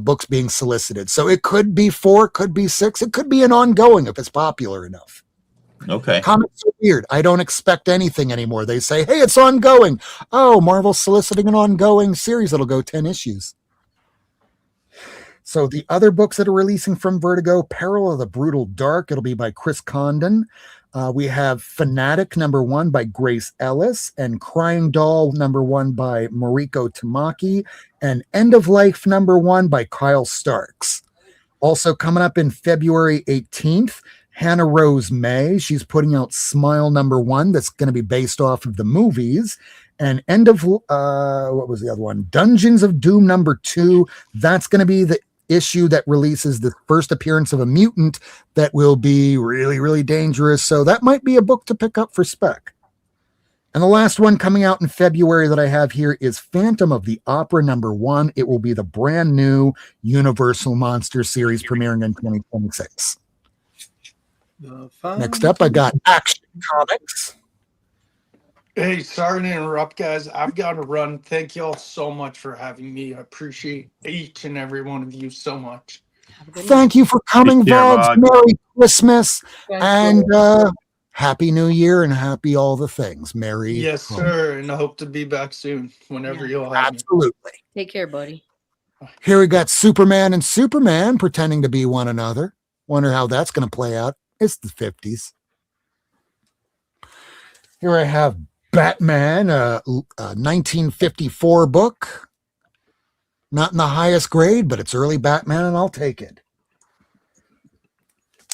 books being solicited. So it could be 4, could be 6. It could be an ongoing if it's popular enough. Okay. Comics are weird. I don't expect anything anymore. They say, hey, it's ongoing. Oh, Marvel's soliciting an ongoing series that'll go 10 issues. So the other books that are releasing from Vertigo, Peril of the Brutal Dark, it'll be by Chris Condon. We have Fanatic number 1 by Grace Ellis, and Crying Doll number 1 by Mariko Tamaki, and End of Life number 1 by Kyle Starks. Also coming up in February 18th, Hannah Rose May. She's putting out Smile number 1 that's going to be based off of the movies. And what was the other one? Dungeons of Doom number 2. That's going to be the issue that releases the first appearance of a mutant that will be really, really dangerous. So that might be a book to pick up for spec. And the last one coming out in February that I have here is Phantom of the Opera #1. It will be the brand new Universal Monster series premiering in 2026. Next up, I got Action Comics. Hey, sorry to interrupt, guys. I've got to run. Thank you all so much for having me. I appreciate each and every one of you so much. Thank you for coming, Take care, Vogs. Rod. Merry Christmas Thanks, and Lord. Happy New Year and happy all the things. Merry. Yes, sir. And I hope to be back soon whenever you'll have me. Absolutely. Take care, buddy. Here we got Superman and Superman pretending to be one another. Wonder how that's going to play out. It's the 50s. Here I have Batman, a 1954 book. Not in the highest grade, but it's early Batman, and I'll take it.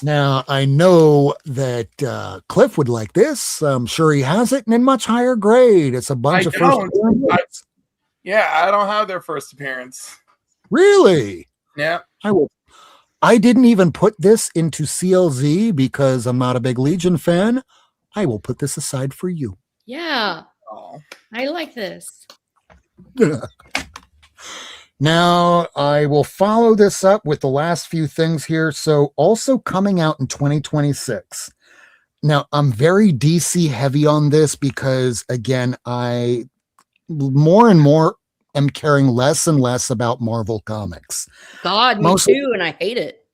Now, I know that Cliff would like this. I'm sure he has it in much higher grade. It's a bunch of first appearances. Yeah, I don't have their first appearance. Really? Yeah. I didn't even put this into CLZ because I'm not a big Legion fan. I will put this aside for you. Yeah. Oh. I like this. Now, I will follow this up with the last few things here. So, also coming out in 2026. Now, I'm very DC heavy on this because, again, I more and more am caring less and less about Marvel Comics. God, me Mostly- too, and I hate it.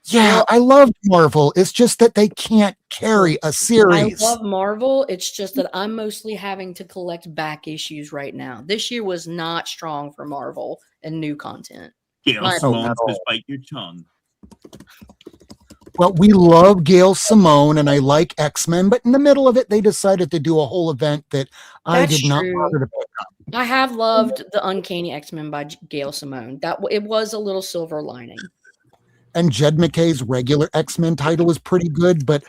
Yeah, I love Marvel. It's just that they can't carry a series. I love Marvel. It's just that I'm mostly having to collect back issues right now. This year was not strong for Marvel and new content. Gail My Simone opinion. says bite your tongue. Well, we love Gail Simone and I like X-Men, but in the middle of it, they decided to do a whole event that I That's did not true. bother to pick up. I have loved the Uncanny X-Men by Gail Simone. It was a little silver lining. And Jed McKay's regular X-Men title was pretty good, but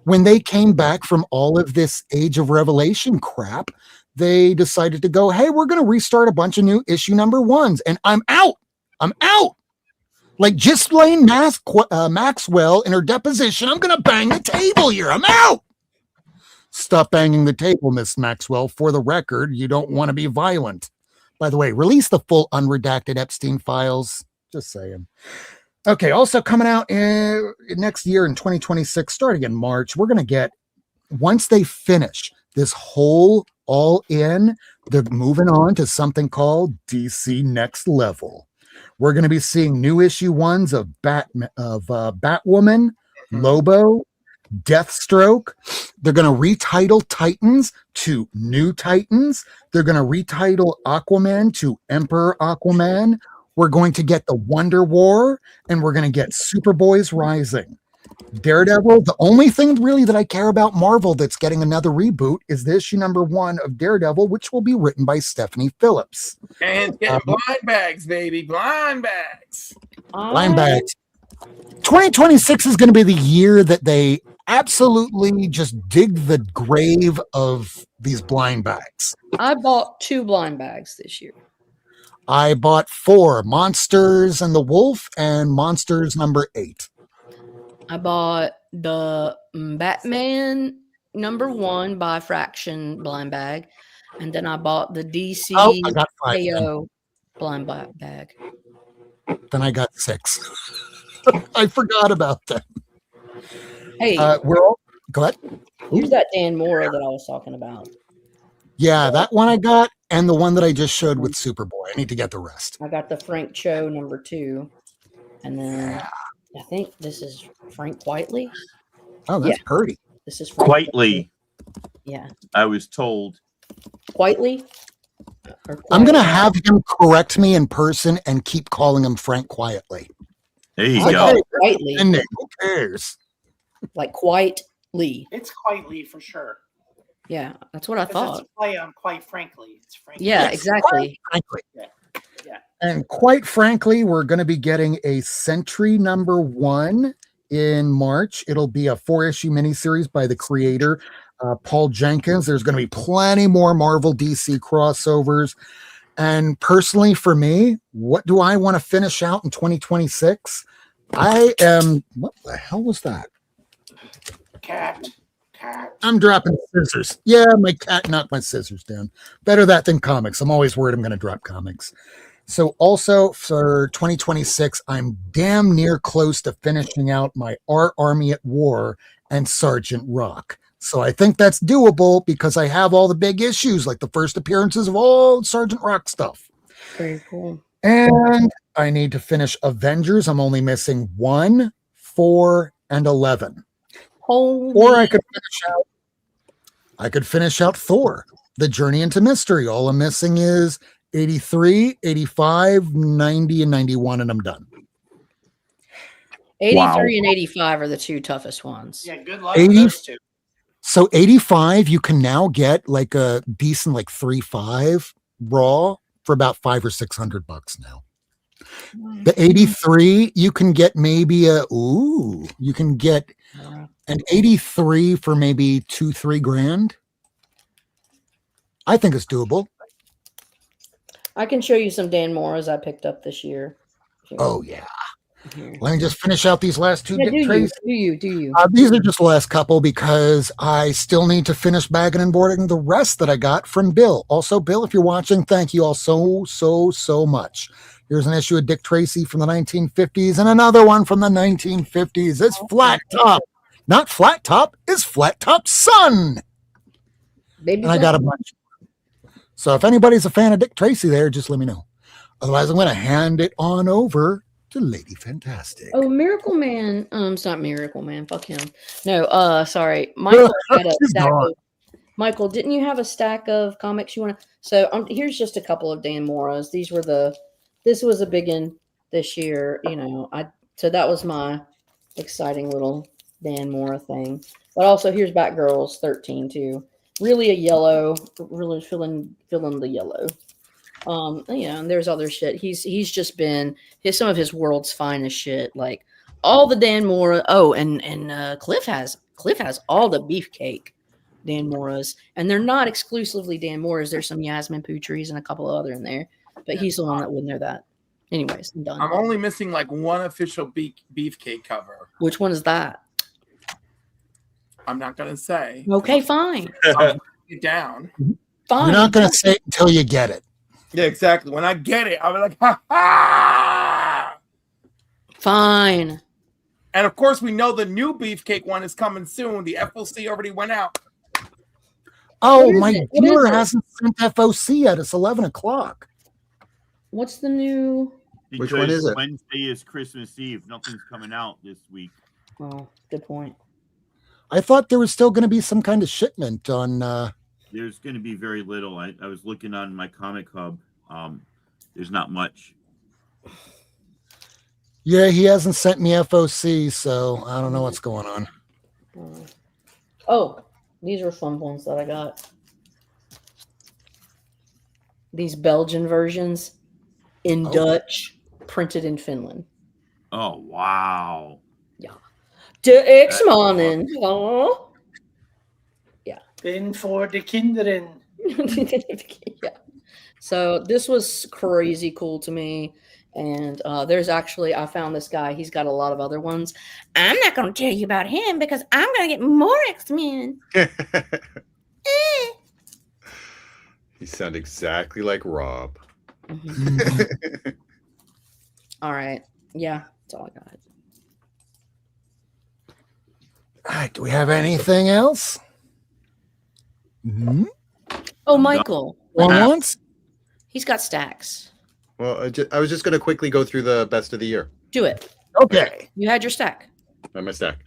when they came back from all of this Age of Revelation crap, they decided to go, hey, we're going to restart a bunch of new issue #1s, and I'm out. I'm out. Like Ghislaine Maxwell in her deposition, I'm going to bang the table here. I'm out. Stop banging the table, Miss Maxwell. For the record, you don't want to be violent. By the way, release the full unredacted Epstein files. Just saying. Okay, also coming out next year in 2026, starting in March, we're going to get, once they finish this whole all in, they're moving on to something called DC Next Level. We're going to be seeing new issue 1s of Batwoman, Lobo, Deathstroke. They're going to retitle Titans to New Titans. They're going to retitle Aquaman to Emperor Aquaman. We're going to get the Wonder War, and we're going to get Superboy's Rising. Daredevil, the only thing really that I care about Marvel that's getting another reboot is the issue #1 of Daredevil, which will be written by Stephanie Phillips. And getting blind bags, baby. Blind bags. Blind bags. 2026 is going to be the year that they absolutely just dig the grave of these blind bags. I bought 2 blind bags this year. I bought 4, Monsters and the Wolf and Monsters #8. I bought the Batman #1 by Fraction blind bag, and then I bought the DC I got 5. KO blind bag. Then I got 6. I forgot about that. Hey, Go ahead. here's that Dan Mora that I was talking about. Yeah, that one I got, and the one that I just showed with Superboy. I need to get the rest. I got the Frank Cho #2, and then I think this is Frank Whiteley. Oh, that's pretty. This is Frank Quietly, Yeah, I was told. Whiteley. I'm going to have him correct me in person and keep calling him Frank Quietly. There you I go. call it Whiteley, And then who cares? like Quite Lee. It's quite Lee for sure. Yeah, that's what I 'Cause thought. It's a play on quite frankly. It's frankly. Yeah, Yes, exactly. Frankly. Yeah. And quite frankly, we're going to be getting a Sentry #1 in March. It'll be a 4-issue miniseries by the creator, Paul Jenkins. There's going to be plenty more Marvel DC crossovers. And personally, for me, what do I want to finish out in 2026? I am. What the hell was that? Cat. I'm dropping scissors. Yeah, my cat knocked my scissors down. Better that than comics. I'm always worried I'm going to drop comics. So also for 2026, I'm damn near close to finishing out my Our Army at War and Sergeant Rock. So I think that's doable because I have all the big issues, like the first appearances of all Sergeant Rock stuff. Very cool. And I need to finish Avengers. I'm only missing 1, 4, and 11. Holy. Or I could finish out Thor, The Journey into Mystery. All I'm missing is 83, 85, 90, and 91, and I'm done. 83 and 85 are the two toughest ones. Yeah, good luck with those two. So 85, you can now get like a decent like 3.5 raw for about $500 or $600 now. The 83, you can get maybe you can get an 83 for maybe $2-3 grand. I think it's doable. I can show you some Dan Moras I picked up this year. Oh yeah. Let me just finish out these last two. Yeah, Dick Tracy. do you? These are just the last couple because I still need to finish bagging and boarding the rest that I got from Bill. Also, Bill, if you're watching, thank you all so much. Here's an issue of Dick Tracy from the 1950s and another one from the 1950s. It's Flat Top. Not Flat Top, it's Flat Top's son. Baby and I got a bunch. So if anybody's a fan of Dick Tracy there, just let me know. Otherwise, I'm going to hand it on over to Lady Fantastic. Oh, Miracleman. It's not Miracleman. Fuck him. No, sorry. Michael had a stack of, Michael, didn't you have a stack of comics you want to? So here's just a couple of Dan Moras. This was a big one this year. So that was my exciting little Dan Mora thing. But also here's Batgirls 13 too. Really a yellow, really filling the yellow. And there's other shit. He's just been some of his world's finest shit. Like all the Dan Mora. Oh, and Cliff has all the Beefcake Dan Moras, and they're not exclusively Dan Moras. There's some Yasmin Putris and a couple of other in there, but he's the one that wouldn't know that. Anyways, I'm done. I'm only missing like one official Beefcake cover. Which one is that? I'm not gonna say. Okay, fine. I'll get down. Fine. You're not going to say it until you get it. Yeah, exactly. When I get it, I'll be like, ha ha! Fine. And of course, we know the new Beefcake one is coming soon. The FOC already went out. Oh, my dealer hasn't sent FOC yet. It's 11 o'clock. What's the new? Because Which one is it? Wednesday is Christmas Eve. Nothing's coming out this week. Oh, good point. I thought there was still going to be some kind of shipment on. There's going to be very little. I was looking on my comic hub. There's not much. Yeah, he hasn't sent me FOC, so I don't know what's going on. Oh, these are fun ones that I got. These Belgian versions in Dutch, printed in Finland. Oh, wow. Yeah. De X-Mannen. Oh. Yeah. Been for the kinderen. Yeah. So this was crazy cool to me. And there's actually, I found this guy. He's got a lot of other ones. I'm not going to tell you about him because I'm going to get more X-Men. You sound exactly like Rob. Mm-hmm. All right. Yeah, that's all I got. All right. Do we have anything else? Mm-hmm. Oh, Michael. Once? He's got stacks. Well, I was just going to quickly go through the best of the year. Do it. Okay. You had your stack. My stack.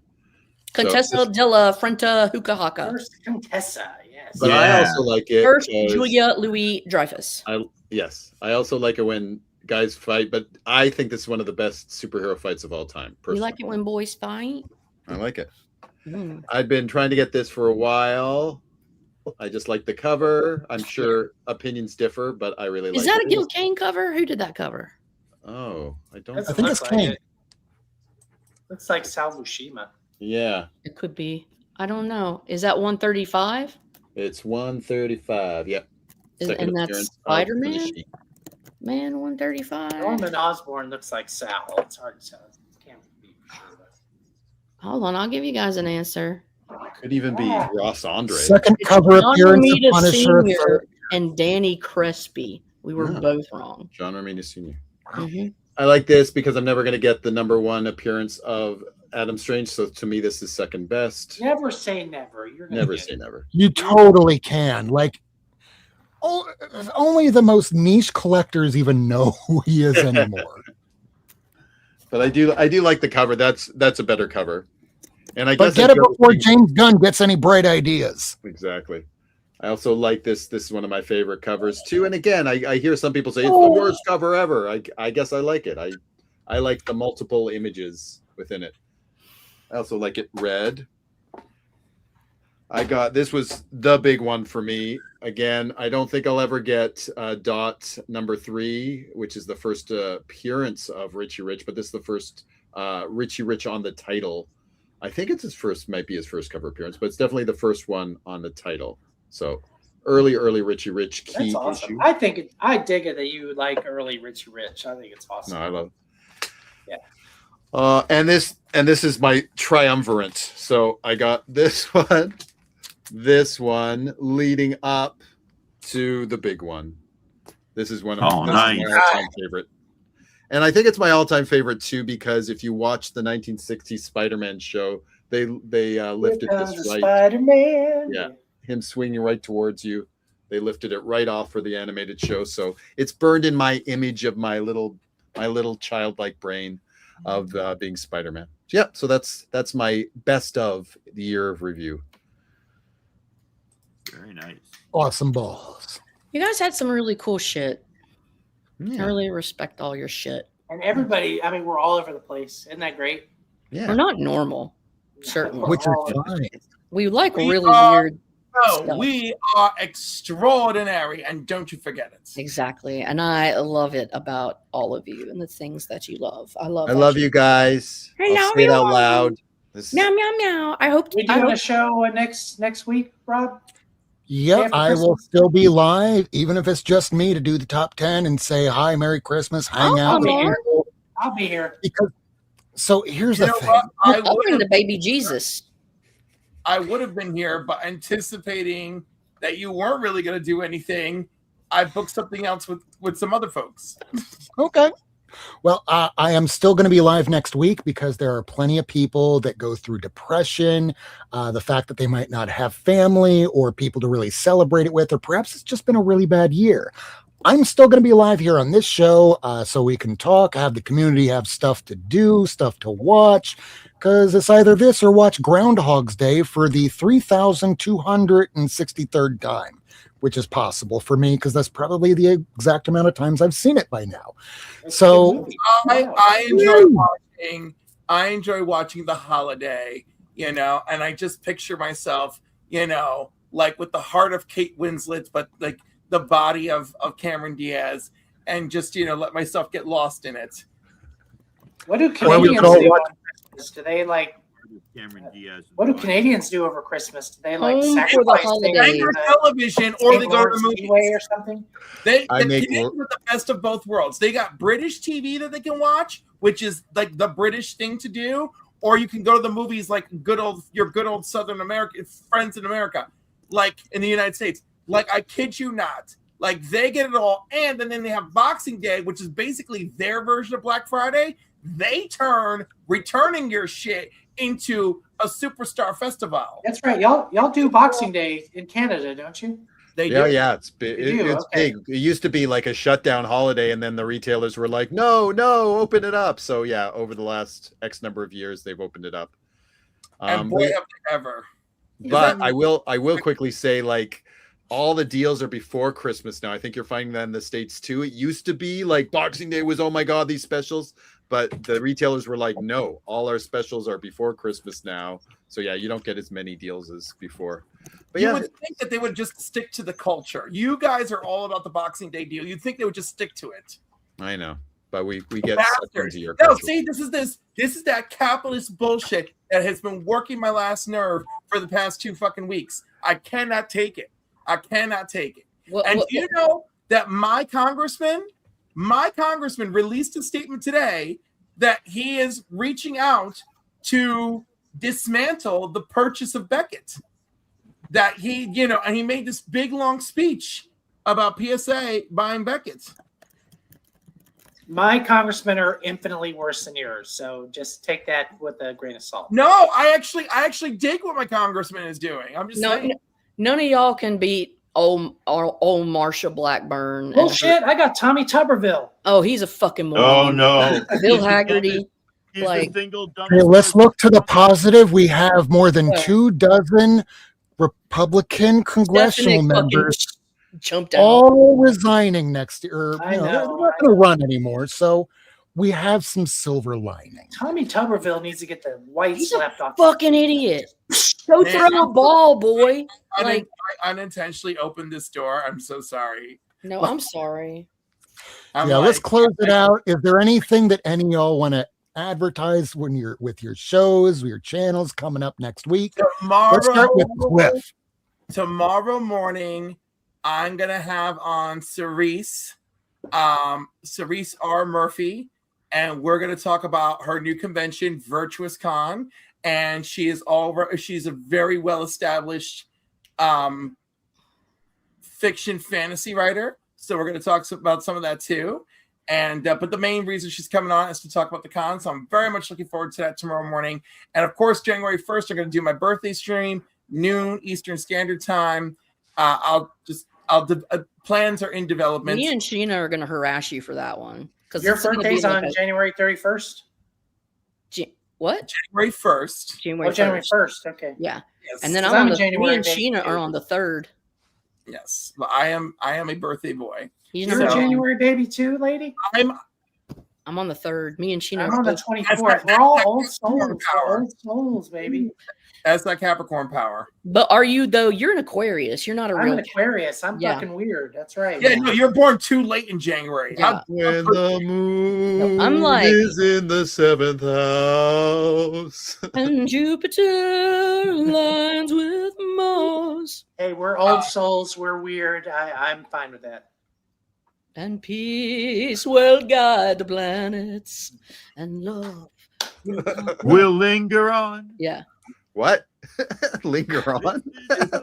Contessa de la Frenta Hukahaka. First Contessa, yes. But I also like it. First because Julia Louis Dreyfus. Yes. I also like it when guys fight, but I think this is one of the best superhero fights of all time. Personally. You like it when boys fight? I like it. Mm. I've been trying to get this for a while. I just like the cover. I'm sure opinions differ, but I really like it. Is that a Gil Kane cover? Who did that cover? Oh, I don't. Doesn't I think look it's like Kane. it. Looks like Sal Buscema. Yeah, It could be. I don't know. Is that 135? it's 135. Yep. And Second that's appearance of Spider-Man? Tanashi. Man 135. Norman Osborn looks like Sal. It's hard to tell. Can't be for sure. Hold on, I'll give you guys an answer. Could even be Ross Andre. Second cover John appearance of Romita Punisher. Sr. and Danny Crespi. We were Yeah. both wrong. John Romita Sr. Mhm. I like this because I'm never going to get the #1 appearance of Adam Strange. So to me, this is second best. Never say never. You're gonna Never get say it. never. You totally can. Like, only the most niche collectors even know who he is anymore. But I do like the cover. That's a better cover. And I But guess get I it feel- before James Gunn gets any bright ideas. Exactly. I also like this. This is one of my favorite covers too. And again, I hear some people say it's the worst cover ever. I guess I like it. I like the multiple images within it. I also like it red. This was the big one for me. Again, I don't think I'll ever get Dot #3, which is the first appearance of Richie Rich, but this is the first Richie Rich on the title. I think it's might be his first cover appearance, but it's definitely the first one on the title. So early Richie Rich key That's awesome. issue. I dig it that you like early Richie Rich. I think it's awesome. No, I love it. Yeah. And this is my triumvirate. So I got this one leading up to the big one. This is one of my all-time favorite. And I think it's my all-time favorite too, because if you watch the 1960s Spider-Man show, they lifted this right. Spider-Man. Yeah, him swinging right towards you. They lifted it right off for the animated show, so it's burned in my image of my little childlike brain of being Spider-Man. Yeah, so that's my best of the year of review. Very nice. Awesome balls. You guys had some really cool shit. Yeah. I really respect all your shit. And everybody, I mean, we're all over the place. Isn't that great? Yeah. We're not normal, certainly. Which all is over fine. We like We really are- weird No, stuff. we are extraordinary, and don't you forget it. Exactly. And I love it about all of you and the things that you love. I love I that love shit. you guys. Hello, I'll say it out everyone. loud. This- Meow meow meow. I hope We doing a show next week, Rob? Yeah, After I will Christmas? still be live, even if it's just me to do the top 10 and say hi, Merry Christmas, hang out with man. people. I'll be here. Because so here's You the know thing. what? I'll bring the baby Jesus. I would have been here, but anticipating that you weren't really going to do anything, I booked something else with some other folks. Okay. Well, I am still going to be live next week because there are plenty of people that go through depression, the fact that they might not have family or people to really celebrate it with, or perhaps it's just been a really bad year. I'm still going to be live here on this show so we can talk, have the community have stuff to do, stuff to watch, because it's either this or watch Groundhog's Day for the 3,263rd time, which is possible for me because that's probably the exact amount of times I've seen it by now. So I enjoy watching The Holiday, and I just picture myself, like with the heart of Kate Winslet, but like the body of Cameron Diaz, and just let myself get lost in it. What do Well, we Canadians could all do watch- on Christmas? Do they like? Cameron Diaz. What do Canadians do over Christmas? Do they like Home for the sacrifice holidays. things They to go the television, or they go to Lawrence the movies. Speedway or something? The I make Canadians are the best of both worlds. They got British TV that they can watch, which is like the British thing to do, or you can go to the movies like your good old Southern American friends in America, like in the United States. Like, I kid you not, like they get it all, and then they have Boxing Day, which is basically their version of Black Friday. They turn returning your shit into a superstar festival. That's right. Y'all do Boxing Day in Canada, don't you? They Yeah, do. yeah, it's big. You do, It's okay. big. It used to be like a shutdown holiday, and then the retailers were like, "No, open it up." So yeah, over the last X number of years, they've opened it up. And boy, have they ever. But I will quickly say, like, all the deals are before Christmas now. I think you're finding that in the States too. It used to be like Boxing Day was, oh my God, these specials. But the retailers were like, no, all our specials are before Christmas now. So yeah, you don't get as many deals as before. But You yeah, would think that they would just stick to the culture. You guys are all about the Boxing Day deal. You'd think they would just stick to it. I know. But we get sucked Bastards. into your No, culture. see, this is that capitalist bullshit that has been working my last nerve for the past 2 fucking weeks. I cannot take it. I cannot take it. What, And what- do you know that my congressman My congressman released a statement today that he is reaching out to dismantle the purchase of Beckett. That he, and he made this big long speech about PSA buying Beckett. My congressmen are infinitely worse than yours, so just take that with a grain of salt. No, I actually dig what my congressman is doing. I'm just saying. None of y'all can beat old Marsha Blackburn. Bullshit! I got Tommy Tuberville. Oh, he's a fucking moron. Oh no, Bill Haggerty. He's Like, the single dumbest. Hey, let's person. look to the positive. We have more than 24 Republican congressional Stephanie fucking members jumped out. all resigning next year. I They're know, not going to run anymore. So we have some silver lining. Tommy Tuberville needs to get the white He's slapped off. Fucking idiot. Go Man, throw a ball, boy. I unintentionally opened this door. I'm so sorry. No, I'm sorry. Let's close it out. Is there anything that any of y'all want to advertise when you're with your shows, with your channels coming up next week? Let's start with Cliff. Tomorrow morning, I'm gonna have on Cerise R. Murphy, and we're gonna talk about her new convention, Virtuous Con, and she's a very well established fiction fantasy writer. So we're gonna talk about some of that too. And but the main reason she's coming on is to talk about the con. So I'm very much looking forward to that tomorrow morning. And of course, January 1st, I'm going to do my birthday stream, noon Eastern Standard Time. Plans are in development. Me and Sheena are going to harass you for that one. Your birthday's on January 31st? What? January 1st. January 1st. Okay. Yeah. Yes. And then I'm me January and Sheena are on the 3rd. Yes. But I am a birthday boy. You're a January baby too, lady? I'm on the 3rd. Me and Sheena I'm on the 24th. We're all old souls. Old souls, baby. That's that Capricorn power. But are you, though? You're an Aquarius. You're not a I'm real an Aquarius. I'm fucking weird. That's right. Yeah, no, you're born too late in January. Yeah. When the moon I'm like, is in the 7th house. and Jupiter aligns with Mars. Hey, we're old souls. We're weird. I'm fine with that. And peace will guide the planets, and love will linger on. Yeah. What? Linger on?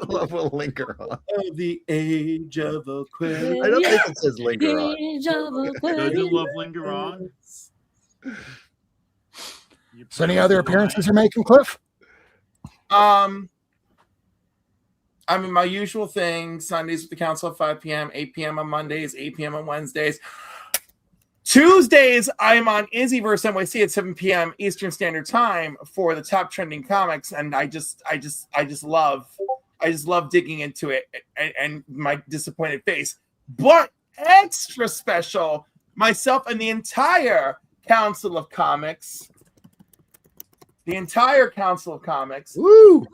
Love will linger on. Oh, the age of Aquarius. I don't think it says linger on. Doesn't love linger on? So any other appearances you're making, Cliff? I mean, my usual thing, Sundays with the council at 5 p.m., 8 p.m. on Mondays, 8 p.m. on Wednesdays. Tuesdays, I'm on Izzyverse NYC at 7 p.m. Eastern Standard Time for the top trending comics, and I just love digging into it and my disappointed face. But extra special, myself and the entire Council of Comics. Woo!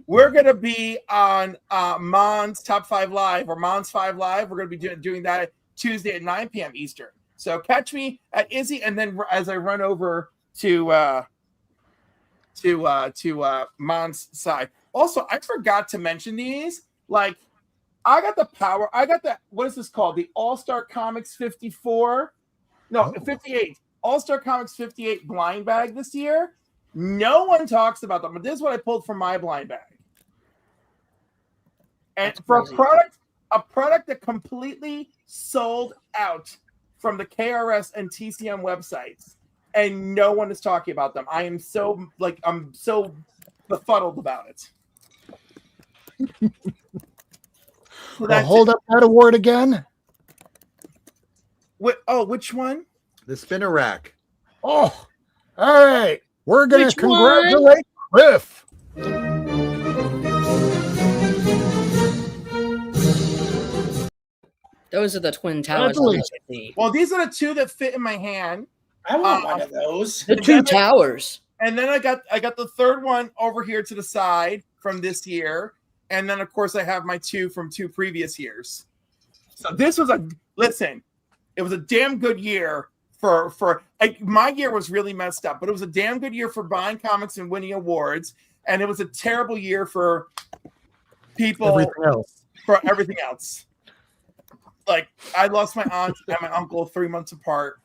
We're going to be on Mond's Top 5 Live or Mond's 5 Live. We're going to be doing that Tuesday at 9 p.m. Eastern. So catch me at Izzy, and then as I run over to Mond's side. Also, I forgot to mention these. Like, I got the what is this called? The All-Star Comics 54? No, 58. All-Star Comics 58 blind bag this year. No one talks about them, but this is what I pulled from my blind bag. And for a product that completely sold out from the KRS and TCM websites, and no one is talking about them. I'm so befuddled about it. Well, hold up that award again. Which one? The spinner rack. Oh, all right. We're going to congratulate Cliff. Those are the Twin Towers. Well, these are the two that fit in my hand. I want one of those. The two towers. And then I got the third one over here to the side from this year. And then, of course, I have my two from 2 previous years. So this was it was a damn good year for my year was really messed up, but it was a damn good year for buying comics and winning awards. And it was a terrible year for people. Everything else. For everything else. Like I lost my aunt and my uncle 3 months apart.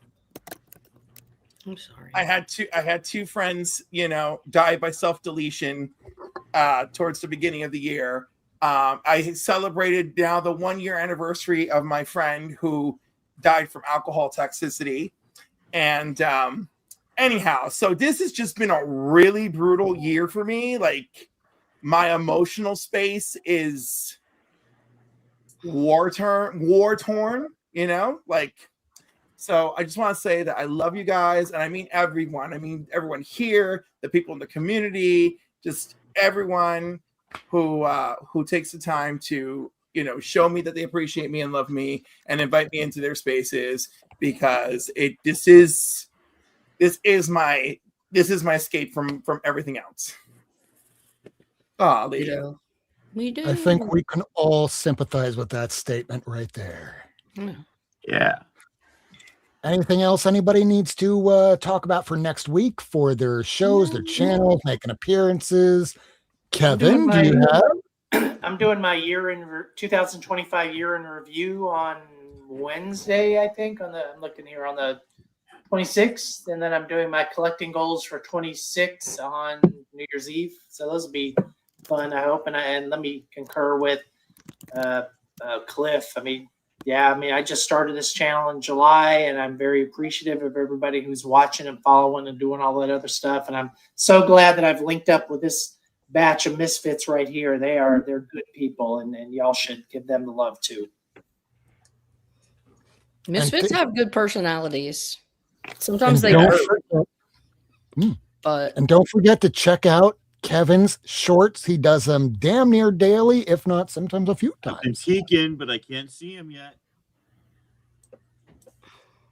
I'm sorry. I had two friends, die by self-deletion towards the beginning of the year. I celebrated now the 1 year anniversary of my friend who died from alcohol toxicity. And anyhow, so this has just been a really brutal year for me. Like my emotional space is war torn, so I just want to say that I love you guys, and I mean everyone. I mean everyone here, the people in the community, just everyone who takes the time to show me that they appreciate me and love me and invite me into their spaces, because this is my escape from everything else. We do. I think we can all sympathize with that statement right there. Yeah. Anything else anybody needs to talk about for next week for their shows, their channels, making appearances? Kevin, do you have? I'm doing my 2025 year in review on Wednesday, I think. I'm looking here on the 26th, and then I'm doing my collecting goals for 26 on New Year's Eve. So those will be fun, I hope. And let me concur with Cliff. I just started this channel in July, and I'm very appreciative of everybody who's watching and following and doing all that other stuff. And I'm so glad that I've linked up with this batch of misfits right here. They're good people, and y'all should give them the love too. Misfits have good personalities. Sometimes they hurt. And don't forget to check out Kevin's shorts. He does them damn near daily, if not sometimes a few times. I'm peeking, but I can't see him yet.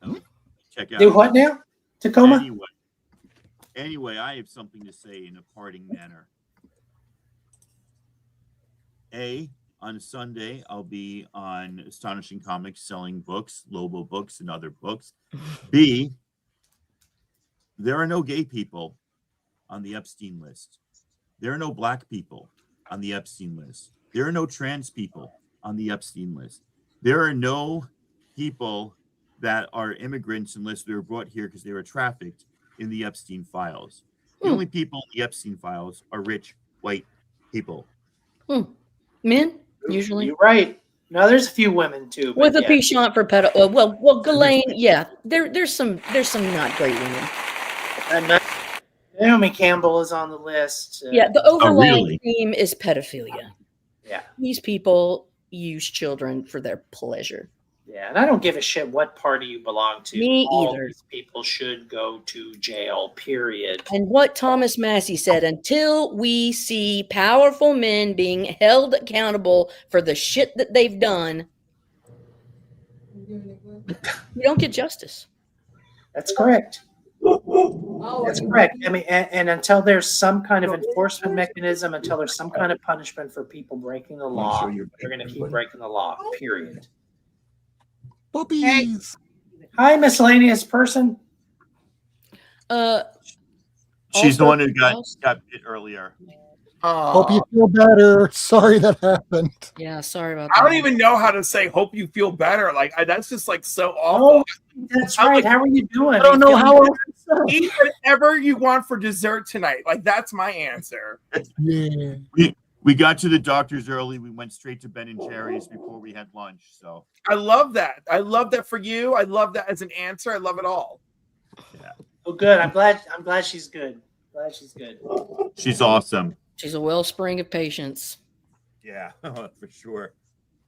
Oh, check out. Do what now? Tacoma? Anyway, I have something to say in a parting manner. On Sunday, I'll be on Astonishing Comics selling books, Lobo books, and other books. B, there are no gay people on the Epstein list. There are no black people on the Epstein list. There are no trans people on the Epstein list. There are no people that are immigrants unless they were brought here because they were trafficked in the Epstein files. The only people in the Epstein files are rich white people. Men, usually. You're right. No, there's a few women too. With a penchant for pedo. Well, Ghislaine, yeah. There's some not great women. And Naomi Campbell is on the list. Yeah, the overlying theme is pedophilia. Yeah. These people use children for their pleasure. Yeah, and I don't give a shit what party you belong to. Me All either. These people should go to jail, period. And what Thomas Massey said, until we see powerful men being held accountable for the shit that they've done, you don't get justice. That's correct. That's correct. I mean, and until there's some kind of enforcement mechanism, until there's some kind of punishment for people breaking the law, they're going to keep breaking the law, period. Puppies. Hey. Hi, miscellaneous person. She's the one who got bit earlier. Hope you feel better. Sorry that happened. Yeah, sorry about that. I don't even know how to say "hope you feel better." Like that's just like so awful. Oh, that's right. How are you doing? I don't know how. Eat whatever you want for dessert tonight. Like that's my answer. Yeah. We got to the doctor's early. We went straight to Ben and Jerry's before we had lunch. So I love that. I love that for you. I love that as an answer. I love it all. Yeah. Oh, good. I'm glad she's good. Glad she's good. She's awesome. She's a wellspring of patience. Yeah, for sure.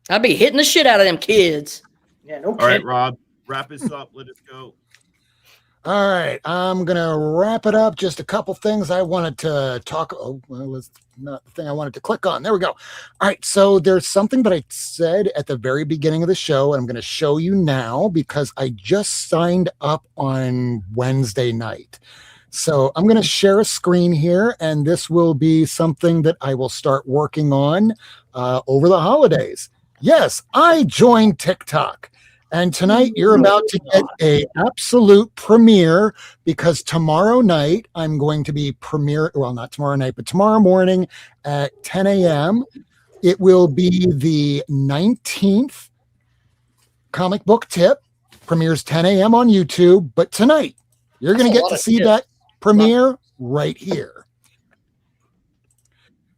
I'd be hitting the shit out of them kids. Yeah, no kidding. All right, Rob, wrap us up. Let us go. All right, I'm gonna wrap it up. Just a couple things I wanted to talk. Oh, well, it's not the thing I wanted to click on. There we go. All right, so there's something that I said at the very beginning of the show, and I'm gonna show you now because I just signed up on Wednesday night. So I'm gonna share a screen here, and this will be something that I will start working on over the holidays. Yes, I joined TikTok. And tonight you're about to get a absolute premiere because tomorrow night I'm going to be not tomorrow night, but tomorrow morning at 10 a.m. It will be the 19th comic book tip premieres 10 a.m. on YouTube, but tonight you're going to get to see that premiere right here.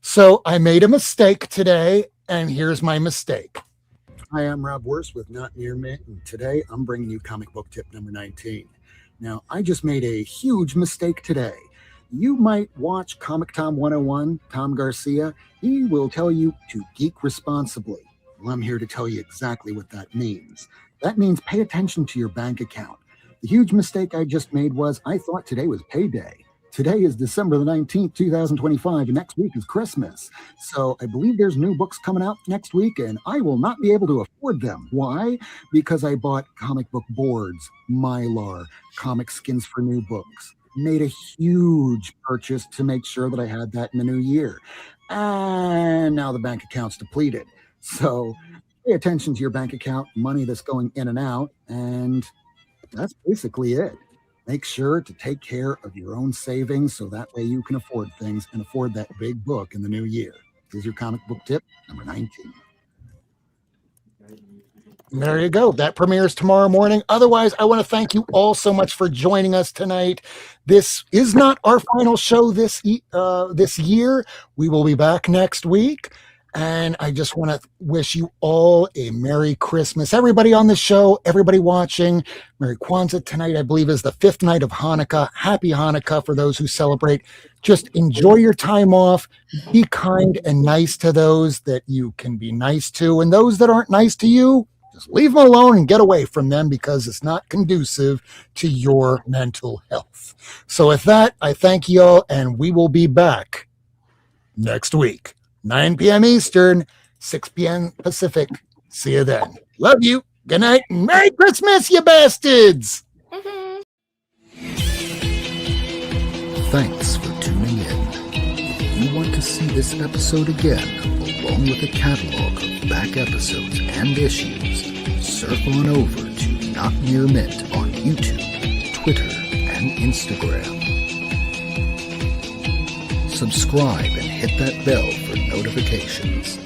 So I made a mistake today, and here's my mistake. Hi, I'm Rob Worst with Not Near Mint, and today I'm bringing you comic book tip number 19. Now, I just made a huge mistake today. You might watch Comic Tom 101, Tom Garcia. He will tell you to geek responsibly. Well, I'm here to tell you exactly what that means. That means pay attention to your bank account. The huge mistake I just made was I thought today was payday. Today is December the 19th, 2025, and next week is Christmas. So I believe there's new books coming out next week, and I will not be able to afford them. Why? Because I bought comic book boards, Mylar, comic skins for new books. Made a huge purchase to make sure that I had that in the new year. And now the bank account's depleted. So pay attention to your bank account, money that's going in and out, and that's basically it. Make sure to take care of your own savings so that way you can afford things and afford that big book in the new year. Here's your comic book tip number 19. And there you go. That premieres tomorrow morning. Otherwise, I want to thank you all so much for joining us tonight. This is not our final show this year. We will be back next week. And I just want to wish you all a Merry Christmas. Everybody on the show, everybody watching, Merry Kwanzaa tonight, I believe, is the 5th night of Hanukkah. Happy Hanukkah for those who celebrate. Just enjoy your time off. Be kind and nice to those that you can be nice to. And those that aren't nice to you, just leave them alone and get away from them because it's not conducive to your mental health. So with that, I thank you all, and we will be back next week. 9 p.m. Eastern, 6 p.m. Pacific. See you then. Love you. Good night and Merry Christmas, you bastards. Thanks for tuning in. If you want to see this episode again, along with a catalog of back episodes and issues, surf on over to Not Near Mint on YouTube, Twitter, and Instagram. Subscribe and hit that bell for notifications.